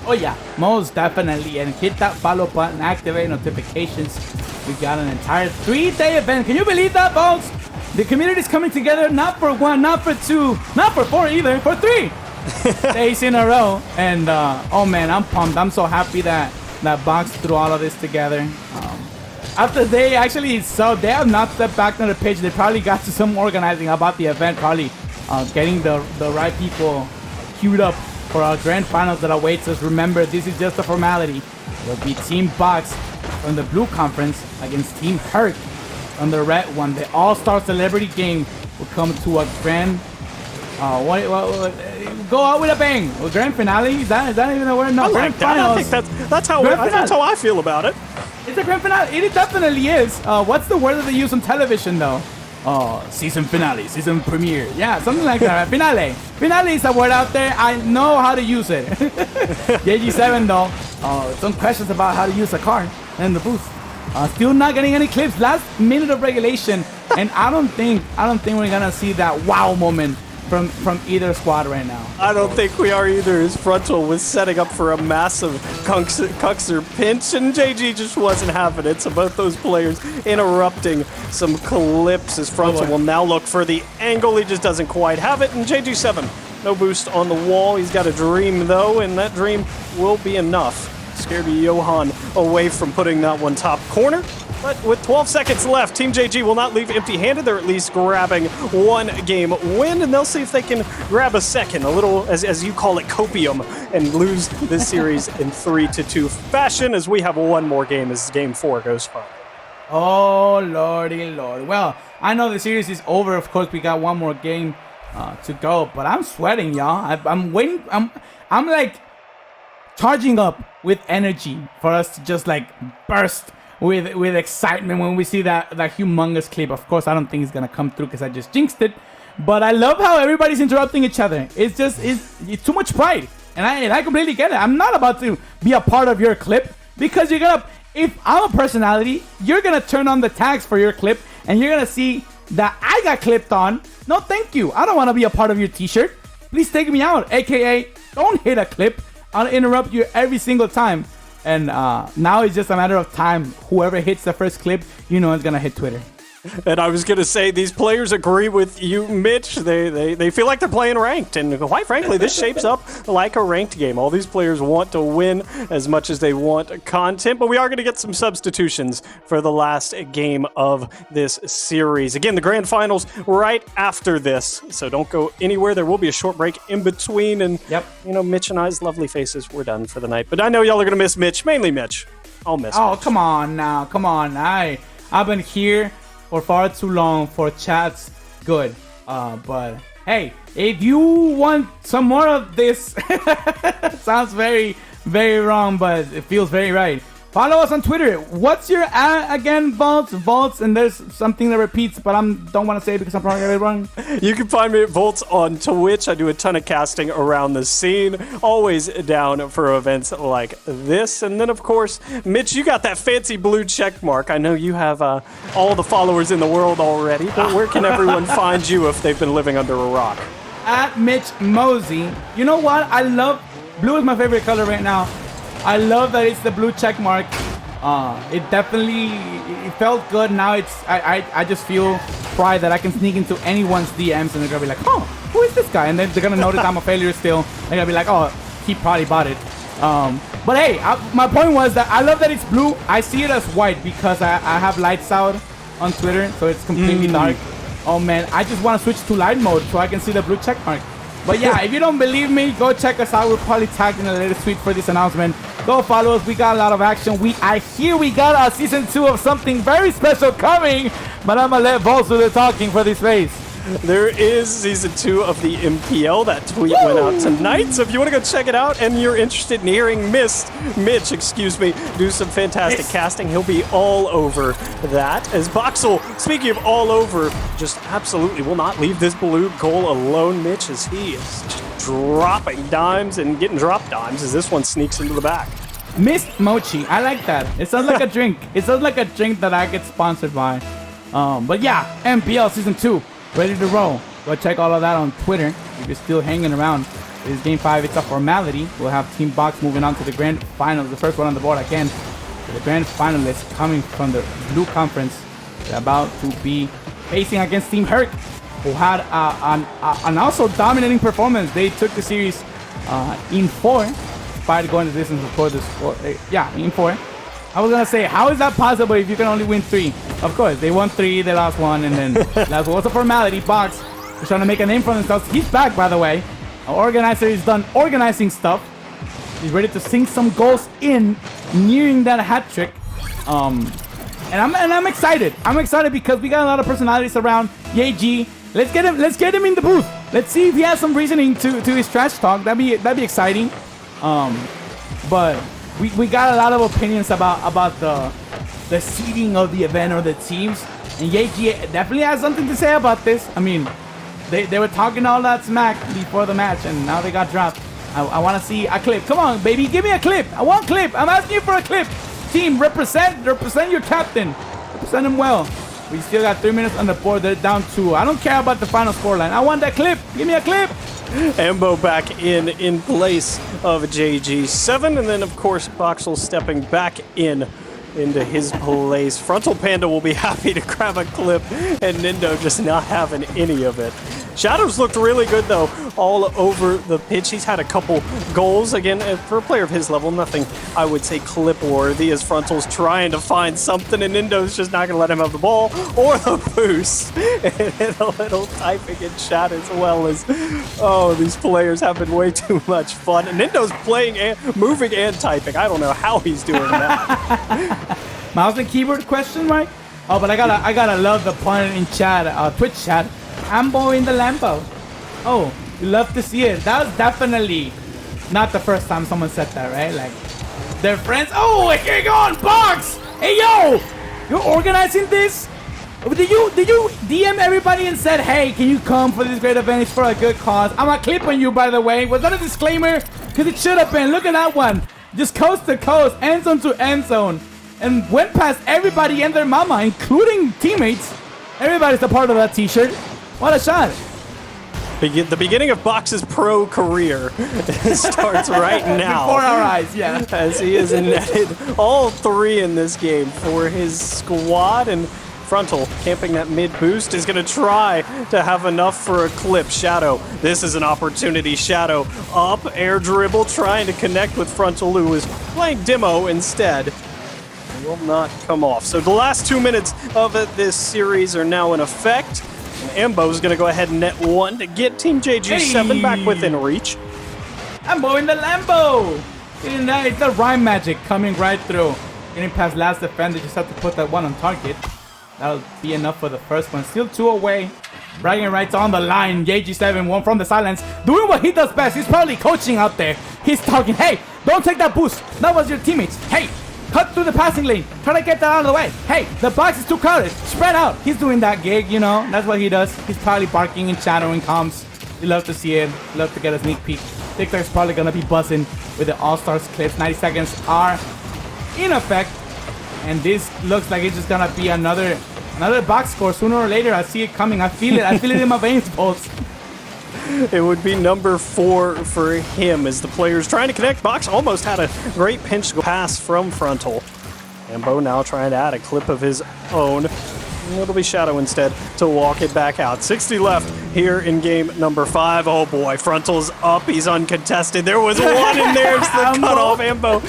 Oh yeah, most definitely. And hit that follow button, activate notifications. We got an entire 3-day event. Can you believe that, folks? The community is coming together, not for 1, not for 2, not for 4 either, for 3 days in a row. And oh man, I'm pumped. I'm so happy that Box threw all of this together. After they actually, so they have not stepped back on the pitch. They probably got to some organizing about the event, probably getting the right people queued up for our grand finals that awaits us. Remember, this is just a formality. It'll be Team Box from the blue conference against Team Herc on the red one. The all-star celebrity game will come to a grand, go out with a bang. Well, grand finale, is that even a word? No, grand finals. I think that's how I feel about it. It's a grand finale. It definitely is. What's the word that they use on television, though? Season finale, season premiere. Yeah, something like that. Finale. Finale is a word out there. I know how to use it. JG7, though, some questions about how to use a card in the booth. Still not getting any clips. Last minute of regulation, and I don't think we're gonna see that wow moment from either squad right now. I don't think we are either, as Frontal was setting up for a massive Cuxer pinch, and JG just wasn't having it. So both those players interrupting some clips as Frontal will now look for the angle. He just doesn't quite have it. And JG7, no boost on the wall. He's got a dream, though, and that dream will be enough. Scared Johan away from putting that one top corner. But with 12 seconds left, Team JG will not leave empty-handed. They're at least grabbing one game win, and they'll see if they can grab a second, a little, as you call it, copium, and lose this series in 3-2 fashion, as we have one more game as Game 4 goes by. Oh, lordy lord. Well, I know the series is over. Of course, we got one more game to go, but I'm sweating, y'all. I'm waiting. I'm like charging up with energy for us to just like burst with excitement when we see that humongous clip. Of course, I don't think it's gonna come through because I just jinxed it. But I love how everybody's interrupting each other. It's just it's too much pride, and I completely get it. I'm not about to be a part of your clip because you're gonna. If I'm a personality, you're gonna turn on the tags for your clip, and you're gonna see that I got clipped on. No, thank you. I don't want to be a part of your T-shirt. Please take me out. AKA, don't hit a clip. I'll interrupt you every single time. And now it's just a matter of time. Whoever hits the first clip, you know it's gonna hit Twitter. And I was going to say, these players agree with you, Mitch. They feel like they're playing ranked. And quite frankly, this shapes up like a ranked game. All these players want to win as much as they want content. But we are going to get some substitutions for the last game of this series. Again, the grand finals right after this. So don't go anywhere. There will be a short break in between. And, you know, Mitch and I's lovely faces, we're done for the night. But I know y'all are going to miss Mitch. Mainly Mitch. I'll miss Mitch. Come on now. Come on. I've been here for far too long for chats good, but hey, if you want some more of this, sounds very, very wrong, but it feels very right. Follow us on Twitter. What's your again, Volts? And there's something that repeats, but I don't want to say it because I'm probably going to get it wrong. You can find me at Volts on Twitch. I do a ton of casting around the scene. Always down for events like this. And then, of course, Mitch, you got that fancy blue check mark. I know you have all the followers in the world already, but where can everyone find you if they've been living under a rock? At Mitch Mosey. You know what? I love blue is my favorite color right now. I love that it's the blue check mark. It definitely it felt good. Now I just feel pride that I can sneak into anyone's DMs and they're gonna be like, oh, who is this guy? And then they're gonna notice I'm a failure still. They're gonna be like, oh, he probably bought it. But hey, my point was that I love that it's blue. I see it as white because I have lights out on Twitter, so it's completely dark. Oh man, I just want to switch to light mode so I can see the blue check mark. But yeah, if you don't believe me, go check us out. We're probably tagged in the latest tweet for this announcement. Go follow us. We got a lot of action. I hear we got a season 2 of something very special coming. But I'm going to let Volts do the talking for this phase. There is season 2 of the MPL. That tweet went out tonight. So if you want to go check it out and you're interested in hearing Mitch, do some fantastic casting, he'll be all over that. As Boxule, speaking of all over, just absolutely will not leave this blue goal alone, Mitch, as he is just dropping dimes and getting dropped dimes as this one sneaks into the back. Mist Mochi. I like that. It sounds like a drink. It sounds like a drink that I get sponsored by. But yeah, MPL season 2. Ready to roll. Go check all of that on Twitter. If you're still hanging around, it's Game 5. It's a formality. We'll have Team Box moving on to the grand finals. The first one on the board again. The grand finalists coming from the Blue Conference. They're about to be facing against Team Herc, who had an also dominating performance. They took the series in 4, despite going the distance before the score. In 4. I was gonna say, how is that possible if you can only win 3? Of course, they won 3, they lost 1, and then that was a formality. Box is trying to make a name for themselves. He's back, by the way. Our organizer is done organizing stuff. He's ready to sink some goals in, nearing that hat trick. And I'm excited. I'm excited because we got a lot of personalities around. Yeji, let's get him in the booth. Let's see if he has some reasoning to his trash talk. That'd be exciting. But we got a lot of opinions about the seeding of the event or the teams, and Yeji definitely has something to say about this. I mean, they were talking all that smack before the match, and now they got dropped. I want to see a clip. Come on, baby, give me a clip. I want a clip. I'm asking you for a clip. Team, represent your captain. Represent him well. We still got 3 minutes on the board. They're down 2. I don't care about the final scoreline. I want that clip. Give me a clip. Embo back in place of JG7, and then of course Boxule stepping back into his place. Frontal Panda will be happy to grab a clip, and Nindo just not having any of it. Shadow's looked really good, though, all over the pitch. He's had a couple goals. Again, for a player of his level, nothing, I would say, clip-worthy as Frontal's trying to find something, and Indo's just not going to let him have the ball or the boost. And a little typing in chat as well as, oh, these players having way too much fun. And Indo's playing, and moving and typing. I don't know how he's doing that. Mouse and keyboard question, Mike? Oh, but I gotta love the pun in chat, Twitch chat. Ambo in the Lambo. Oh, you love to see it. That was definitely not the first time someone said that, right? Like, they're friends. Oh, here you go, Box! Hey, yo! You're organizing this? Did you DM everybody and said, hey, can you come for this great event? It's for a good cause. I'm gonna clip on you, by the way. Was that a disclaimer? Because it should have been. Look at that one. Just coast to coast, end zone to end zone. And went past everybody and their mama, including teammates. Everybody's a part of that t-shirt. What a shot. The beginning of Box's pro career starts right now. Before our eyes, yeah. As he has netted all 3 in this game for his squad. And Frontal, camping that mid boost, is going to try to have enough for a clip. Shadow, this is an opportunity. Shadow up, air dribble, trying to connect with Frontal, who is playing Demo instead. Will not come off. So the last 2 minutes of this series are now in effect. And Ambo's going to go ahead and net 1 to get Team JG7 back within reach. Ambo in the Lambo. It's the rhyme magic coming right through. Getting past last defender, just have to put that one on target. That'll be enough for the first one. Still 2 away. Bragging rights on the line. JG7 one from the silence. Doing what he does best. He's probably coaching out there. He's talking, hey, don't take that boost. That was your teammates. Hey, cut through the passing lane. Try to get that out of the way. Hey, the box is too crowded. Spread out. He's doing that gig, you know. That's what he does. He's probably barking and shadowing comms. You love to see it. Love to get a sneak peek. TikTok's probably going to be buzzing with the All-Stars clips. 90 seconds are in effect. And this looks like it's just going to be another box score. Sooner or later, I see it coming. I feel it. I feel it in my veins, folks. It would be number 4 for him as the players trying to connect. Box almost had a great pinch pass from Frontal. Ambo now trying to add a clip of his own. It'll be Shadow instead to walk it back out. 60 left here in game number 5. Oh boy, Frontal's up. He's uncontested. There was 1 in there. It's the cutoff. Ambo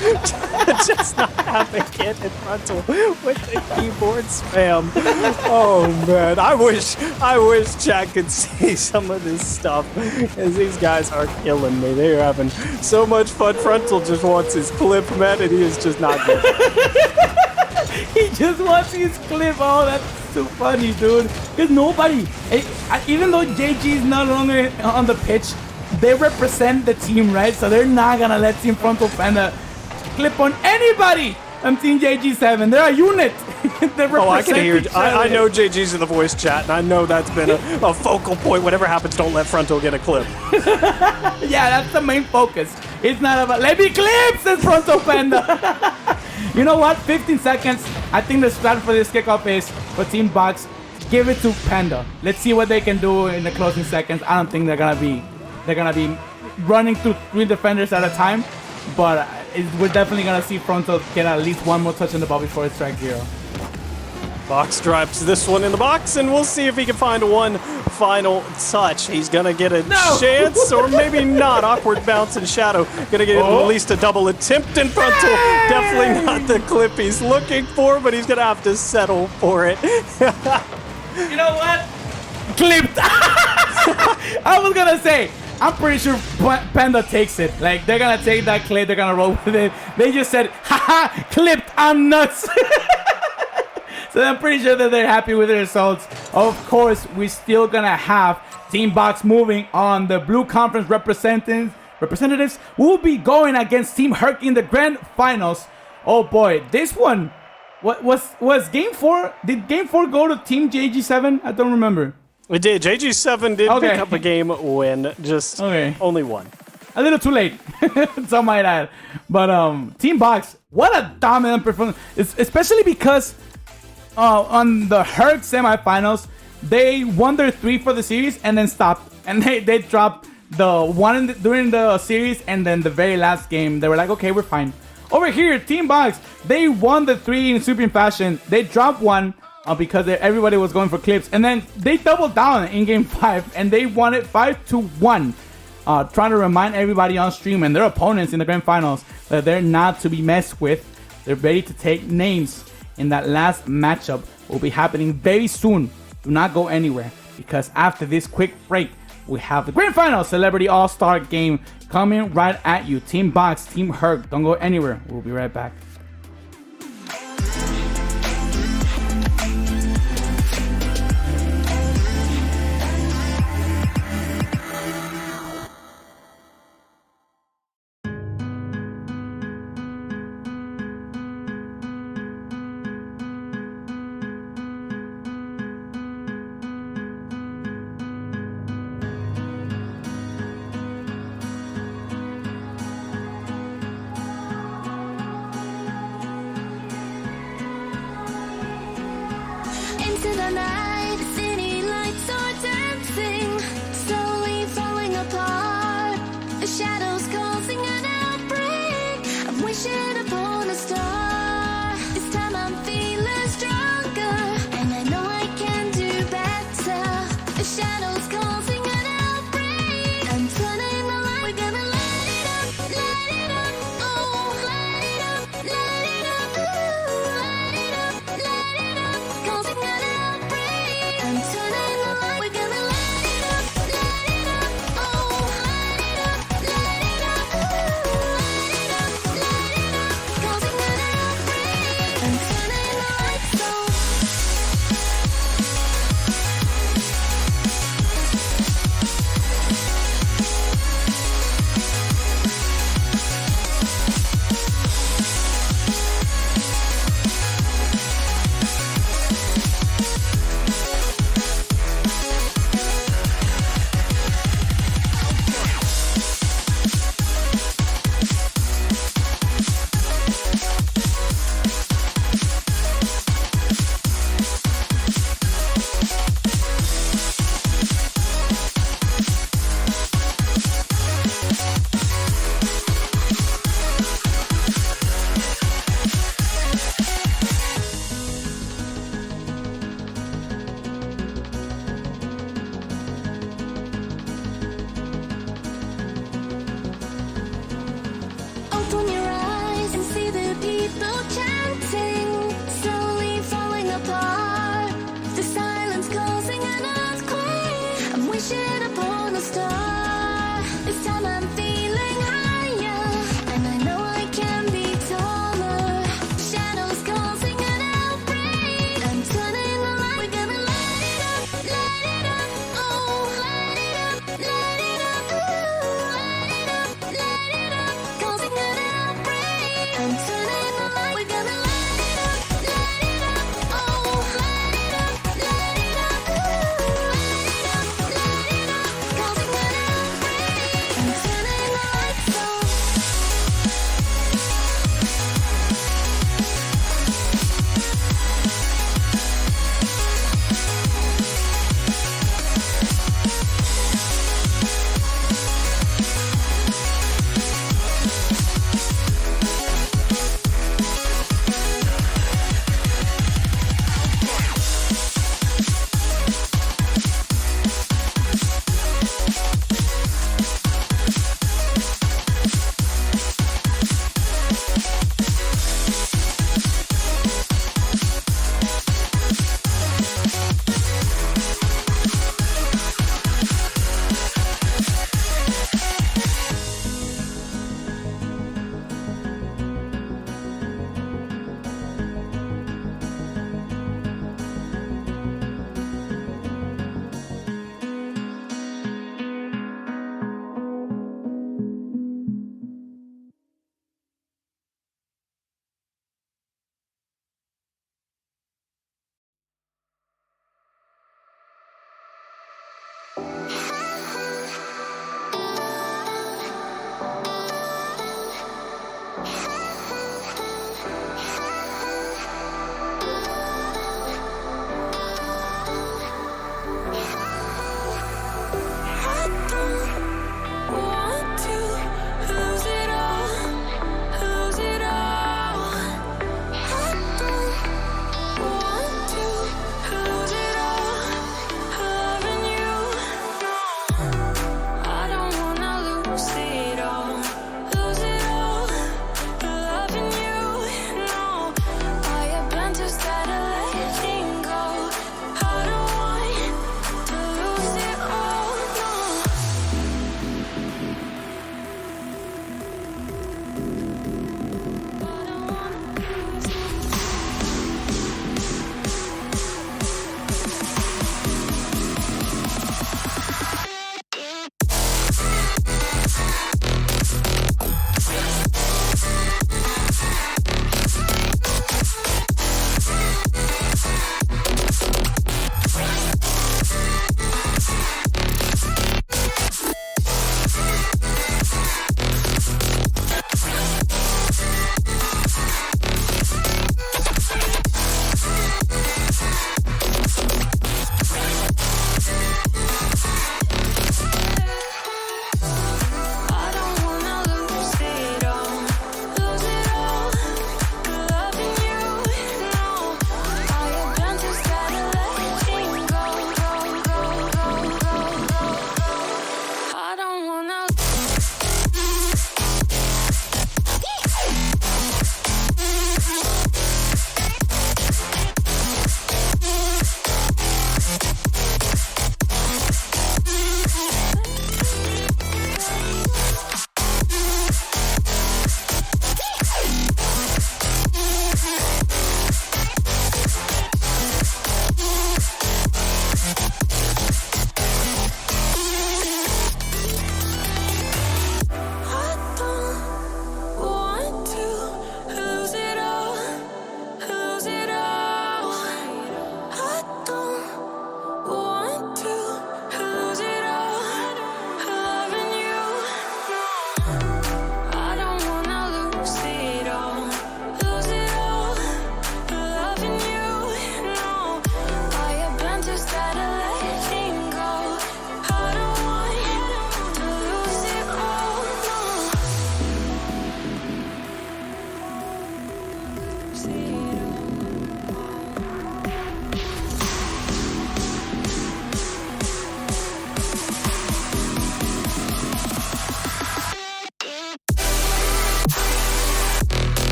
just not having it in Frontal with the keyboard spam. Oh man, I wish chat could see some of this stuff, as these guys are killing me. They're having so much fun. Frontal just wants his clip, man, and he is just not good. He just wants his clip. Oh, that's so funny, dude. Because nobody, even though JG is no longer on the pitch, they represent the team, right? So they're not going to let Team Frontal Panda clip on anybody on Team JG7. They're a unit. Oh, I can hear. I know JG's in the voice chat, and I know that's been a focal point. Whatever happens, don't let Frontal get a clip. Yeah, that's the main focus. It's not about, let me clip, says Frontal Panda. You know what? 15 seconds. I think the strat for this kickoff is for Team Box. Give it to Panda. Let's see what they can do in the closing seconds. I don't think they're gonna be running through 3 defenders at a time, but we're definitely gonna see Frontal get at least 1 more touch in the ball before it strikes 0. Box drops this one in the box, and we'll see if he can find 1 final touch. He's gonna get a chance, or maybe not. Awkward bounce and Shadow gonna get at least a double attempt in Frontal. Definitely not the clip he's looking for, but he's gonna have to settle for it. You know what? Clipped. I was gonna say, I'm pretty sure Panda takes it. Like, they're gonna take that clip, they're gonna roll with it. They just said, haha, clipped, I'm nuts. So I'm pretty sure that they're happy with the results. Of course, we're still gonna have Team Box moving on. The Blue Conference representatives will be going against Team Herc in the grand finals. Oh boy, this one, what was game 4? Did game 4 go to Team JG7? I don't remember. It did. JG7 did pick up a game win, just only 1. A little too late, some might add. But Team Box, what a dominant performance, especially because on the Herc semifinals, they won their 3 for the series and then stopped. And they dropped the 1 during the series, and then the very last game, they were like, okay, we're fine. Over here, Team Box, they won the 3 in sweeping fashion. They dropped 1 because everybody was going for clips. And then they doubled down in game 5 and they won it 5-1. Trying to remind everybody on stream and their opponents in the grand finals that they're not to be messed with. They're ready to take names in that last matchup. Will be happening very soon. Do not go anywhere, because after this quick break, we have the grand final celebrity all-star game coming right at you. Team Box, Team Herc. Don't go anywhere. We'll be right back. Into the night, the city lights are dancing, slowly falling apart. The shadows causing an outbreak. I'm wishing upon a star. This time I'm feeling stronger, and I know I can do better. The shadows causing an outbreak. I'm turning the light. We're gonna light it up, oh, light it up, ooh, light it up, causing an outbreak. I'm turning the light. We're gonna light it up, oh, light it up, ooh, light it up,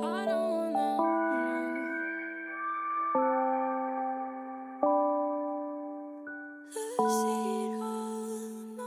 I don't wanna lose it all, no.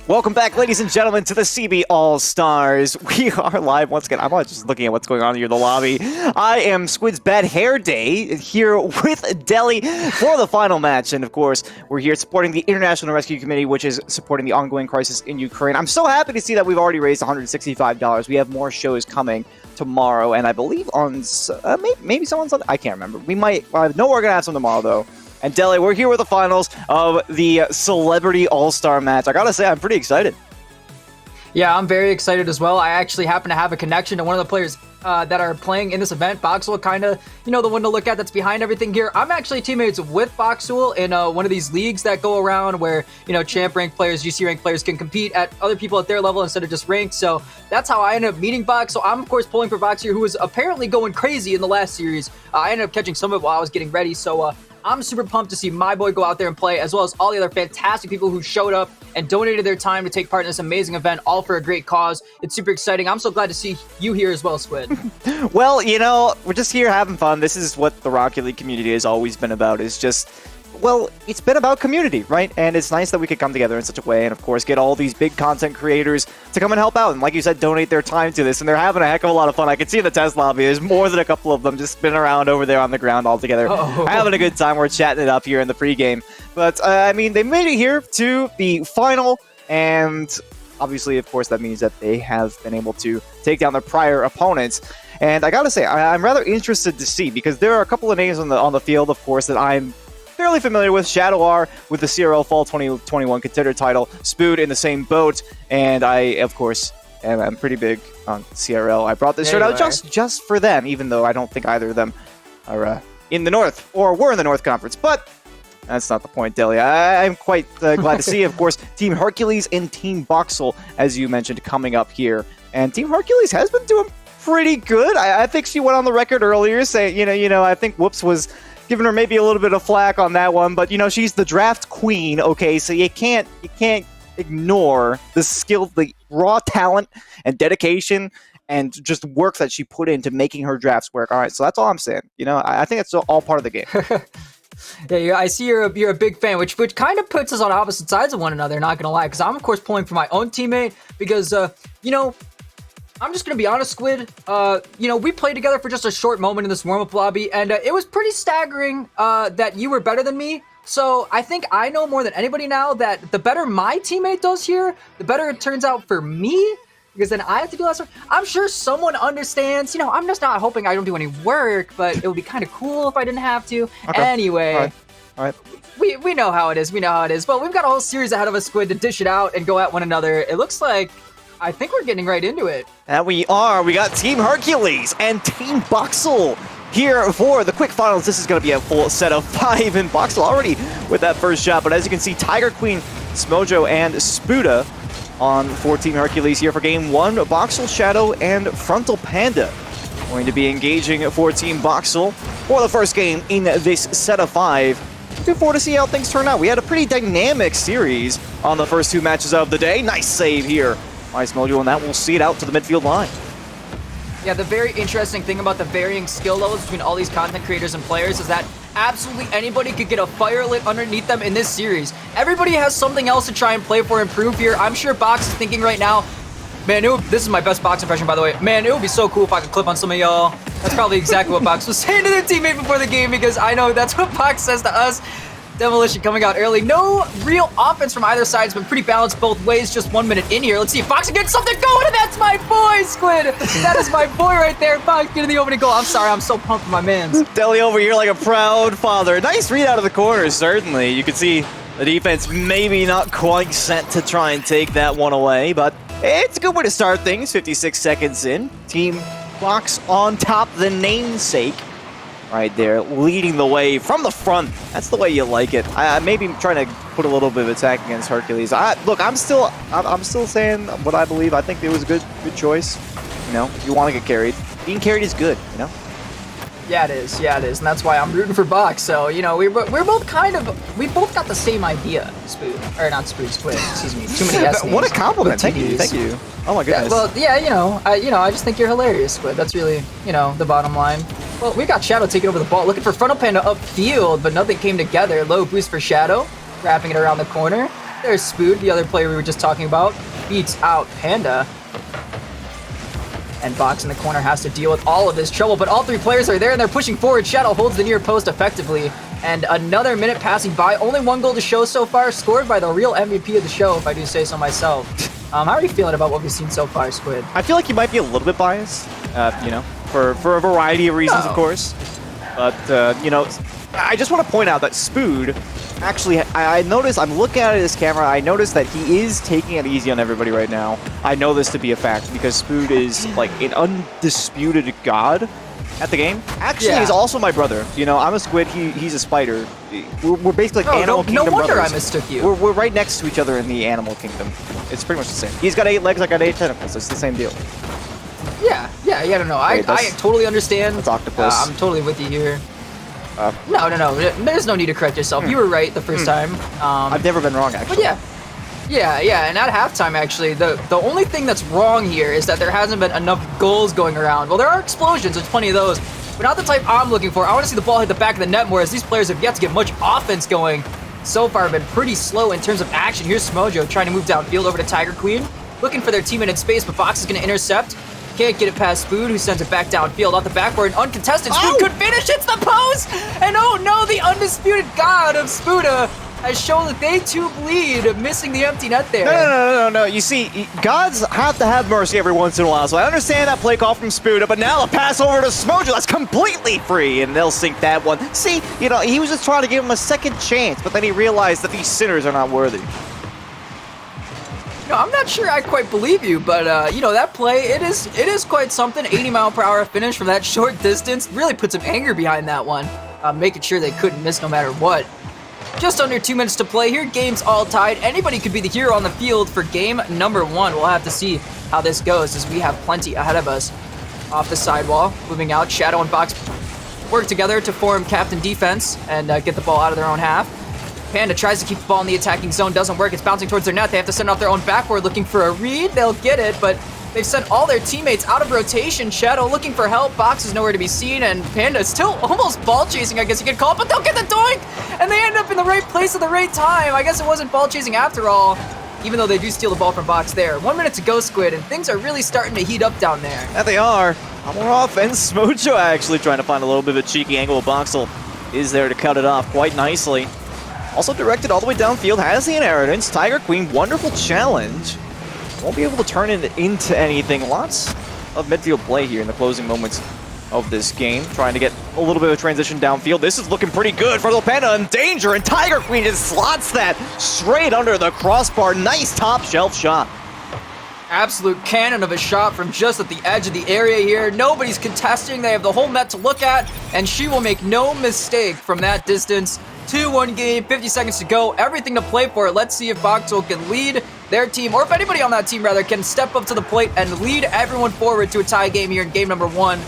Welcome back, ladies and gentlemen, to the CB All-Stars. We are live once again. I'm just looking at what's going on here in the lobby. I am Squid's Bad Hair Day here with Deli for the final match. And of course, we're here supporting the International Rescue Committee, which is supporting the ongoing crisis in Ukraine. I'm so happy to see that we've already raised $165. We have more shows coming tomorrow, and I believe on maybe someone's on. I can't remember. We might. I know we're gonna have some tomorrow though. And Dele, we're here with the finals of the Celebrity All-Star match. I gotta say, I'm pretty excited. Yeah, I'm very excited as well. I actually happen to have a connection to one of the players that are playing in this event. Boxule, kind of, the one to look at that's behind everything here. I'm actually teammates with Boxule in one of these leagues that go around where, champ ranked players, GC ranked players can compete at other people at their level instead of just ranked. So that's how I ended up meeting Box. So I'm, of course, pulling for Box here, who was apparently going crazy in the last series. I ended up catching some of it while I was getting ready. So, I'm super pumped to see my boy go out there and play, as well as all the other fantastic people who showed up and donated their time to take part in this amazing event, all for a great cause. It's super exciting. I'm so glad to see you here as well, Squid. Well, we're just here having fun. This is what the Rocket League community has always been about, is just... Well, it's been about community, right? And it's nice that we could come together in such a way and, of course, get all these big content creators to come and help out. And like you said, donate their time to this. And they're having a heck of a lot of fun. I can see in the test lobby, there's more than a couple of them just spinning around over there on the ground all together. Having a good time. We're chatting it up here in the pregame. But, they made it here to the final. And obviously, of course, that means that they have been able to take down their prior opponents. And I gotta say, I'm rather interested to see, because there are a couple of names on the field, of course, that I'm fairly familiar with. Shadow R with the CRL Fall 2021 contender title, Spood in the same boat, and I, of course, I'm pretty big on CRL. I brought this shirt out just for them, even though I don't think either of them are in the North, or were in the North Conference, but that's not the point, Delia. I'm quite glad to see, of course, Team Hercules and Team Boxule, as you mentioned, coming up here. And Team Hercules has been doing pretty good. I think she went on the record earlier saying, I think Whoops was giving her maybe a little bit of flack on that one, but she's the draft queen, okay? So you can't ignore the skill, the raw talent and dedication and just work that she put into making her drafts work. All right, so that's all I'm saying. I think it's all part of the game. Yeah, I see you're a big fan, which kind of puts us on opposite sides of one another, not gonna lie, because I'm of course pulling for my own teammate, because I'm just gonna be honest, Squid. We played together for just a short moment in this warm-up lobby, and it was pretty staggering that you were better than me. So I think I know more than anybody now that the better my teammate does here, the better it turns out for me, because then I have to do less work. I'm sure someone understands. I'm just not hoping I don't do any work, but it would be kind of cool if I didn't have to. Okay. Anyway, all right. We know how it is. We know how it is. But we've got a whole series ahead of us, Squid, to dish it out and go at one another. It looks like I think we're getting right into it. And we are. We got Team Hercules and Team Boxule here for the quick finals. This is going to be a full set of 5 in Boxule already with that first shot. But as you can see, Tiger Queen, Smojo, and Spuda on for Team Hercules here for game 1. Boxule, Shadow, and Frontal Panda going to be engaging for Team Boxule for the first game in this set of 5. Looking forward to see how things turn out. We had a pretty dynamic series on the first 2 matches of the day. Nice save here by Smojo, and that will see it out to the midfield line. Yeah, the very interesting thing about the varying skill levels between all these content creators and players is that absolutely anybody could get a fire lit underneath them in this series. Everybody has something else to try and play for, improve here. I'm sure Box is thinking right now, man, this is my best Box impression, by the way. Man, it would be so cool if I could clip on some of y'all. That's probably exactly what Box was saying to their teammate before the game, because I know that's what Box says to us. Demolition coming out early. No real offense from either side. It's been pretty balanced both ways. Just 1 minute in here. Let's see if Fox can get something going, and that's my boy, Squid. That is my boy right there. Fox getting the opening goal. I'm sorry, I'm so pumped for my mans. Deli over here like a proud father. Nice read out of the corner, certainly. You can see the defense maybe not quite set to try and take that one away, but it's a good way to start things. 56 seconds in. Team Box on top, the namesake. Right there, leading the way from the front. That's the way you like it. I maybe trying to put a little bit of attack against Hercules. Look, I'm still saying what I believe. I think it was a good choice. You want to get carried. Being carried is good. Yeah, it is. Yeah, it is, and that's why I'm rooting for Box. So we're both we both got the same idea. Squid. Excuse me. Too many S names. What a compliment. Thank you. Oh my goodness. I just think you're hilarious, Squid. That's really the bottom line. Well, we got Shadow taking over the ball, looking for Frontal Panda upfield, but nothing came together. Low boost for Shadow, wrapping it around the corner. There's Spood, the other player we were just talking about, beats out Panda. And Box in the corner has to deal with all of this trouble, but all 3 players are there and they're pushing forward. Shadow holds the near post effectively. And another minute passing by. Only 1 goal to show so far, scored by the real MVP of the show, if I do say so myself. How are you feeling about what we've seen so far, Squid? I feel like you might be a little bit biased, for a variety of reasons, of course. But, I just want to point out that Spood, actually, I noticed, I'm looking at his camera, I noticed that he is taking it easy on everybody right now. I know this to be a fact, because Spood is, like, an undisputed god at the game. Actually, he's also my brother. I'm a squid, he's a spider. We're basically like animal kingdom no wonder brothers. I mistook you. We're right next to each other in the animal kingdom. It's pretty much the same. He's got 8 legs, I got 8 tentacles. It's the same deal. Yeah, I don't know. I totally understand. That's octopus. I'm totally with you here. No. There's no need to correct yourself. You were right the first time. I've never been wrong, actually. But yeah. And at halftime, actually, the only thing that's wrong here is that there hasn't been enough goals going around. Well, there are explosions. There's plenty of those. But not the type I'm looking for. I want to see the ball hit the back of the net more, as these players have yet to get much offense going. So far, been pretty slow in terms of action. Here's Smojo trying to move downfield over to Tiger Queen. Looking for their teammate in space, but Fox is going to intercept. Can't get it past Spood, who sends it back downfield off the backboard. Uncontested, Spood could finish, hits the post! And oh no, the undisputed god of Spuda has shown that they too bleed, missing the empty net there. No. You see, gods have to have mercy every once in a while, so I understand that play call from Spuda, but now a pass over to Smojo, that's completely free, and they'll sink that one. See, he was just trying to give him a second chance, but then he realized that these sinners are not worthy. No, I'm not sure I quite believe you, but that play, it is quite something. 80-mile-per-hour finish from that short distance really put some anger behind that one, making sure they couldn't miss no matter what. Just under 2 minutes to play here. Game's all tied. Anybody could be the hero on the field for game number 1. We'll have to see how this goes as we have plenty ahead of us. Off the sidewall, moving out. Shadow and Box work together to form captain defense and get the ball out of their own half. Panda tries to keep the ball in the attacking zone. Doesn't work. It's bouncing towards their net. They have to send off their own backboard looking for a read. They'll get it, but they've sent all their teammates out of rotation. Shadow looking for help. Box is nowhere to be seen, and Panda is still almost ball chasing, I guess you could call it, but they'll get the doink, and they end up in the right place at the right time. I guess it wasn't ball chasing after all, even though they do steal the ball from Box there. 1 minute to go, Squid, and things are really starting to heat up down there. Yeah, they are. More offense. Smojo actually trying to find a little bit of a cheeky angle. Boxule is there to cut it off quite nicely. Also directed all the way downfield, has the inheritance. Tiger Queen, wonderful challenge. Won't be able to turn it into anything. Lots of midfield play here in the closing moments of this game. Trying to get a little bit of transition downfield. This is looking pretty good for the Panda in danger, and Tiger Queen just slots that straight under the crossbar. Nice top shelf shot. Absolute cannon of a shot from just at the edge of the area here. Nobody's contesting. They have the whole net to look at, and she will make no mistake from that distance. 2-1 game, 50 seconds to go, everything to play for. Let's see if Boxule can lead their team, or if anybody on that team, rather, can step up to the plate and lead everyone forward to a tie game here in game number 1.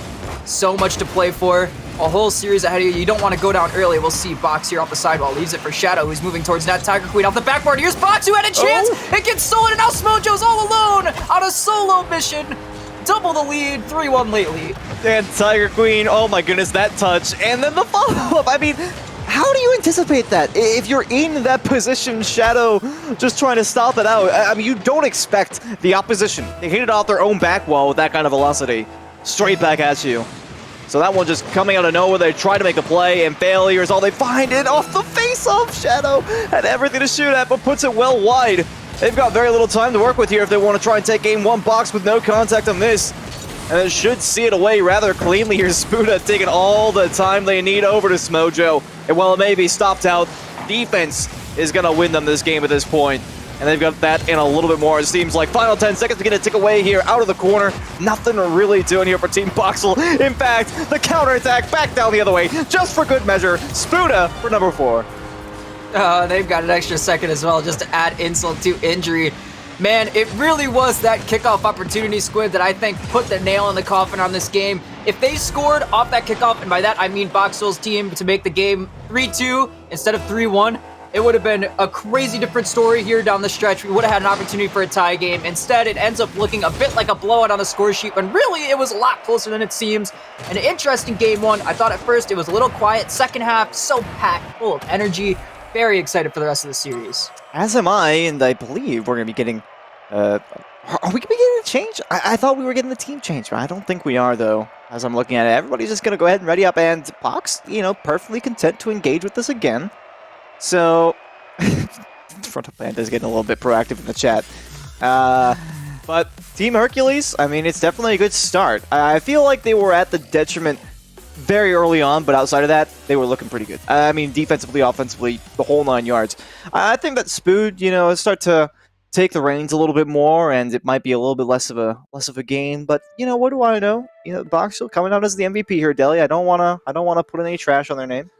So much to play for. A whole series ahead of you. You don't want to go down early. We'll see Box here off the sidewall. Leaves it for Shadow, who's moving towards net. Tiger Queen off the backboard. Here's Box, who had a chance. It gets stolen, and now Smojo's all alone on a solo mission. Double the lead, 3-1 lately. And Tiger Queen, oh my goodness, that touch. And then the follow-up. I mean, how do you anticipate that? If you're in that position, Shadow just trying to stop it out. I mean, you don't expect the opposition. They hit it off their own back wall with that kind of velocity. Straight back at you. So that one just coming out of nowhere. They try to make a play, and failure is all they find. It off the face-off. Shadow had everything to shoot at, but puts it well wide. They've got very little time to work with here if they want to try and take game 1. Box with no contact on this. And they should see it away rather cleanly here. Spuda taking all the time they need over to Smojo. And while it may be stopped out, defense is going to win them this game at this point. And they've got that in a little bit more. It seems like final 10 seconds to get a tick away here out of the corner. Nothing really doing here for Team Boxule. In fact, the counterattack back down the other way, just for good measure. Spuda for number 4. They've got an extra second as well, just to add insult to injury. Man, it really was that kickoff opportunity, Squid, that I think put the nail in the coffin on this game. If they scored off that kickoff, and by that I mean Boxule's team, to make the game 3-2 instead of 3-1, it would have been a crazy different story here down the stretch. We would have had an opportunity for a tie game. Instead, it ends up looking a bit like a blowout on the score sheet, when really it was a lot closer than it seems. An interesting game 1. I thought at first it was a little quiet. Second half, so packed, full of energy. Very excited for the rest of the series. As am I, and I believe we're going to be getting... are we going to be getting a change? I thought we were getting the team change, but I don't think we are, though. As I'm looking at it, everybody's just going to go ahead and ready up, and Box, perfectly content to engage with this again. So, front of Panda is getting a little bit proactive in the chat. But Team Hercules, I mean, it's definitely a good start. I feel like they were at the detriment very early on, but outside of that, they were looking pretty good. I mean, defensively, offensively, the whole 9 yards. I think that Spood, start to take the reins a little bit more, and it might be a little bit less of a game. But what do I know? Boxule coming out as the MVP here, Deli. I don't wanna put any trash on their name.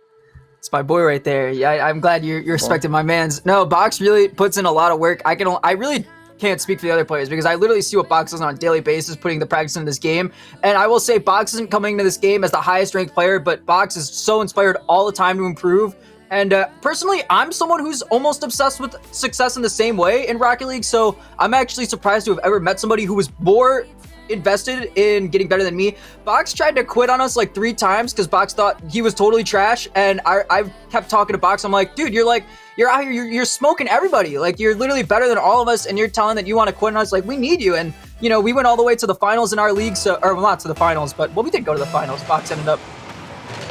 It's my boy right there. Yeah, I'm glad you're respecting my man's. No, Box really puts in a lot of work. I really can't speak for the other players because I literally see what Box does on a daily basis, putting the practice into this game. And I will say Box isn't coming into this game as the highest ranked player, but Box is so inspired all the time to improve. And personally, I'm someone who's almost obsessed with success in the same way in Rocket League, so I'm actually surprised to have ever met somebody who was more invested in getting better than me. Box tried to quit on us like 3 times because Box thought he was totally trash, and I kept talking to Box. I'm like, dude, you're out here, you're smoking everybody. Like, you're literally better than all of us, and you're telling that you want to quit on us. Like, we need you. And we went all the way to the finals in our league, or well, not to the finals, but we did go to the finals. Box ended up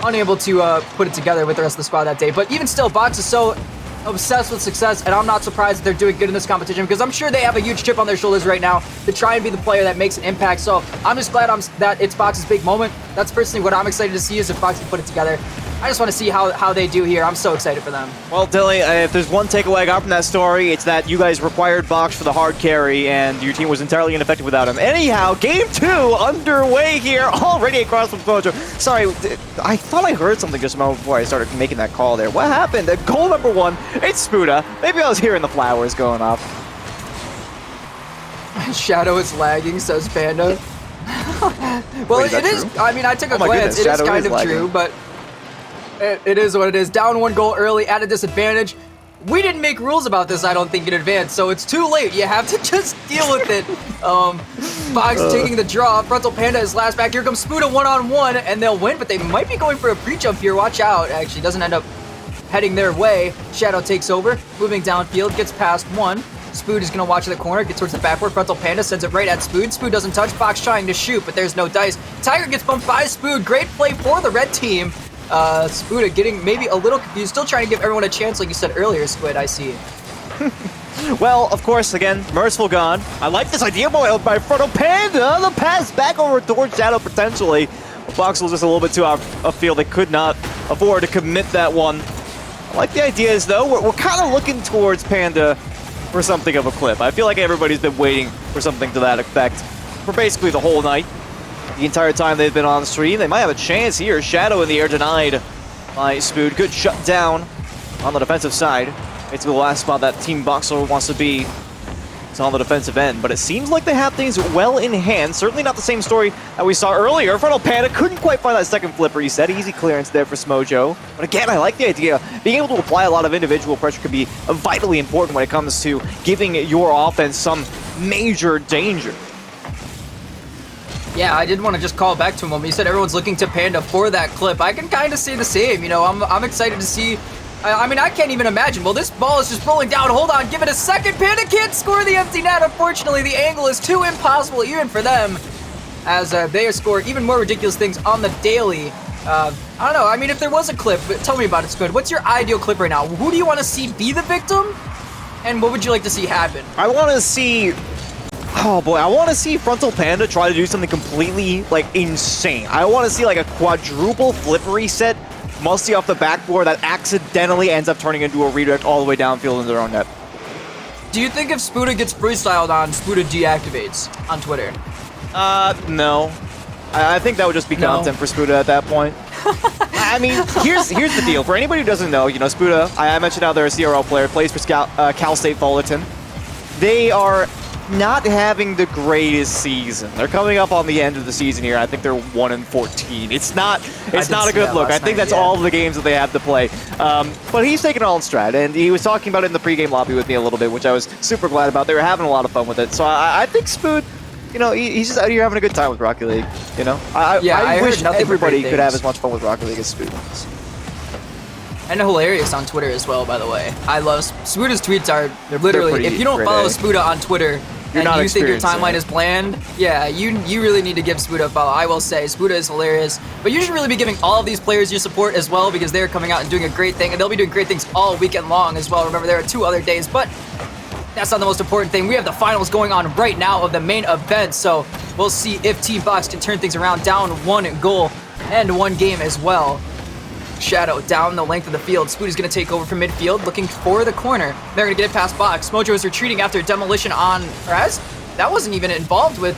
unable to put it together with the rest of the squad that day. But even still, Box is so obsessed with success, and I'm not surprised that they're doing good in this competition because I'm sure they have a huge chip on their shoulders right now to try and be the player that makes an impact. So I'm just glad that it's Box's big moment. That's personally what I'm excited to see is if Box can put it together. I just want to see how they do here. I'm so excited for them. Well, Dilly, if there's one takeaway I got from that story, it's that you guys required Box for the hard carry, and your team was entirely ineffective without him. Anyhow, Game 2 underway here, already across from Mojo. Sorry, I thought I heard something just a moment before I started making that call there. What happened? Goal number 1, it's Spuda. Maybe I was hearing the flowers going off. Shadow is lagging, says Panda. Well, Wait, it is. true? I mean, I took a Oh my glance. goodness, It is Shadow kind is of lagging. true, but it is what it is. Down 1 goal early at a disadvantage. We didn't make rules about this, I don't think, in advance, so it's too late. You have to just deal with it. Box taking the draw. Frontal Panda is last back. Here comes Spuda one-on-one, and they'll win, but they might be going for a pre-jump here. Watch out. Actually, doesn't end up heading their way. Shadow takes over, moving downfield, gets past 1. Spood is going to watch in the corner, get towards the backward. Frontal Panda sends it right at Spood. Spood doesn't touch. Box trying to shoot, but there's no dice. Tiger gets bumped by Spood. Great play for the red team. Spuda getting maybe a little confused, still trying to give everyone a chance like you said earlier, Squid, I see. Well, of course, again, Merciful God. I like this idea by Frontal Panda. The pass back over towards Shadow potentially. Box was just a little bit too out of field. They could not afford to commit that one. I like the ideas, though. We're kind of looking towards Panda for something of a clip. I feel like everybody's been waiting for something to that effect for basically the whole night. The entire time they've been on stream. They might have a chance here. Shadow in the air denied by Spood. Good shut down on the defensive side. It's the last spot that Team Boxule wants to be. It's on the defensive end, but it seems like they have things well in hand. Certainly not the same story that we saw earlier. Frontal Panda couldn't quite find that second flipper. He said easy clearance there for Smojo. But again, I like the idea. Being able to apply a lot of individual pressure could be vitally important when it comes to giving your offense some major danger. Yeah, I did want to just call back to him when he said everyone's looking to Panda for that clip. I can kind of say the same. You know, I'm excited to see. I mean, I can't even imagine. Well, this ball is just rolling down. Hold on, give it a second. Panda can't score the empty net. Unfortunately, the angle is too impossible even for them, as they score even more ridiculous things on the daily. I don't know. I mean, if there was a clip, tell me about it, Squid. What's your ideal clip right now? Who do you want to see be the victim? And what would you like to see happen? I want to see... Oh boy, I want to see Frontal Panda try to do something completely, like, insane. I want to see, like, a quadruple flip reset, musty off the backboard that accidentally ends up turning into a redirect all the way downfield in their own net. Do you think if Spuda gets freestyled on, Spuda deactivates on Twitter? No. I think that would just be content for Spuda at that point. I mean, here's the deal. For anybody who doesn't know, you know, Spuda, I mentioned how they're a CRL player, plays for Cal State Fullerton. They are not having the greatest season. They're coming up on the end of the season here. I think they're 1-14. It's not a good look. I think that's all of the games that they have to play. But he's taking it all in stride, and he was talking about it in the pregame lobby with me a little bit, which I was super glad about. They were having a lot of fun with it. So I think Spood, you know, he's just out here having a good time with Rocket League. You know, I wish everybody could have as much fun with Rocket League as Spood does. And hilarious on Twitter as well, by the way. I love Spuda's tweets are literally, pretty if you don't follow Spuda on Twitter You're not and you think your experiencing timeline it. is bland, yeah, you really need to give Spuda a follow. I will say, Spuda is hilarious. But you should really be giving all of these players your support as well because they're coming out and doing a great thing, and they'll be doing great things all weekend long as well. Remember, there are 2 other days, but that's not the most important thing. We have the finals going on right now of the main event, so we'll see if Team Box can turn things around, down 1 goal and 1 game as well. Shadow down the length of the field. Spoody's going to take over from midfield, looking for the corner. They're going to get it past Box. Mojo is retreating after demolition on Raz. That wasn't even involved with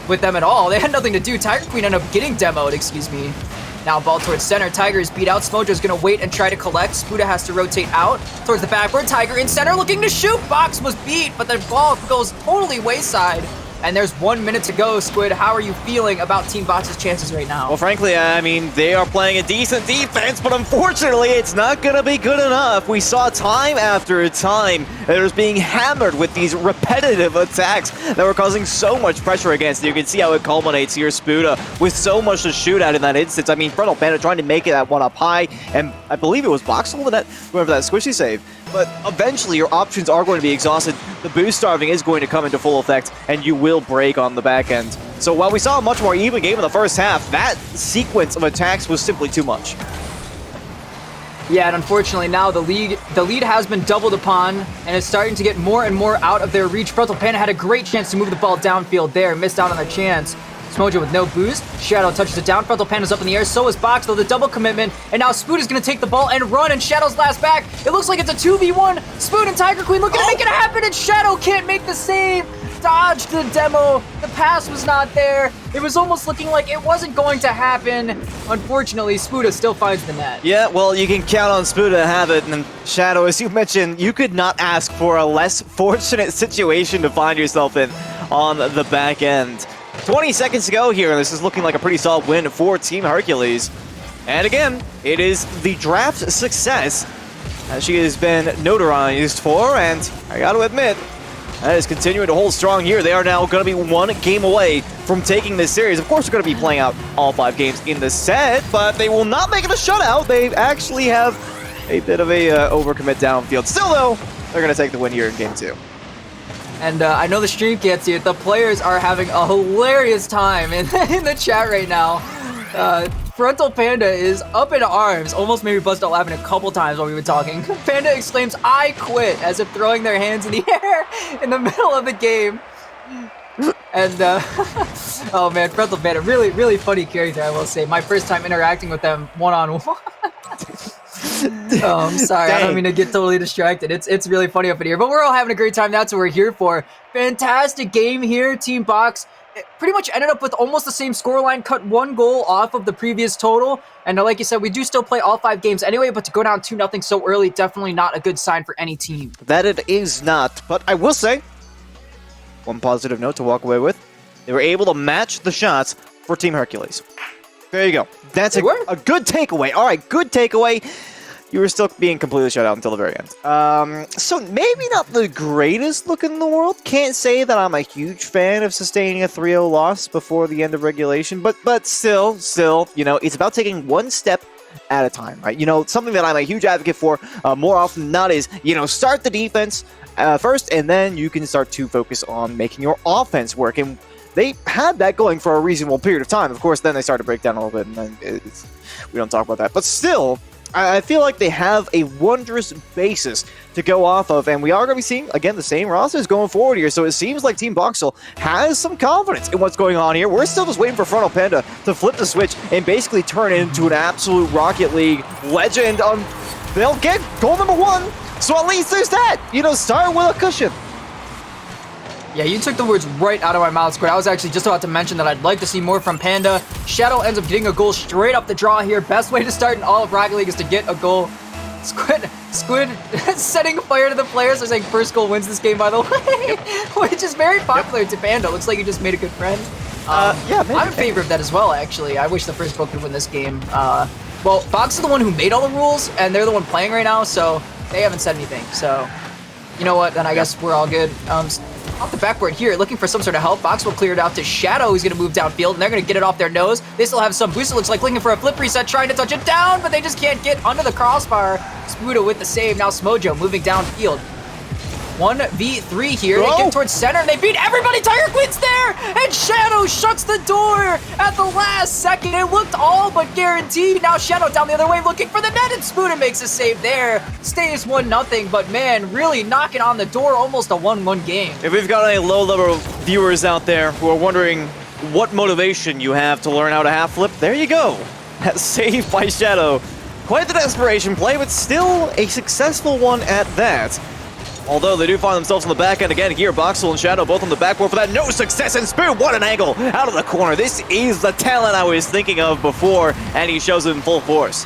them at all. They had nothing to do. Tiger Queen ended up getting demoed, excuse me. Now ball towards center. Tiger is beat out. Smojo's going to wait and try to collect. Spuda has to rotate out towards the backboard. Tiger in center looking to shoot. Box was beat, but the ball goes totally wayside. And there's 1 minute to go, Squid. How are you feeling about Team Box's chances right now? Well, frankly, I mean, they are playing a decent defense, but unfortunately, it's not going to be good enough. We saw time after time that it was being hammered with these repetitive attacks that were causing so much pressure against it. You can see how it culminates here, Spuda, with so much to shoot at in that instance. I mean, Frontal Panda trying to make it that one up high, and I believe it was Boxule that whoever that squishy save. But eventually, your options are going to be exhausted. The boost starving is going to come into full effect, and you will break on the back end. So while we saw a much more even game in the first half, that sequence of attacks was simply too much. Yeah, and unfortunately now the lead has been doubled upon, and it's starting to get more and more out of their reach. Frontal Panda had a great chance to move the ball downfield there, missed out on their chance. Smojo with no boost. Shadow touches it down. Frontal Panda's up in the air. So is Boxule, the double commitment. And now Spoot is going to take the ball and run, and Shadow's last back. It looks like it's a 2v1. Spoot and Tiger Queen looking to make it happen, and Shadow can't make the save. Dodged the demo. The pass was not there. It was almost looking like it wasn't going to happen. Unfortunately, Spuda still finds the net. Yeah, well, you can count on Spuda to have it. And Shadow, as you mentioned, you could not ask for a less fortunate situation to find yourself in on the back end. 20 seconds to go here, and this is looking like a pretty solid win for Team Hercules. And again, it is the draft success that she has been notarized for, and I gotta admit, that is continuing to hold strong here. They are now going to be 1 game away from taking this series. Of course, they're going to be playing out all 5 games in the set, but they will not make it a shutout. They actually have a bit of a overcommit downfield. Still, though, they're going to take the win here in game 2. And I know the stream can't see it. The players are having a hilarious time in the chat right now. Frontal Panda is up in arms. Almost made me bust out laughing a couple times while we were talking. Panda exclaims, "I quit," as if throwing their hands in the air in the middle of the game. And, oh man, Frontal Panda, really, really funny character, I will say. My first time interacting with them one-on-one. Oh, I'm sorry. Dang. I don't mean to get totally distracted. It's really funny up in here, but we're all having a great time. That's what we're here for. Fantastic game here, Team Box. It pretty much ended up with almost the same scoreline, cut 1 goal off of the previous total. And like you said, we do still play all 5 games anyway, but to go down 2-0 so early, definitely not a good sign for any team. That it is not, but I will say, one positive note to walk away with, they were able to match the shots for Team Hercules. There you go. That's a good takeaway. All right, good takeaway. You were still being completely shut out until the very end. So maybe not the greatest look in the world. Can't say that I'm a huge fan of sustaining a 3-0 loss before the end of regulation, but still, you know, it's about taking 1 step at a time, right? You know, something that I'm a huge advocate for more often than not is, you know, start the defense first, and then you can start to focus on making your offense work. And they had that going for a reasonable period of time. Of course, then they started to break down a little bit, and then we don't talk about that. But still, I feel like they have a wondrous basis to go off of, and we are going to be seeing, again, the same rosters going forward here, so it seems like Team Boxule has some confidence in what's going on here. We're still just waiting for Frontal Panda to flip the switch and basically turn it into an absolute Rocket League legend. They'll get goal number 1, so at least there's that! You know, start with a cushion. Yeah, you took the words right out of my mouth, Squid. I was actually just about to mention that I'd like to see more from Panda. Shadow ends up getting a goal straight up the draw here. Best way to start in all of Rocket League is to get a goal. Squid setting fire to the players. They're saying first goal wins this game, by the way, which is very popular to Panda. Looks like you just made a good friend. Yeah, maybe. I'm in favor of that as well, actually. I wish the first goal could win this game. Well, Box is the one who made all the rules, and they're the one playing right now, so they haven't said anything. So, you know what? Then I guess we're all good. Off the backboard here, looking for some sort of help. Box will clear it out to Shadow, who's going to move downfield, and they're going to get it off their nose. They still have some boost. It looks like looking for a flip reset, trying to touch it down, but they just can't get under the crossbar. Spuda with the save. Now Smojo moving downfield. 1v3 here. They get towards center, and they beat everybody. Tiger Queen's there, and Shadow shuts the door at the last second. It looked all but guaranteed. Now Shadow down the other way, looking for the net, and Spuda makes a save there. Stays 1-0, but man, really knocking on the door. Almost a 1-1 game. If we've got any low-level viewers out there who are wondering what motivation you have to learn how to half flip, there you go. That save by Shadow. Quite the desperation play, but still a successful one at that. Although they do find themselves on the back end again here. Boxule and Shadow both on the backboard for that. No success, and Spoon, what an angle out of the corner. This is the talent I was thinking of before, and he shows it in full force.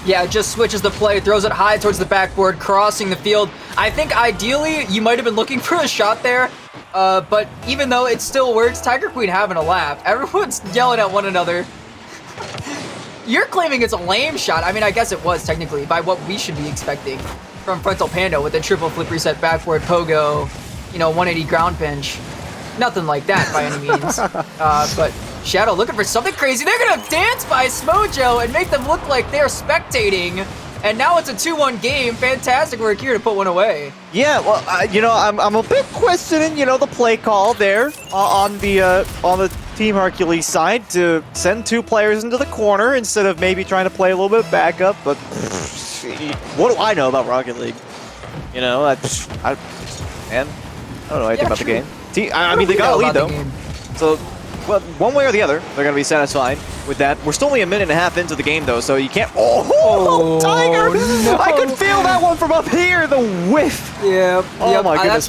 Yeah, just switches the play, throws it high towards the backboard, crossing the field. I think ideally you might have been looking for a shot there, but even though it still works, Tiger Queen having a laugh. Everyone's yelling at one another. You're claiming it's a lame shot. I mean, I guess it was technically by what we should be expecting from Frontal Panda with a triple flip reset backboard pogo, you know, 180 ground pinch. Nothing like that by any means. But Shadow looking for something crazy. They're gonna dance by Smojo and make them look like they're spectating. And now it's a 2-1 game. Fantastic work here to put one away. Yeah, well, you know, I'm a bit questioning, you know, the play call there on the Team Hercules side to send 2 players into the corner instead of maybe trying to play a little bit backup, but what do I know about Rocket League? You know, man, I don't know anything about the game. I mean, they got a lead though. So, well, one way or the other, they're going to be satisfied with that. We're still only a minute and a half into the game, though, so you can't... Oh, Tiger! No. I could feel that one from up here, the whiff! Yeah. Oh, my goodness.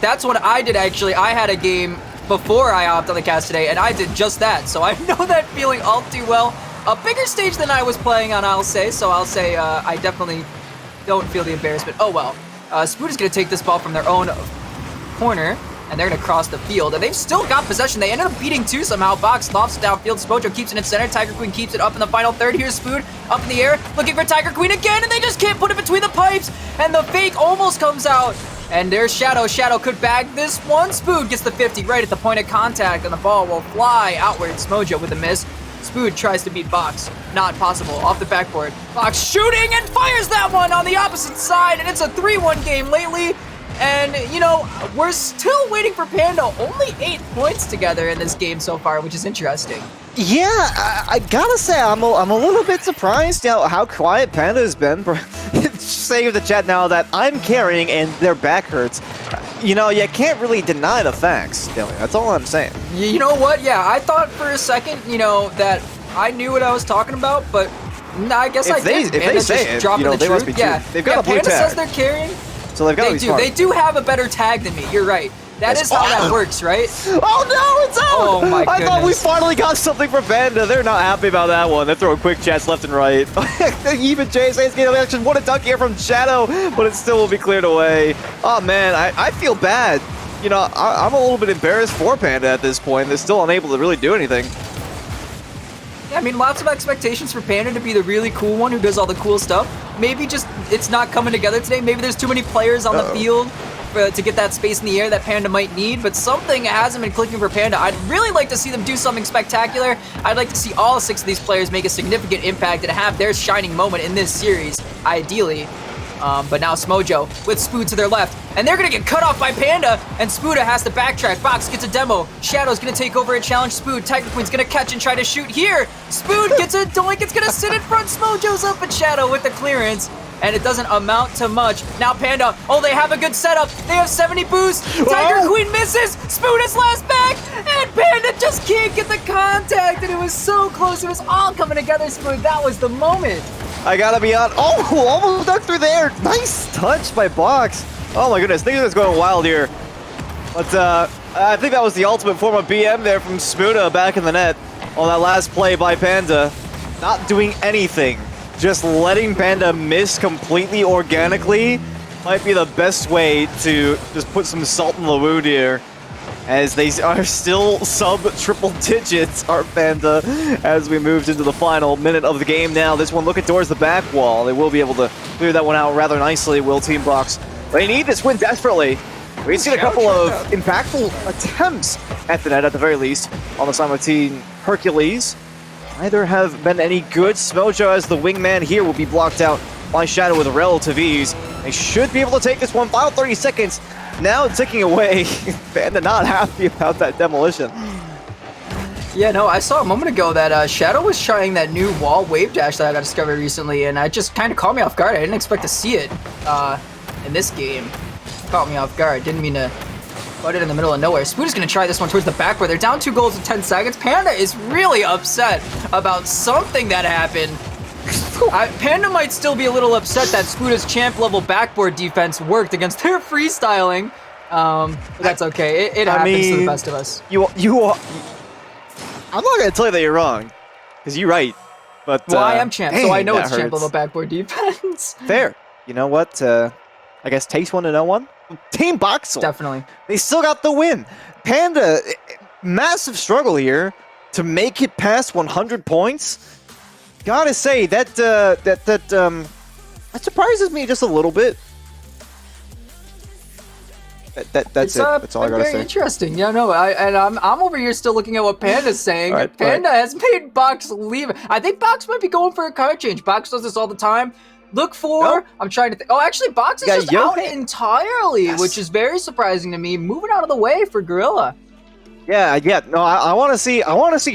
That's what I did, actually. I had a game before I hopped on the cast today, and I did just that, so I know that feeling all too well. A bigger stage than I was playing on, I'll say, so I'll say I definitely don't feel the embarrassment. Oh, well. Spoot is going to take this ball from their own corner, and they're going to cross the field. And they've still got possession. They ended up beating two somehow. Box lofts it downfield. Spojo keeps it in center. Tiger Queen keeps it up in the final third. Here's Spoot up in the air, looking for Tiger Queen again, and they just can't put it between the pipes. And the fake almost comes out. And there's Shadow. Shadow could bag this one. Spoot gets the 50 right at the point of contact, and the ball will fly outwards. Smojo with a miss. Spoot tries to beat Box. Not possible. Off the backboard. Box shooting and fires that one on the opposite side, and it's a 3-1 game lately. And, you know, we're still waiting for Panda. Only 8 points together in this game so far, which is interesting. Yeah, I gotta say, I'm a little bit surprised how quiet Panda has been. Saying in the chat now that I'm carrying and their back hurts. You know, you can't really deny the facts, Dilly. That's all I'm saying. You know what? Yeah, I thought for a second, you know, that I knew what I was talking about, but I guess I didn't. If they say it, you know, they must be true. Yeah, They've got a blue Panda tag. says they're carrying. So they've got to be smart. They do have a better tag than me. You're right. That is how that works, right? Oh no, it's out! Oh my I thought we goodness. finally got something for Panda. They're not happy about that one. They're throwing quick chats left and right. Even JSA's getting action. What a dunk here from Shadow, but it still will be cleared away. Oh man, I feel bad. You know, I'm a little bit embarrassed for Panda at this point. They're still unable to really do anything. Yeah, I mean, lots of expectations for Panda to be the really cool one who does all the cool stuff. Maybe just it's not coming together today. Maybe there's too many players on the field to get that space in the air that Panda might need, but something hasn't been clicking for Panda. I'd really like to see them do something spectacular. I'd like to see all 6 of these players make a significant impact and have their shining moment in this series, ideally. But now Smojo with Spoot to their left, and they're gonna get cut off by Panda, and Spuda has to backtrack. Box gets a demo. Shadow's gonna take over and challenge Spoot. Tiger Queen's gonna catch and try to shoot here. Spoot gets a doink. It's gonna sit in front. Smojo's up at Shadow with the clearance, and it doesn't amount to much. Now Panda, oh, they have a good setup. They have 70 boost. Tiger Queen misses. Spoot is last back, and Panda just can't get the contact, and it was so close. It was all coming together, Spoot. That was the moment. I gotta be on. Oh, almost ducked through there. Nice touch by Box. Oh my goodness, things are going wild here. But I think that was the ultimate form of BM there from Spuda back in the net on that last play by Panda. Not doing anything. Just letting Panda miss completely organically might be the best way to just put some salt in the wound here. As they are still sub-triple digits, our Panda, as we moved into the final minute of the game now. This one looking towards the back wall. They will be able to clear that one out rather nicely, will Team Box. They need this win desperately. We've seen a couple of impactful attempts at the net, at the very least, on the side of Team Hercules. Neither have been any good. Smojo, as the wingman here, will be blocked out by Shadow with relative ease. They should be able to take this one. Final 30 seconds. Now ticking away. Panda not happy about that demolition. Yeah, no, I saw a moment ago that Shadow was trying that new wall wave dash that I got discovered recently, and it just kind of caught me off guard. I didn't expect to see it in this game. Caught me off guard. Didn't mean to put it in the middle of nowhere. Spoot is going to try this one towards the back where they're down 2 goals in 10 seconds. Panda is really upset about something that happened. Panda might still be a little upset that Spuda's champ level backboard defense worked against their freestyling. But that's okay. It happens to the best of us. I'm not going to tell you that you're wrong, because you're right. But well, I am champ, so I know it's that champ hurts. level backboard defense. Fair. You know what? I guess takes one to know one. Team Boxule. Definitely. They still got the win. Panda, massive struggle here to make it past 100 points. Gotta say that that surprises me just a little bit. That's it. That's all I gotta very say. Interesting. Yeah, no, I'm over here still looking at what Panda's saying. All right, Panda has made Box leave. I think Box might be going for a card change. Box does this all the time. Look for. Nope. I'm trying to think. Oh, actually, Box is just out entirely, which is very surprising to me. Moving out of the way for Gorilla. Yeah. No, I want to see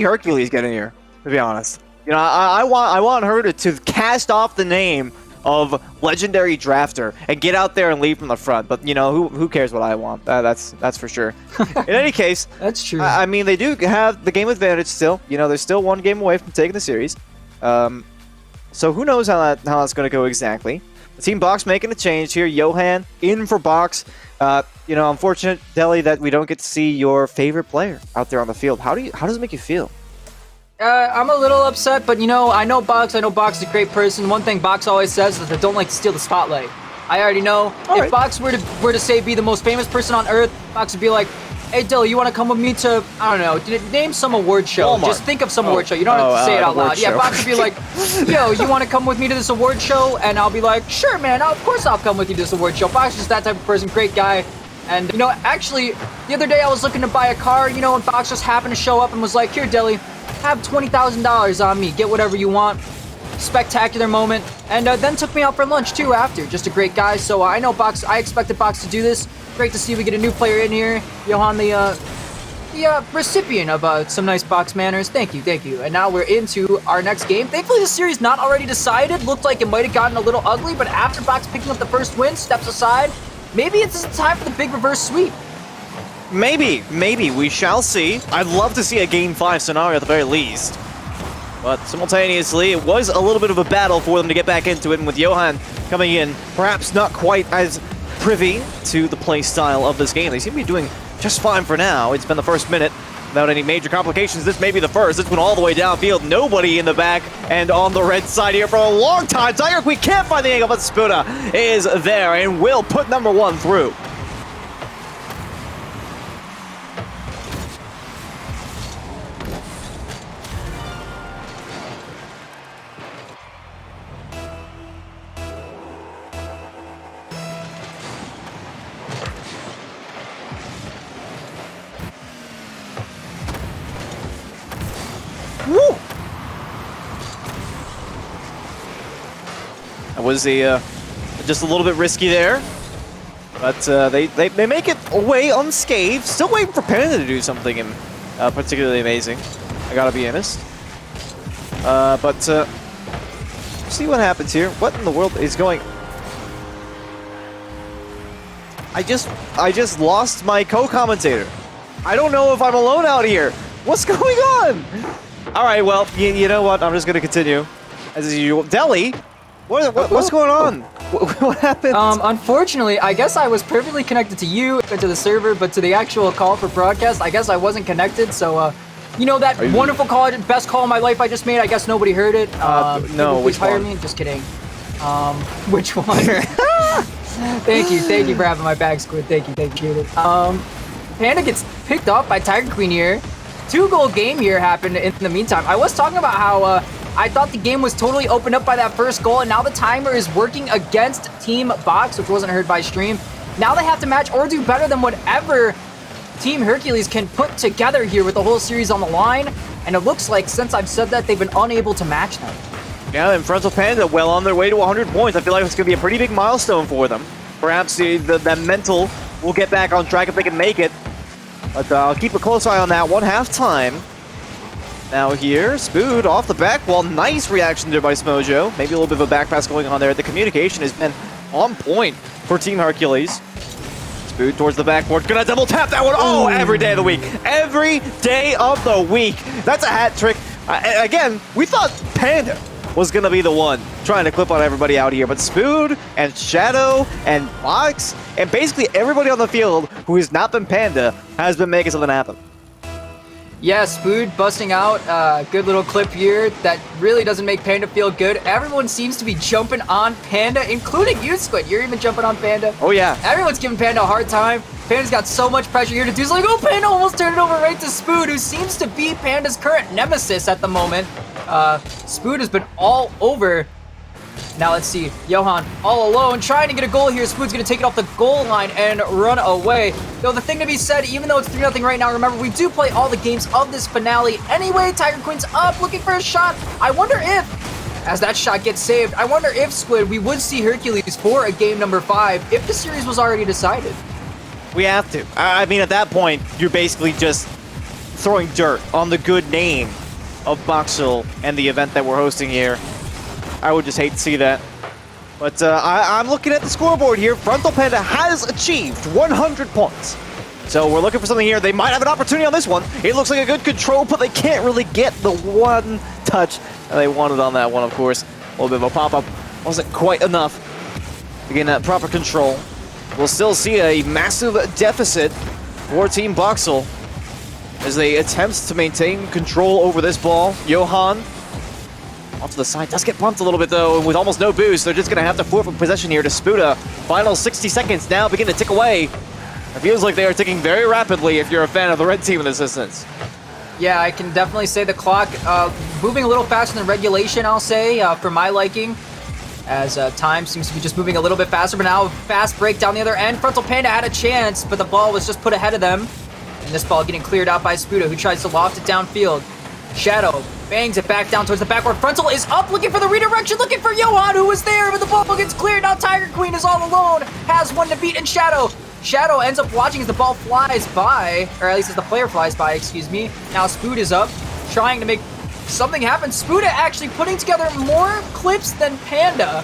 Hercules get in here. To be honest, you know, I want her to cast off the name of legendary drafter and get out there and lead from the front. But you know, who cares what I want? That's for sure. In any case, That's true. I mean, they do have the game advantage still. You know, they're still one game away from taking the series. So who knows how that's going to go exactly. Team Box making a change here. Johan in for Box. You know, unfortunate, Deli, that we don't get to see your favorite player out there on the field. How does it make you feel? I'm a little upset, but you know, I know Box is a great person. One thing Box always says is that they don't like to steal the spotlight. I already know. If Box were to say be the most famous person on Earth, Box would be like, "Hey, Dilly, you want to come with me to, I don't know, name some award show. Walmart. Just think of some award show. You don't have to say it out loud. show. Yeah, Box would be like, yo, you want to come with me to this award show? And I'll be like, sure, man, of course I'll come with you to this award show. Box is just that type of person, great guy. And, you know, actually, the other day I was looking to buy a car, you know, and Box just happened to show up and was like, here, Dilly, have $20,000 on me. Get whatever you want. Spectacular moment. And then took me out for lunch, too, after. Just a great guy. So I know Box, I expected Box to do this. Great to see we get a new player in here. Johan, the recipient of some nice Box manners. Thank you. And now we're into our next game. Thankfully, the series not already decided. Looked like it might have gotten a little ugly, but after Box picking up the first win, steps aside. Maybe it's time for the big reverse sweep. Maybe. We shall see. I'd love to see a Game 5 scenario at the very least. But simultaneously, it was a little bit of a battle for them to get back into it, and with Johan coming in, perhaps not quite as privy to the play style of this game. They seem to be doing just fine for now. It's been the first minute without any major complications. This may be the first. This went all the way downfield. Nobody in the back and on the red side here for a long time. Tiger Queen can't find the angle, but Spuna is there and will put number 1 through. Woo! That was just a little bit risky there, but they make it away unscathed. Still waiting for Panda to do something particularly amazing. I gotta be honest. But see what happens here. What in the world is going? I just lost my co-commentator. I don't know if I'm alone out here. What's going on? All right, well, you know what? I'm just going to continue as usual. Deli, what's going on? What happened? Unfortunately, I guess I was perfectly connected to you and to the server, but to the actual call for broadcast, I guess I wasn't connected. So, you know that wonderful call, best call of my life I just made? I guess nobody heard it. No, which hire one? me? Just kidding. Which one? Thank you for having my back, Squid. Thank you. Panda gets picked off by Tiger Queen here. 2-goal game here happened in the meantime. I was talking about how I thought the game was totally opened up by that first goal, and now the timer is working against Team Box, which wasn't heard by stream. Now they have to match or do better than whatever Team Hercules can put together here with the whole series on the line, and it looks like since I've said that, they've been unable to match them. Yeah, and Frontal Panda well on their way to 100 points. I feel like it's going to be a pretty big milestone for them. Perhaps the mental will get back on track if they can make it. But I'll keep a close eye on that one. Halftime. Now here, Spood off the back wall. Nice reaction there by Smojo. Maybe a little bit of a back pass going on there. The communication has been on point for Team Hercules. Spood towards the backboard. Gonna double tap that one. Oh, every day of the week. Every day of the week. That's a hat trick. Again, we thought Panda was going to be the one trying to clip on everybody out here. But Spood and Shadow and Box and basically everybody on the field who has not been Panda has been making something happen. Yeah, Spood busting out. Good little clip here that really doesn't make Panda feel good. Everyone seems to be jumping on Panda, including you, Squid. You're even jumping on Panda. Oh, yeah. Everyone's giving Panda a hard time. Panda's got so much pressure here to do. It's like, oh, Panda almost turned it over right to Spood, who seems to be Panda's current nemesis at the moment. Spood has been all over. Now let's see, Johan all alone, trying to get a goal here. Spood's gonna take it off the goal line and run away. Though the thing to be said, even though it's 3-0 right now, remember, we do play all the games of this finale anyway. Tiger Queen's up, looking for a shot. I wonder if, as that shot gets saved, I wonder if, Squid, we would see Hercules for a game number 5 if the series was already decided. We have to. I mean, at that point, you're basically just throwing dirt on the good name of Boxule and the event that we're hosting here. I would just hate to see that. But I'm looking at the scoreboard here. Frontal Panda has achieved 100 points. So we're looking for something here. They might have an opportunity on this one. It looks like a good control, but they can't really get the one touch that they wanted on that one, of course. A little bit of a pop-up wasn't quite enough to gain that proper control. We'll still see a massive deficit for Team Boxule as they attempt to maintain control over this ball. Johan off to the side, does get bumped a little bit though, and with almost no boost, they're just gonna have to forfeit possession here to Spuda. Final 60 seconds now begin to tick away. It feels like they are ticking very rapidly if you're a fan of the red team in this instance. Yeah, I can definitely say the clock moving a little faster than regulation, I'll say, for my liking. As time seems to be just moving a little bit faster, but now fast break down the other end. Frontal Panda had a chance, but the ball was just put ahead of them. And this ball getting cleared out by Spuda, who tries to loft it downfield. Shadow bangs it back down towards the backward. Frontal is up, looking for the redirection, looking for Johan, who was there, but the ball gets cleared. Now Tiger Queen is all alone, has one to beat in Shadow. Shadow ends up watching as the ball flies by, or at least as the player flies by, excuse me. Now Spuda is up, trying to make something happen. Spuda actually putting together more clips than Panda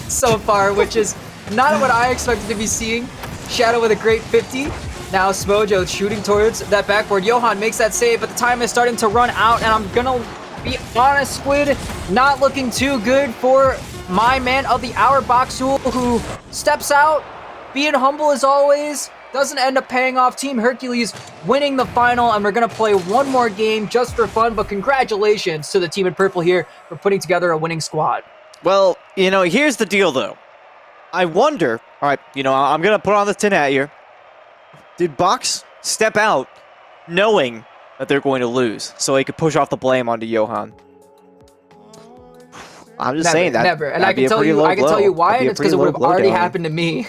so far, which is not what I expected to be seeing. Shadow with a great 50. Now Smojo shooting towards that backboard. Johan makes that save, but the time is starting to run out, and I'm gonna be honest, Squid, not looking too good for my man of the hour, Boxule, who steps out, being humble as always, doesn't end up paying off. Team Hercules winning the final, and we're gonna play one more game just for fun, but congratulations to the team in purple here for putting together a winning squad. Well, you know, here's the deal though. I wonder, all right, you know, I'm gonna put on the tin hat here. Did Box step out knowing that they're going to lose so he could push off the blame onto Johan? I'm just saying that. Never. And I can tell you why, and it's because it would have already happened to me.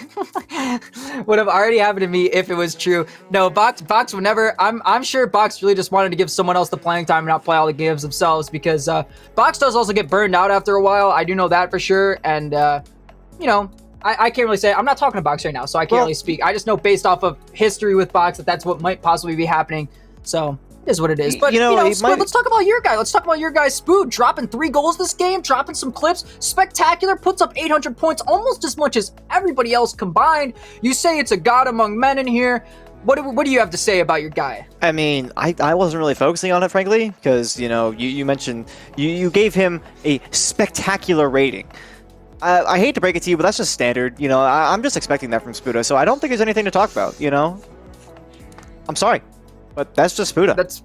Would have already happened to me if it was true. No, Box would never. I'm sure Box really just wanted to give someone else the playing time and not play all the games themselves, because Box does also get burned out after a while. I do know that for sure. And you know, I can't really say. I'm not talking to Box right now, so I can't really speak. I just know based off of history with Box that that's what might possibly be happening. So it is what it is. But you know, Spood, let's talk about your guy. Let's talk about your guy, Spood, dropping 3 goals this game, dropping some clips. Spectacular, puts up 800 points, almost as much as everybody else combined. You say it's a god among men in here. What do you have to say about your guy? I mean, I wasn't really focusing on it, frankly, because, you know, you mentioned, you gave him a spectacular rating. I hate to break it to you, but that's just standard. You know, I'm just expecting that from Spuda, so I don't think there's anything to talk about, you know? I'm sorry, but that's just Spuda. I don't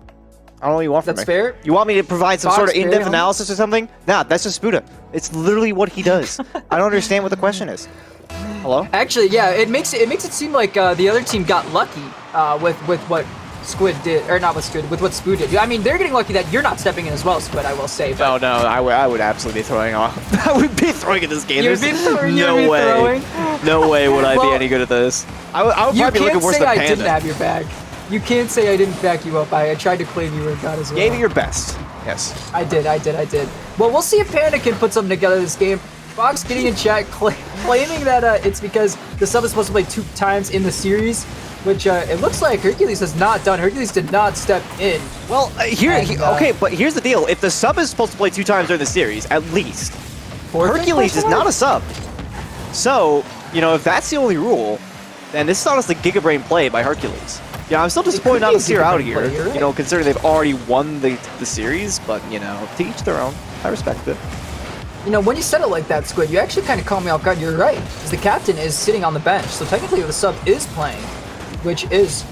know what you want from me. That's fair. You want me to provide some sort of in-depth analysis or something? Nah, that's just Spuda. It's literally what he does. I don't understand what the question is. Hello? Actually, yeah, it makes it seem like the other team got lucky with what Squid did, or not with Squid, with what Spood did. I mean, they're getting lucky that you're not stepping in as well, Squid, I will say. But no, I would absolutely be throwing off. I would be throwing in this game. There's no way. No way would I be any good at this. I would probably be looking worse than Panda. You can't say I didn't have your back. You can't say I didn't back you up. I tried to claim you were a god as well. Gave it your best. Yes. I did. Well, we'll see if Panda can put something together this game. Fox getting in chat claiming that it's because the sub is supposed to play 2 times in the series, which it looks like Hercules has not done. Hercules did not step in. Well, okay, but here's the deal. If the sub is supposed to play 2 times during the series, at least, Hercules is not a sub. So, you know, if that's the only rule, then this is honestly Giga-Brain play by Hercules. Yeah, I'm still disappointed not to see her out here, right? You know, considering they've already won the series, but, you know, to each their own. I respect it. You know, when you said it like that, Squid, you actually kind of caught me off guard. You're right, because the captain is sitting on the bench, so technically the sub is playing, which is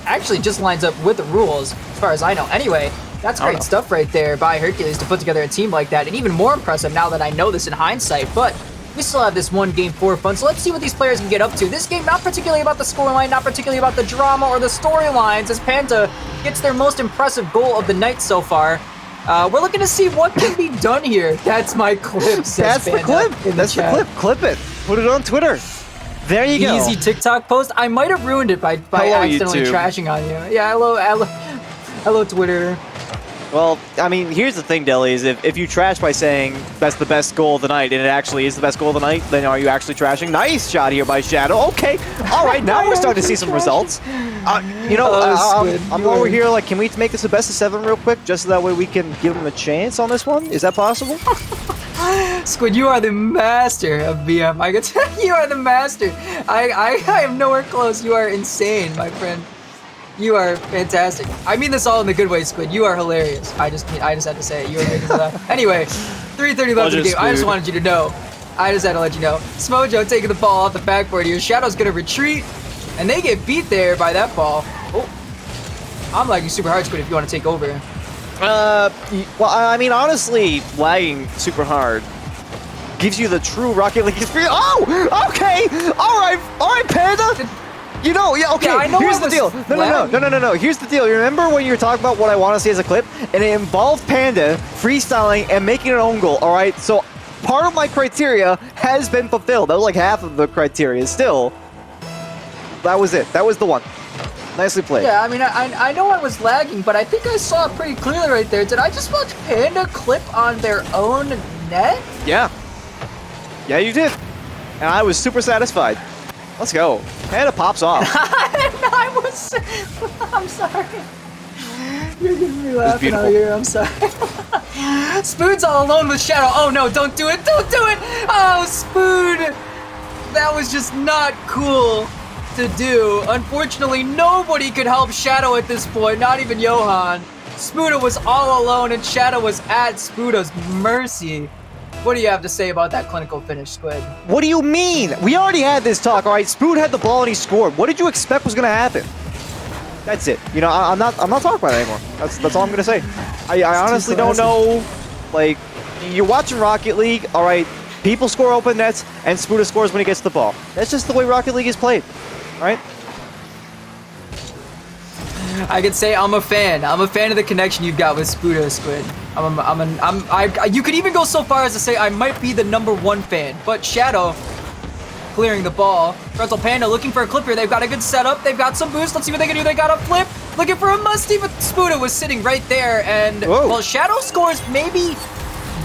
actually just lines up with the rules, as far as I know. Anyway, that's great stuff right there by Hercules to put together a team like that, and even more impressive now that I know this in hindsight, but we still have this one game for fun, so let's see what these players can get up to. This game, not particularly about the scoreline, not particularly about the drama or the storylines, as Panda gets their most impressive goal of the night so far. We're looking to see what can be done here. That's my clip, says That's the clip. That's the clip. Clip it. Put it on Twitter. There you go. Easy TikTok post. I might have ruined it by accidentally trashing on you. Yeah, hello, Twitter. Well, I mean, here's the thing, Deli, is if you trash by saying that's the best goal of the night, and it actually is the best goal of the night, then are you actually trashing? Nice shot here by Shadow. Okay. All right, now we're starting to see some results. You know, I'm over here like, can we make this a best of 7 real quick, just so that way we can give them a chance on this one? Is that possible? Squid, you are the master of BM. I can tell you are the master. I am nowhere close. You are insane, my friend. You are fantastic. I mean this all in the good way, Squid. You are hilarious. I just had to say it. You are making me laugh. Anyway, 3:30 left in the game. I just wanted you to know. I just had to let you know. Smojo taking the ball off the backboard here. Shadow's gonna retreat, and they get beat there by that ball. Oh, I'm lagging super hard, Squid, if you want to take over. Well, I mean, honestly, lagging super hard gives you the true Rocket League experience. Oh, okay, all right, Panda. You know, yeah, okay. Yeah, I know here's it the was deal. lagging. No. Here's the deal. You remember when you were talking about what I want to see as a clip, and it involved Panda freestyling and making an own goal. All right, so part of my criteria has been fulfilled. That was like half of the criteria. Still, that was it. That was the one. Nicely played. Yeah, I mean, I know I was lagging, but I think I saw it pretty clearly right there. Did I just watch Panda clip on their own net? Yeah. Yeah, you did. And I was super satisfied. Let's go. Panda pops off. I'm sorry. You're getting me laughing out here. I'm sorry. Spoon's all alone with Shadow. Oh no, don't do it. Don't do it. Oh, Spoon. That was just not cool to do. Unfortunately, nobody could help Shadow at this point, not even Johan. Spuda was all alone and Shadow was at Spuda's mercy. What do you have to say about that clinical finish, Squid? What do you mean? We already had this talk, all right? Spoon had the ball and he scored. What did you expect was going to happen? That's it. You know, I'm not talking about it anymore. That's all I'm going to say. I honestly don't know. Like, you're watching Rocket League, all right? People score open nets, and Spuda scores when he gets the ball. That's just the way Rocket League is played, all right? I could say I'm a fan. I'm a fan of the connection you've got with Spuda, Squid. You could even go so far as to say I might be the #1 fan. But Shadow clearing the ball. Frontal Panda looking for a clip here. They've got a good setup. They've got some boost. Let's see what they can do. They got a flip. Looking for a musty, but Spuda was sitting right there. And, well, Shadow scores maybe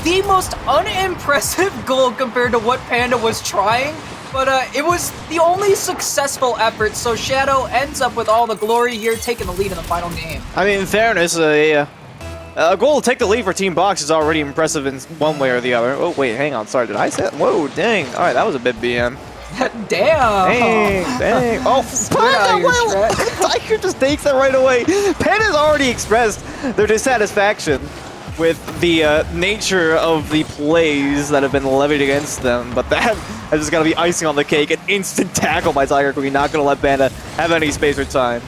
the most unimpressive goal compared to what Panda was trying. But it was the only successful effort, so Shadow ends up with all the glory here, taking the lead in the final game. I mean, in fairness, a goal to take the lead for Team Box is already impressive in one way or the other. Oh, wait, hang on. Sorry, did I say that? Whoa, dang. All right, that was a bit BM. Damn. Dang. Oh, Tiger just takes that right away. Panda's already expressed their dissatisfaction with the nature of the plays that have been levied against them, but that has just got to be icing on the cake. An instant tackle by Tiger Queen, not going to let Panda have any space or time.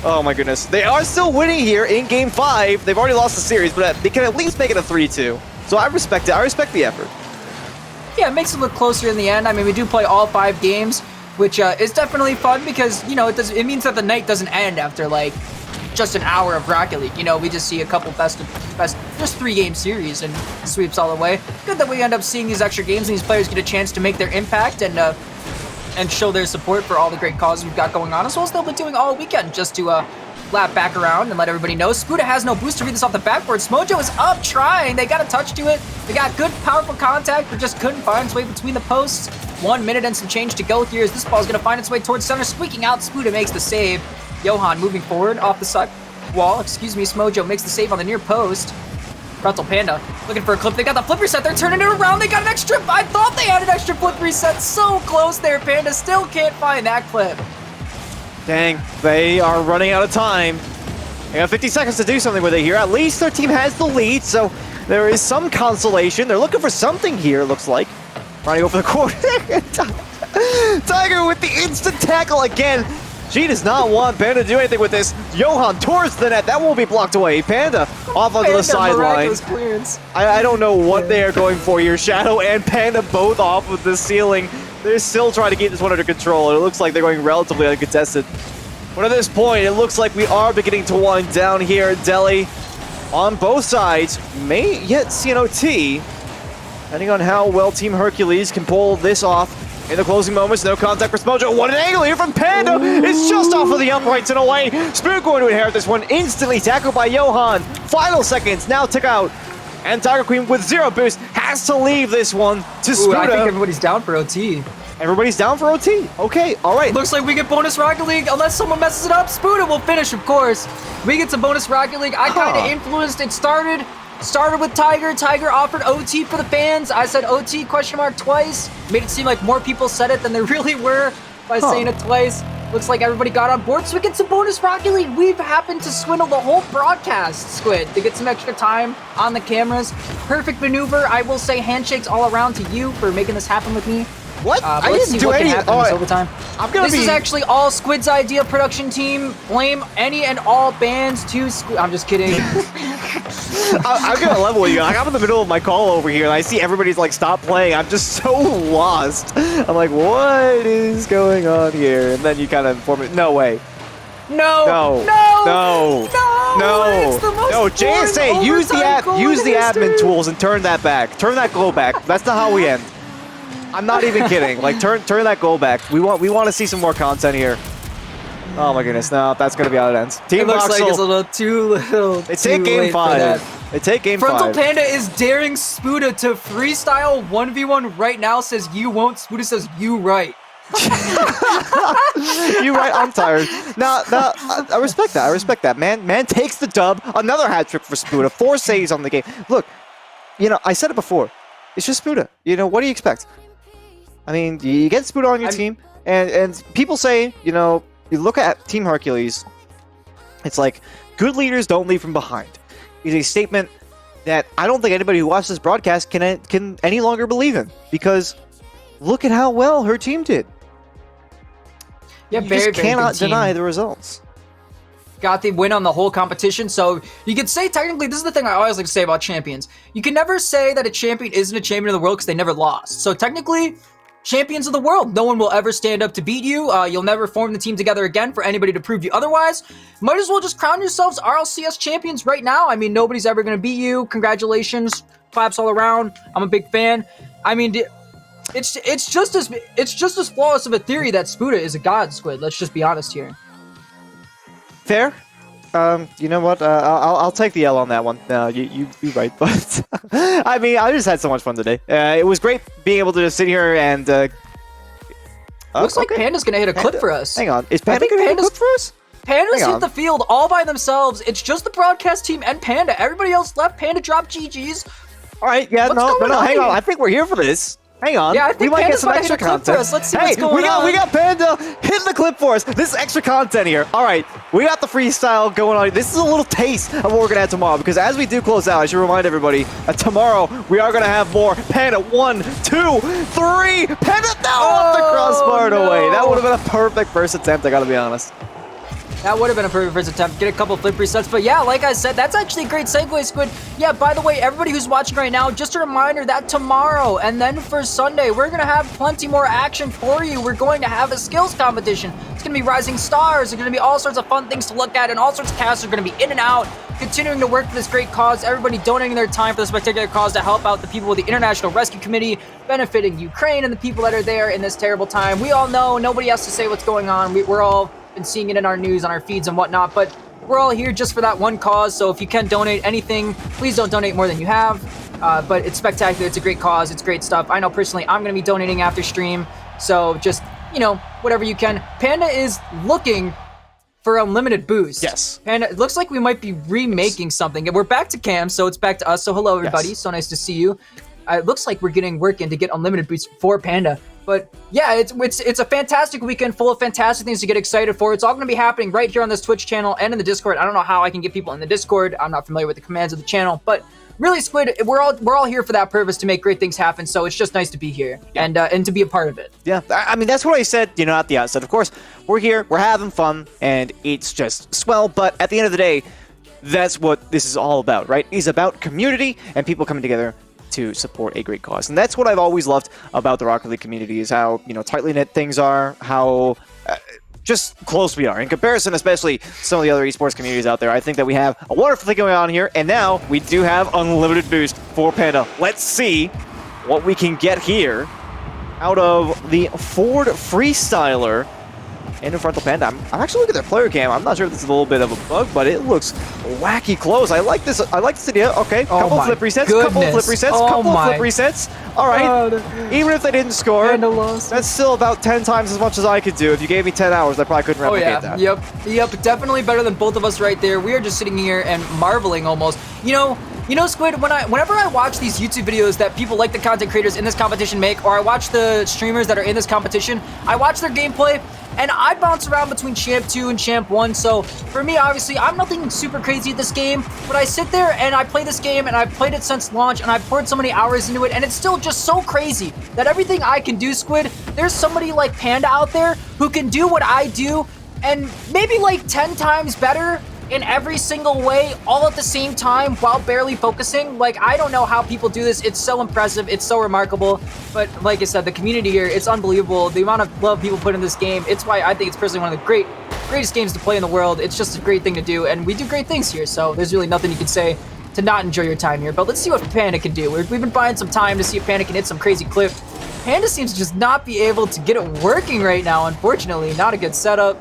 Oh my goodness. They are still winning here in Game 5. They've already lost the series, but they can at least make it a 3-2. So I respect it. I respect the effort. Yeah, it makes it look closer in the end. I mean, we do play all 5 games, which is definitely fun because, you know, it means that the night doesn't end after, like, just an hour of Rocket League. You know, we just see a couple best, just 3-game series and sweeps all the way. Good that we end up seeing these extra games and these players get a chance to make their impact and show their support for all the great causes we've got going on, as well as they'll be doing all weekend just to lap back around and let everybody know. Spuda has no boost to read this off the backboard. Smojo is up trying. They got a touch to it. They got good, powerful contact, but just couldn't find its way between the posts. 1 minute and some change to go here as this ball's going to find its way towards center. Squeaking out, Spuda makes the save. Johan moving forward off the side wall. Smojo makes the save on the near post. Frontal Panda looking for a clip. They got the flip reset. They're turning it around. They got an extra. I thought they had an extra flip reset. So close there. Panda still can't find that clip. Dang, they are running out of time. They got 50 seconds to do something with it here. At least their team has the lead, so there is some consolation. They're looking for something here, it looks like. Trying to go for the corner. Tiger with the instant tackle again. She does not want Panda to do anything with this. Johan towards the net. That won't be blocked away. Panda off onto the sideline. I don't know what they are going for here. Shadow and Panda both off of the ceiling. They're still trying to keep this one under control. It looks like they're going relatively uncontested. But at this point, it looks like we are beginning to wind down here at Delhi. On both sides, may yet see an OT. Depending on how well Team Hercules can pull this off. In the closing moments, no contact for Smojo. What an angle here from Panda! It's just off of the uprights and away. Spoon going to inherit this one. Instantly tackled by Johan. Final seconds now tick out. And Tiger Queen with 0 boost has to leave this one to Spuda. I think everybody's down for OT. Everybody's down for OT. Okay, all right. Looks like we get bonus Rocket League unless someone messes it up. Spuda will finish, of course. We get some bonus Rocket League. I kind of influenced. It started Started with Tiger. Tiger offered OT for the fans. I said OT question mark twice. Made it seem like more people said it than there really were by saying it twice. Looks like everybody got on board, so we get some bonus Rocket League. We've happened to swindle the whole broadcast, Squid, to get some extra time on the cameras. Perfect maneuver. I will say handshakes all around to you for making this happen with me. What? But I let's didn't see do what can any. happen this overtime. This is actually all Squid's idea, production team. Blame any and all bans to Squid. I'm just kidding. I'm gonna level with you. Like, I'm in the middle of my call over here, and I see everybody's like, "Stop playing." I'm just so lost. I'm like, "What is going on here?" And then you kind of inform me. No way. No. No. No. No. No. It's the most No. boring JSA, use the overtime goal in use the admin history. tools and turn that back. Turn that goal back. That's not how we end. I'm not even kidding. Like, turn that goal back. We want to see some more content here. Oh my goodness! No, that's gonna be how it ends. Team It looks like Boxule, it's a little too little. they take too game late for 5. that. They take game Frontal 5. Panda is daring Spuda to freestyle 1v1 right now. Says you won't. Spuda says you right. You right, I'm tired. No, I respect that. I respect that. Man takes the dub. Another hat trick for Spuda. 4 saves on the game. Look, I said it before. It's just Spuda. What do you expect? I mean, you get Spuda on your team, and people say, you look at Team Hercules, it's like, good leaders don't leave from behind. It's a statement that I don't think anybody who watches this broadcast can any longer believe in, because look at how well her team did. Yeah, You very, just very cannot good team. deny the results. Got the win on the whole competition, so you could say technically, this is the thing I always like to say about champions. You can never say that a champion isn't a champion of the world because they never lost. So technically, champions of the world. No one will ever stand up to beat you. You'll never form the team together again for anybody to prove you otherwise. Might as well just crown yourselves RLCS champions right now. I mean, nobody's ever going to beat you. Congratulations. Claps all around. I'm a big fan. I mean, it's just as flawless of a theory that Spuda is a god, Squid. Let's just be honest here. Fair. You know what? I'll take the L on that one. No, you're right, but I mean, I just had so much fun today. It was great being able to just sit here and. Looks like Panda's gonna hit a clip for us. Hang on, is Panda gonna hit a clip for us? Panda's Hang hit on. the field all by themselves. It's just the broadcast team and Panda. Everybody else left. Panda dropped GG's. All right, yeah, What's no, going hang on on. here? I think we're here for this. Hang on. Yeah, I think we might get Panda's some about to hit extra a clip for content. us. Let's see hey, what's going on. we got Panda hitting the clip for us. This is extra content here. All right, we got the freestyle going on. This is a little taste of what we're gonna have tomorrow, because as we do close out, I should remind everybody tomorrow we are gonna have more Panda. 1, 2, 3. Panda off the crossbar no. away. That would have been a perfect first attempt. I gotta be honest. That would have been a perfect first attempt. Get a couple flip resets. But yeah, like I said, that's actually a great segue, Squid. Yeah, by the way, everybody who's watching right now, just a reminder that tomorrow and then for Sunday, we're going to have plenty more action for you. We're going to have a skills competition. It's going to be Rising Stars. There's going to be all sorts of fun things to look at, and all sorts of casts are going to be in and out, continuing to work for this great cause. Everybody donating their time for this particular cause to help out the people with the International Rescue Committee, benefiting Ukraine and the people that are there in this terrible time. We all know nobody has to say what's going on. We're all been seeing it in our news, on our feeds and whatnot, but we're all here just for that one cause. So if you can donate anything, please don't donate more than you have. But it's spectacular. It's a great cause. It's great stuff. I know personally I'm going to be donating after stream. So just, whatever you can. Panda is looking for unlimited boost. Yes. Panda, it looks like we might be remaking something. We're back to Cam, so it's back to us. So hello, everybody. Yes. So nice to see you. It looks like we're getting work in to get unlimited boost for Panda. But yeah, it's a fantastic weekend full of fantastic things to get excited for. It's all going to be happening right here on this Twitch channel and in the Discord. I don't know how I can get people in the Discord. I'm not familiar with the commands of the channel, but really, Squid, we're all here for that purpose, to make great things happen. So it's just nice to be here and to be a part of it. Yeah, I mean, that's what I said, at the outset. Of course, we're here, we're having fun, and it's just swell, but at the end of the day, that's what this is all about, right? It's about community and people coming together to support a great cause. And that's what I've always loved about the Rocket League community, is how, tightly knit things are, how just close we are. In comparison, especially some of the other esports communities out there, I think that we have a wonderful thing going on here, and now we do have unlimited boost for Panda. Let's see what we can get here out of the Ford Freestyler and in Frontal Panda. I'm actually looking at their player cam. I'm not sure if this is a little bit of a bug, but it looks wacky close. I like this idea. Okay, couple my flip resets, goodness. couple flip resets, Oh couple my. flip resets. All right, even if they didn't score, Panda lost. that's still about 10 times as much as I could do. If you gave me 10 hours, I probably couldn't Oh replicate yeah, that. yep, definitely better than both of us right there. We are just sitting here and marveling almost. You know, Squid, whenever I watch these YouTube videos that people like the content creators in this competition make, or I watch the streamers that are in this competition, I watch their gameplay, and I bounce around between Champ 2 and Champ 1, so for me, obviously, I'm nothing super crazy at this game, but I sit there and I play this game, and I've played it since launch, and I've poured so many hours into it, and it's still just so crazy that everything I can do, Squid, there's somebody like Panda out there who can do what I do, and maybe like 10 times better in every single way, all at the same time, while barely focusing. Like, I don't know how people do this. It's so impressive. It's so remarkable. But like I said, the community here, it's unbelievable. The amount of love people put in this game, it's why I think it's personally one of the greatest games to play in the world. It's just a great thing to do, and we do great things here, so there's really nothing you can say to not enjoy your time here. But let's see what Panda can do. We've been buying some time to see if Panda can hit some crazy clip. Panda seems to just not be able to get it working right now, unfortunately. Not a good setup.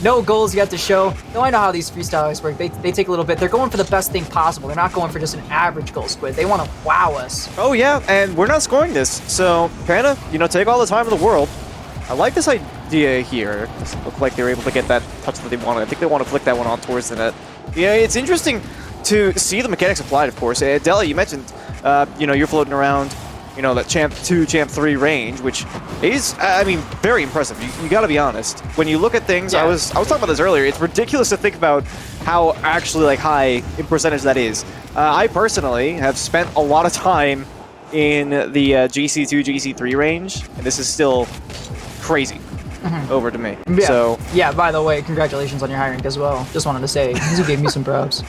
No goals yet to show. Though I know how these freestylers work. They take a little bit. They're going for the best thing possible. They're not going for just an average goal, Squid. They want to wow us. Oh yeah, and we're not scoring this. So Panda, you know, take all the time in the world. I like this idea here. It looked like they were able to get that touch that they wanted. I think they want to flick that one on towards the net. Yeah, it's interesting to see the mechanics applied, of course. Della, you mentioned, you know, you're floating around, you know, that Champ 2, Champ 3 range, which is, I mean, very impressive. You got to be honest. When you look at things, Yeah. I was talking about this earlier. It's ridiculous to think about how actually like high in percentage that is. I personally have spent a lot of time in the GC2, GC3 range, and this is still crazy over to me. Yeah. So, yeah, by the way, congratulations on your hiring as well. Just wanted to say, you gave me some props.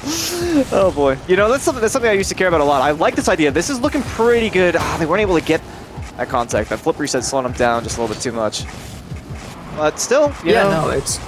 oh boy. You know, that's something I used to care about a lot. I like this idea. This is looking pretty good. They weren't able to get that contact. That flip reset slowing them down just a little bit too much. But still, you know, No, it's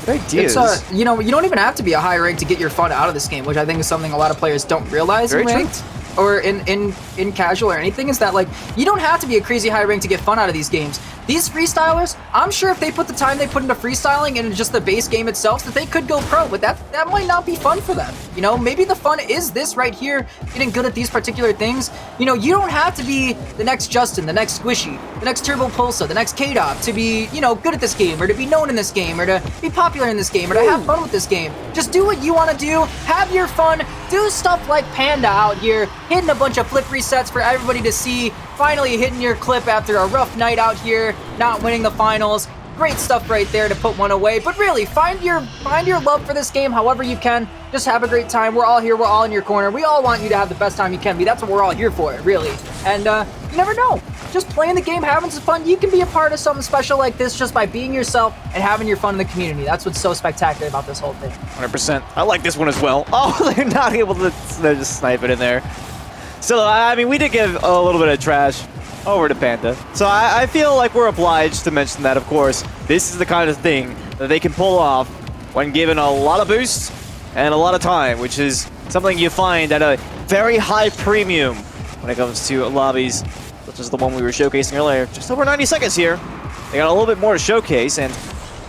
good ideas. you know, you don't even have to be a high rank to get your fun out of this game, which I think is something a lot of players don't realize Very in true. ranked or in casual or anything, is that like you don't have to be a crazy high rank to get fun out of these games. These freestylers, I'm sure if they put the time they put into freestyling and just the base game itself, that they could go pro, but that might not be fun for them. You know, maybe the fun is this right here, getting good at these particular things. You know, you don't have to be the next Justin, the next Squishy, the next Turbo Pulsa, the next K-Dot to be, you know, good at this game, or to be known in this game, or to be popular in this game, or to have fun with this game. Just do what you want to do, have your fun, do stuff like Panda out here, hitting a bunch of flip resets for everybody to see, finally hitting your clip after a rough night out here, not winning the finals. Great stuff right there to put one away. But really, find your love for this game however you can. Just have a great time. We're all here. We're all in your corner. We all want you to have the best time you can be. That's what we're all here for, really. And you never know. Just playing the game, having some fun. You can be a part of something special like this just by being yourself and having your fun in the community. That's what's so spectacular about this whole thing. 100%. I like this one as well. Oh, they're not able to just snipe it in there. Still, I mean, we did give a little bit of trash over to Panda. So I feel like we're obliged to mention that, of course, this is the kind of thing that they can pull off when given a lot of boost and a lot of time, which is something you find at a very high premium when it comes to lobbies, such as the one we were showcasing earlier. Just over 90 seconds here. They got a little bit more to showcase, and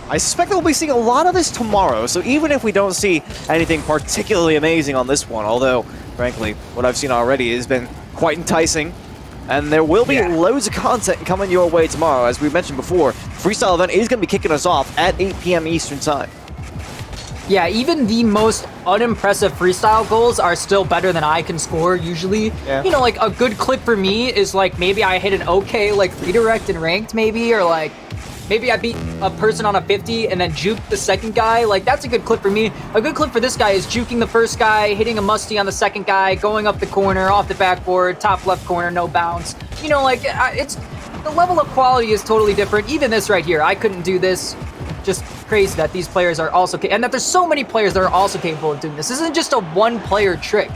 I suspect that we'll be seeing a lot of this tomorrow. So even if we don't see anything particularly amazing on this one, although, frankly, what I've seen already has been quite enticing, and there will be loads of content coming your way tomorrow. As we mentioned before, Freestyle event is going to be kicking us off at 8 p.m. Eastern Time. Yeah, even the most unimpressive freestyle goals are still better than I can score usually. Yeah. You know, like a good clip for me is like maybe I hit an okay like redirect in ranked maybe, or like maybe I beat a person on a 50 and then juke the second guy. Like that's a good clip for me. A good clip for this guy is juking the first guy, hitting a musty on the second guy, going up the corner, off the backboard, top left corner, no bounce. You know, like it's the level of quality is totally different. Even this right here, I couldn't do this. Just crazy that these players are also and that there's so many players that are also capable of doing this. This isn't just a one-player trick.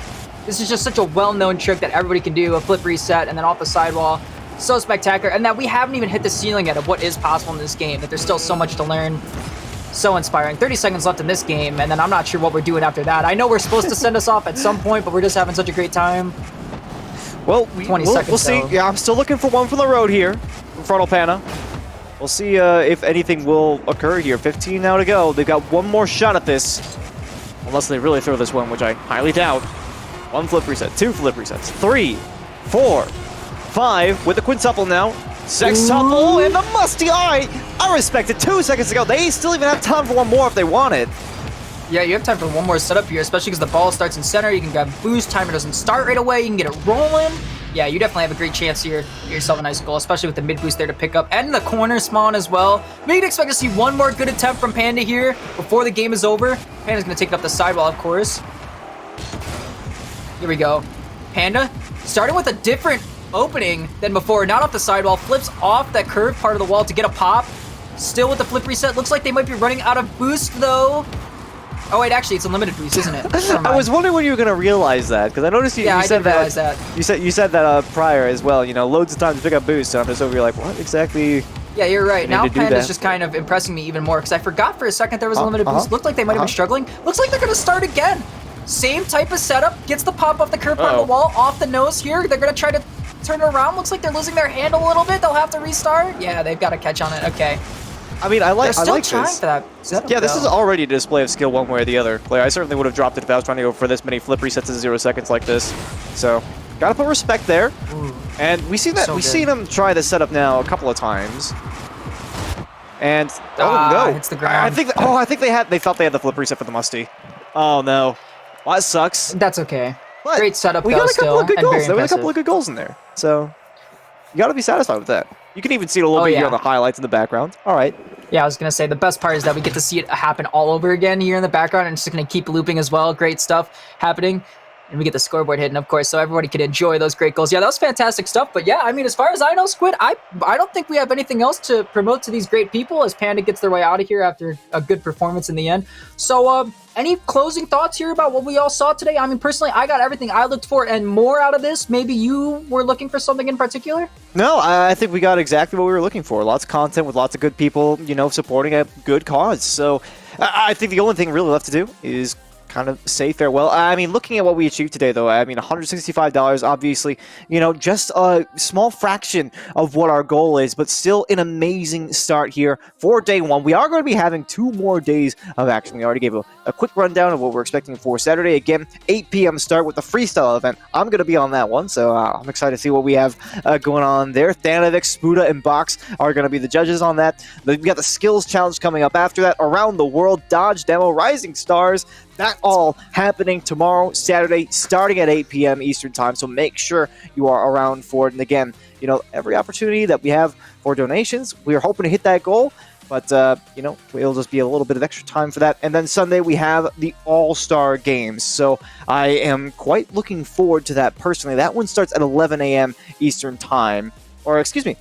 This is just such a well-known trick that everybody can do, a flip reset and then off the sidewall. So spectacular, and that we haven't even hit the ceiling yet of what is possible in this game, that there's still so much to learn. So inspiring. 30 seconds left in this game, and then I'm not sure what we're doing after that. I know we're supposed to send us off at some point, but we're just having such a great time. Well, 20 seconds, we'll see. though. Yeah, I'm still looking for one from the road here from Frontal Pana. We'll see if anything will occur here. 15 now to go. They've got one more shot at this. Unless they really throw this one, which I highly doubt. One flip reset, two flip resets, 3, 4, 5 with the quintuple now. Sextuple and the musty eye. I respect it. 2 seconds to go. They still even have time for one more if they want it. Yeah, you have time for one more setup here, especially because the ball starts in center. You can grab boost. Timer doesn't start right away. You can get it rolling. Yeah, you definitely have a great chance here. Get yourself a nice goal, especially with the mid boost there to pick up. And the corner spawn as well. We can expect to see one more good attempt from Panda here before the game is over. Panda's going to take it up the sidewall, of course. Here we go. Panda, starting with a different opening than before. Not off the sidewall. Flips off that curved part of the wall to get a pop. Still with the flip reset. Looks like they might be running out of boost, though. Oh, wait, actually, it's unlimited boost, isn't it? I was wondering when you were going to realize that, because I noticed you, Yeah, you I said did that. realize that. You said that prior as well. You know, loads of times to pick up boost, and I'm just over here like, what exactly? Yeah, you're right. need Now to do Panda's that. just kind of impressing me even more, because I forgot for a second there was a limited boost. Looked like they might have been struggling. Looks like they're going to start again. Same type of setup. Gets the pop off the curve part of the wall, off the nose here. They're going to try to turn it around. Looks like they're losing their handle a little bit. They'll have to restart. Yeah, they've got to catch on it. Okay. I mean, I like They're still trying this. for that setup, Yeah, this though. is already a display of skill one way or the other. Like, I certainly would have dropped it if I was trying to go for this many flip resets in 0 seconds like this. So, gotta put respect there. And we see that So we've good. seen them try this setup now a couple of times. And no, hits the ground. I think they thought they had the flip reset for the musty. Oh no, well, that sucks. That's okay. But Great setup, we though, got a couple still, of good and goals. very There was a couple impressive. of good goals in there. So you gotta be satisfied with that. You can even see it a little bit here yeah. on the highlights in the background. All right. Yeah, I was going to say, the best part is that we get to see it happen all over again here in the background, and it's just going to keep looping as well. Great stuff happening. And we get the scoreboard hidden, of course, so everybody can enjoy those great goals. Yeah, that was fantastic stuff. But yeah, I mean, as far as I know, Squid, I don't think we have anything else to promote to these great people as Panda gets their way out of here after a good performance in the end. So, any closing thoughts here about what we all saw today? I mean, personally, I got everything I looked for and more out of this. Maybe you were looking for something in particular? No, I think we got exactly what we were looking for. Lots of content with lots of good people, you know, supporting a good cause. So I think the only thing really left to do is kind of say farewell. I mean, looking at what we achieved today, though, I mean, $165, obviously, you know, just a small fraction of what our goal is, but still an amazing start here for day one. We are going to be having 2 more days of action. We already gave a quick rundown of what we're expecting for Saturday. Again, 8 p.m. start with the freestyle event. I'm going to be on that one, so I'm excited to see what we have going on there. Thanovic, Spuda, and Box are going to be the judges on that. Then we got the skills challenge coming up after that. Around the World, Dodge Demo, Rising Stars. That all happening tomorrow, Saturday, starting at 8 p.m. Eastern Time. So make sure you are around for it. And again, you know, every opportunity that we have for donations, we are hoping to hit that goal. But, you know, it'll just be a little bit of extra time for that. And then Sunday, we have the All-Star Games. So I am quite looking forward to that personally. That one starts at 11 a.m. Eastern Time. Or, excuse me.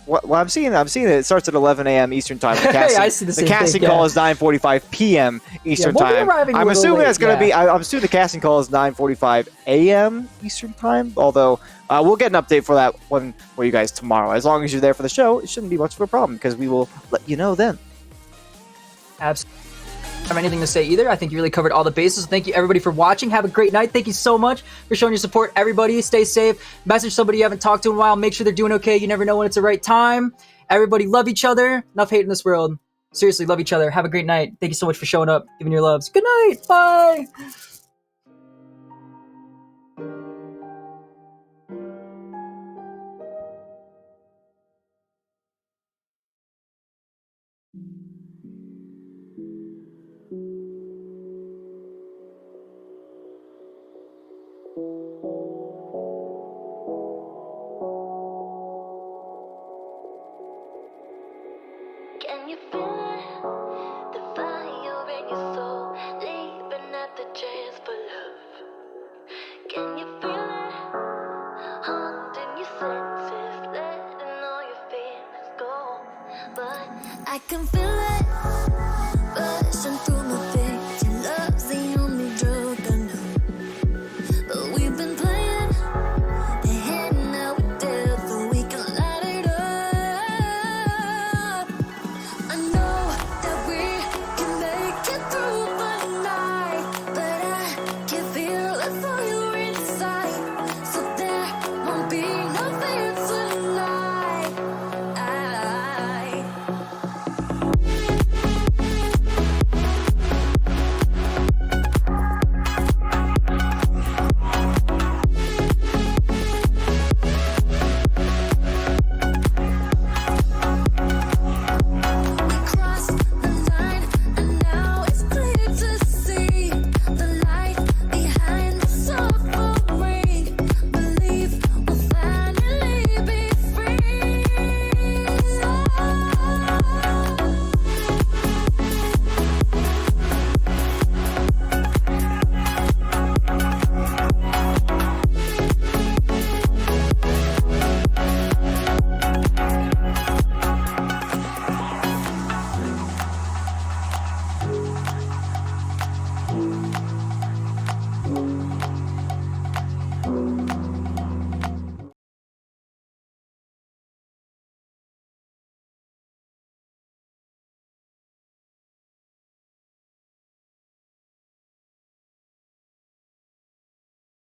Well, I'm seeing it starts at 11 a.m. Eastern Time. The casting, I see the same casting thing, call yeah. is 9:45 p.m. Eastern we'll be Time. arriving a I'm little assuming late, that's going to yeah. be. I'm assuming the casting call is 9:45 a.m. Eastern Time. Although we'll get an update for that one for you guys tomorrow. As long as you're there for the show, it shouldn't be much of a problem because we will let you know then. Absolutely. Have anything to say either. I think you really covered all the bases. Thank you everybody for watching. Have a great night. Thank you so much for showing your support. Everybody stay safe. Message somebody you haven't talked to in a while. Make sure they're doing okay. You never know when it's the right time. Everybody love each other. Enough hate in this world. Seriously, love each other. Have a great night. Thank you so much for showing up, giving your loves. Good night. Bye. Can you feel the fire in your soul, leaving at the chance for love? Can you feel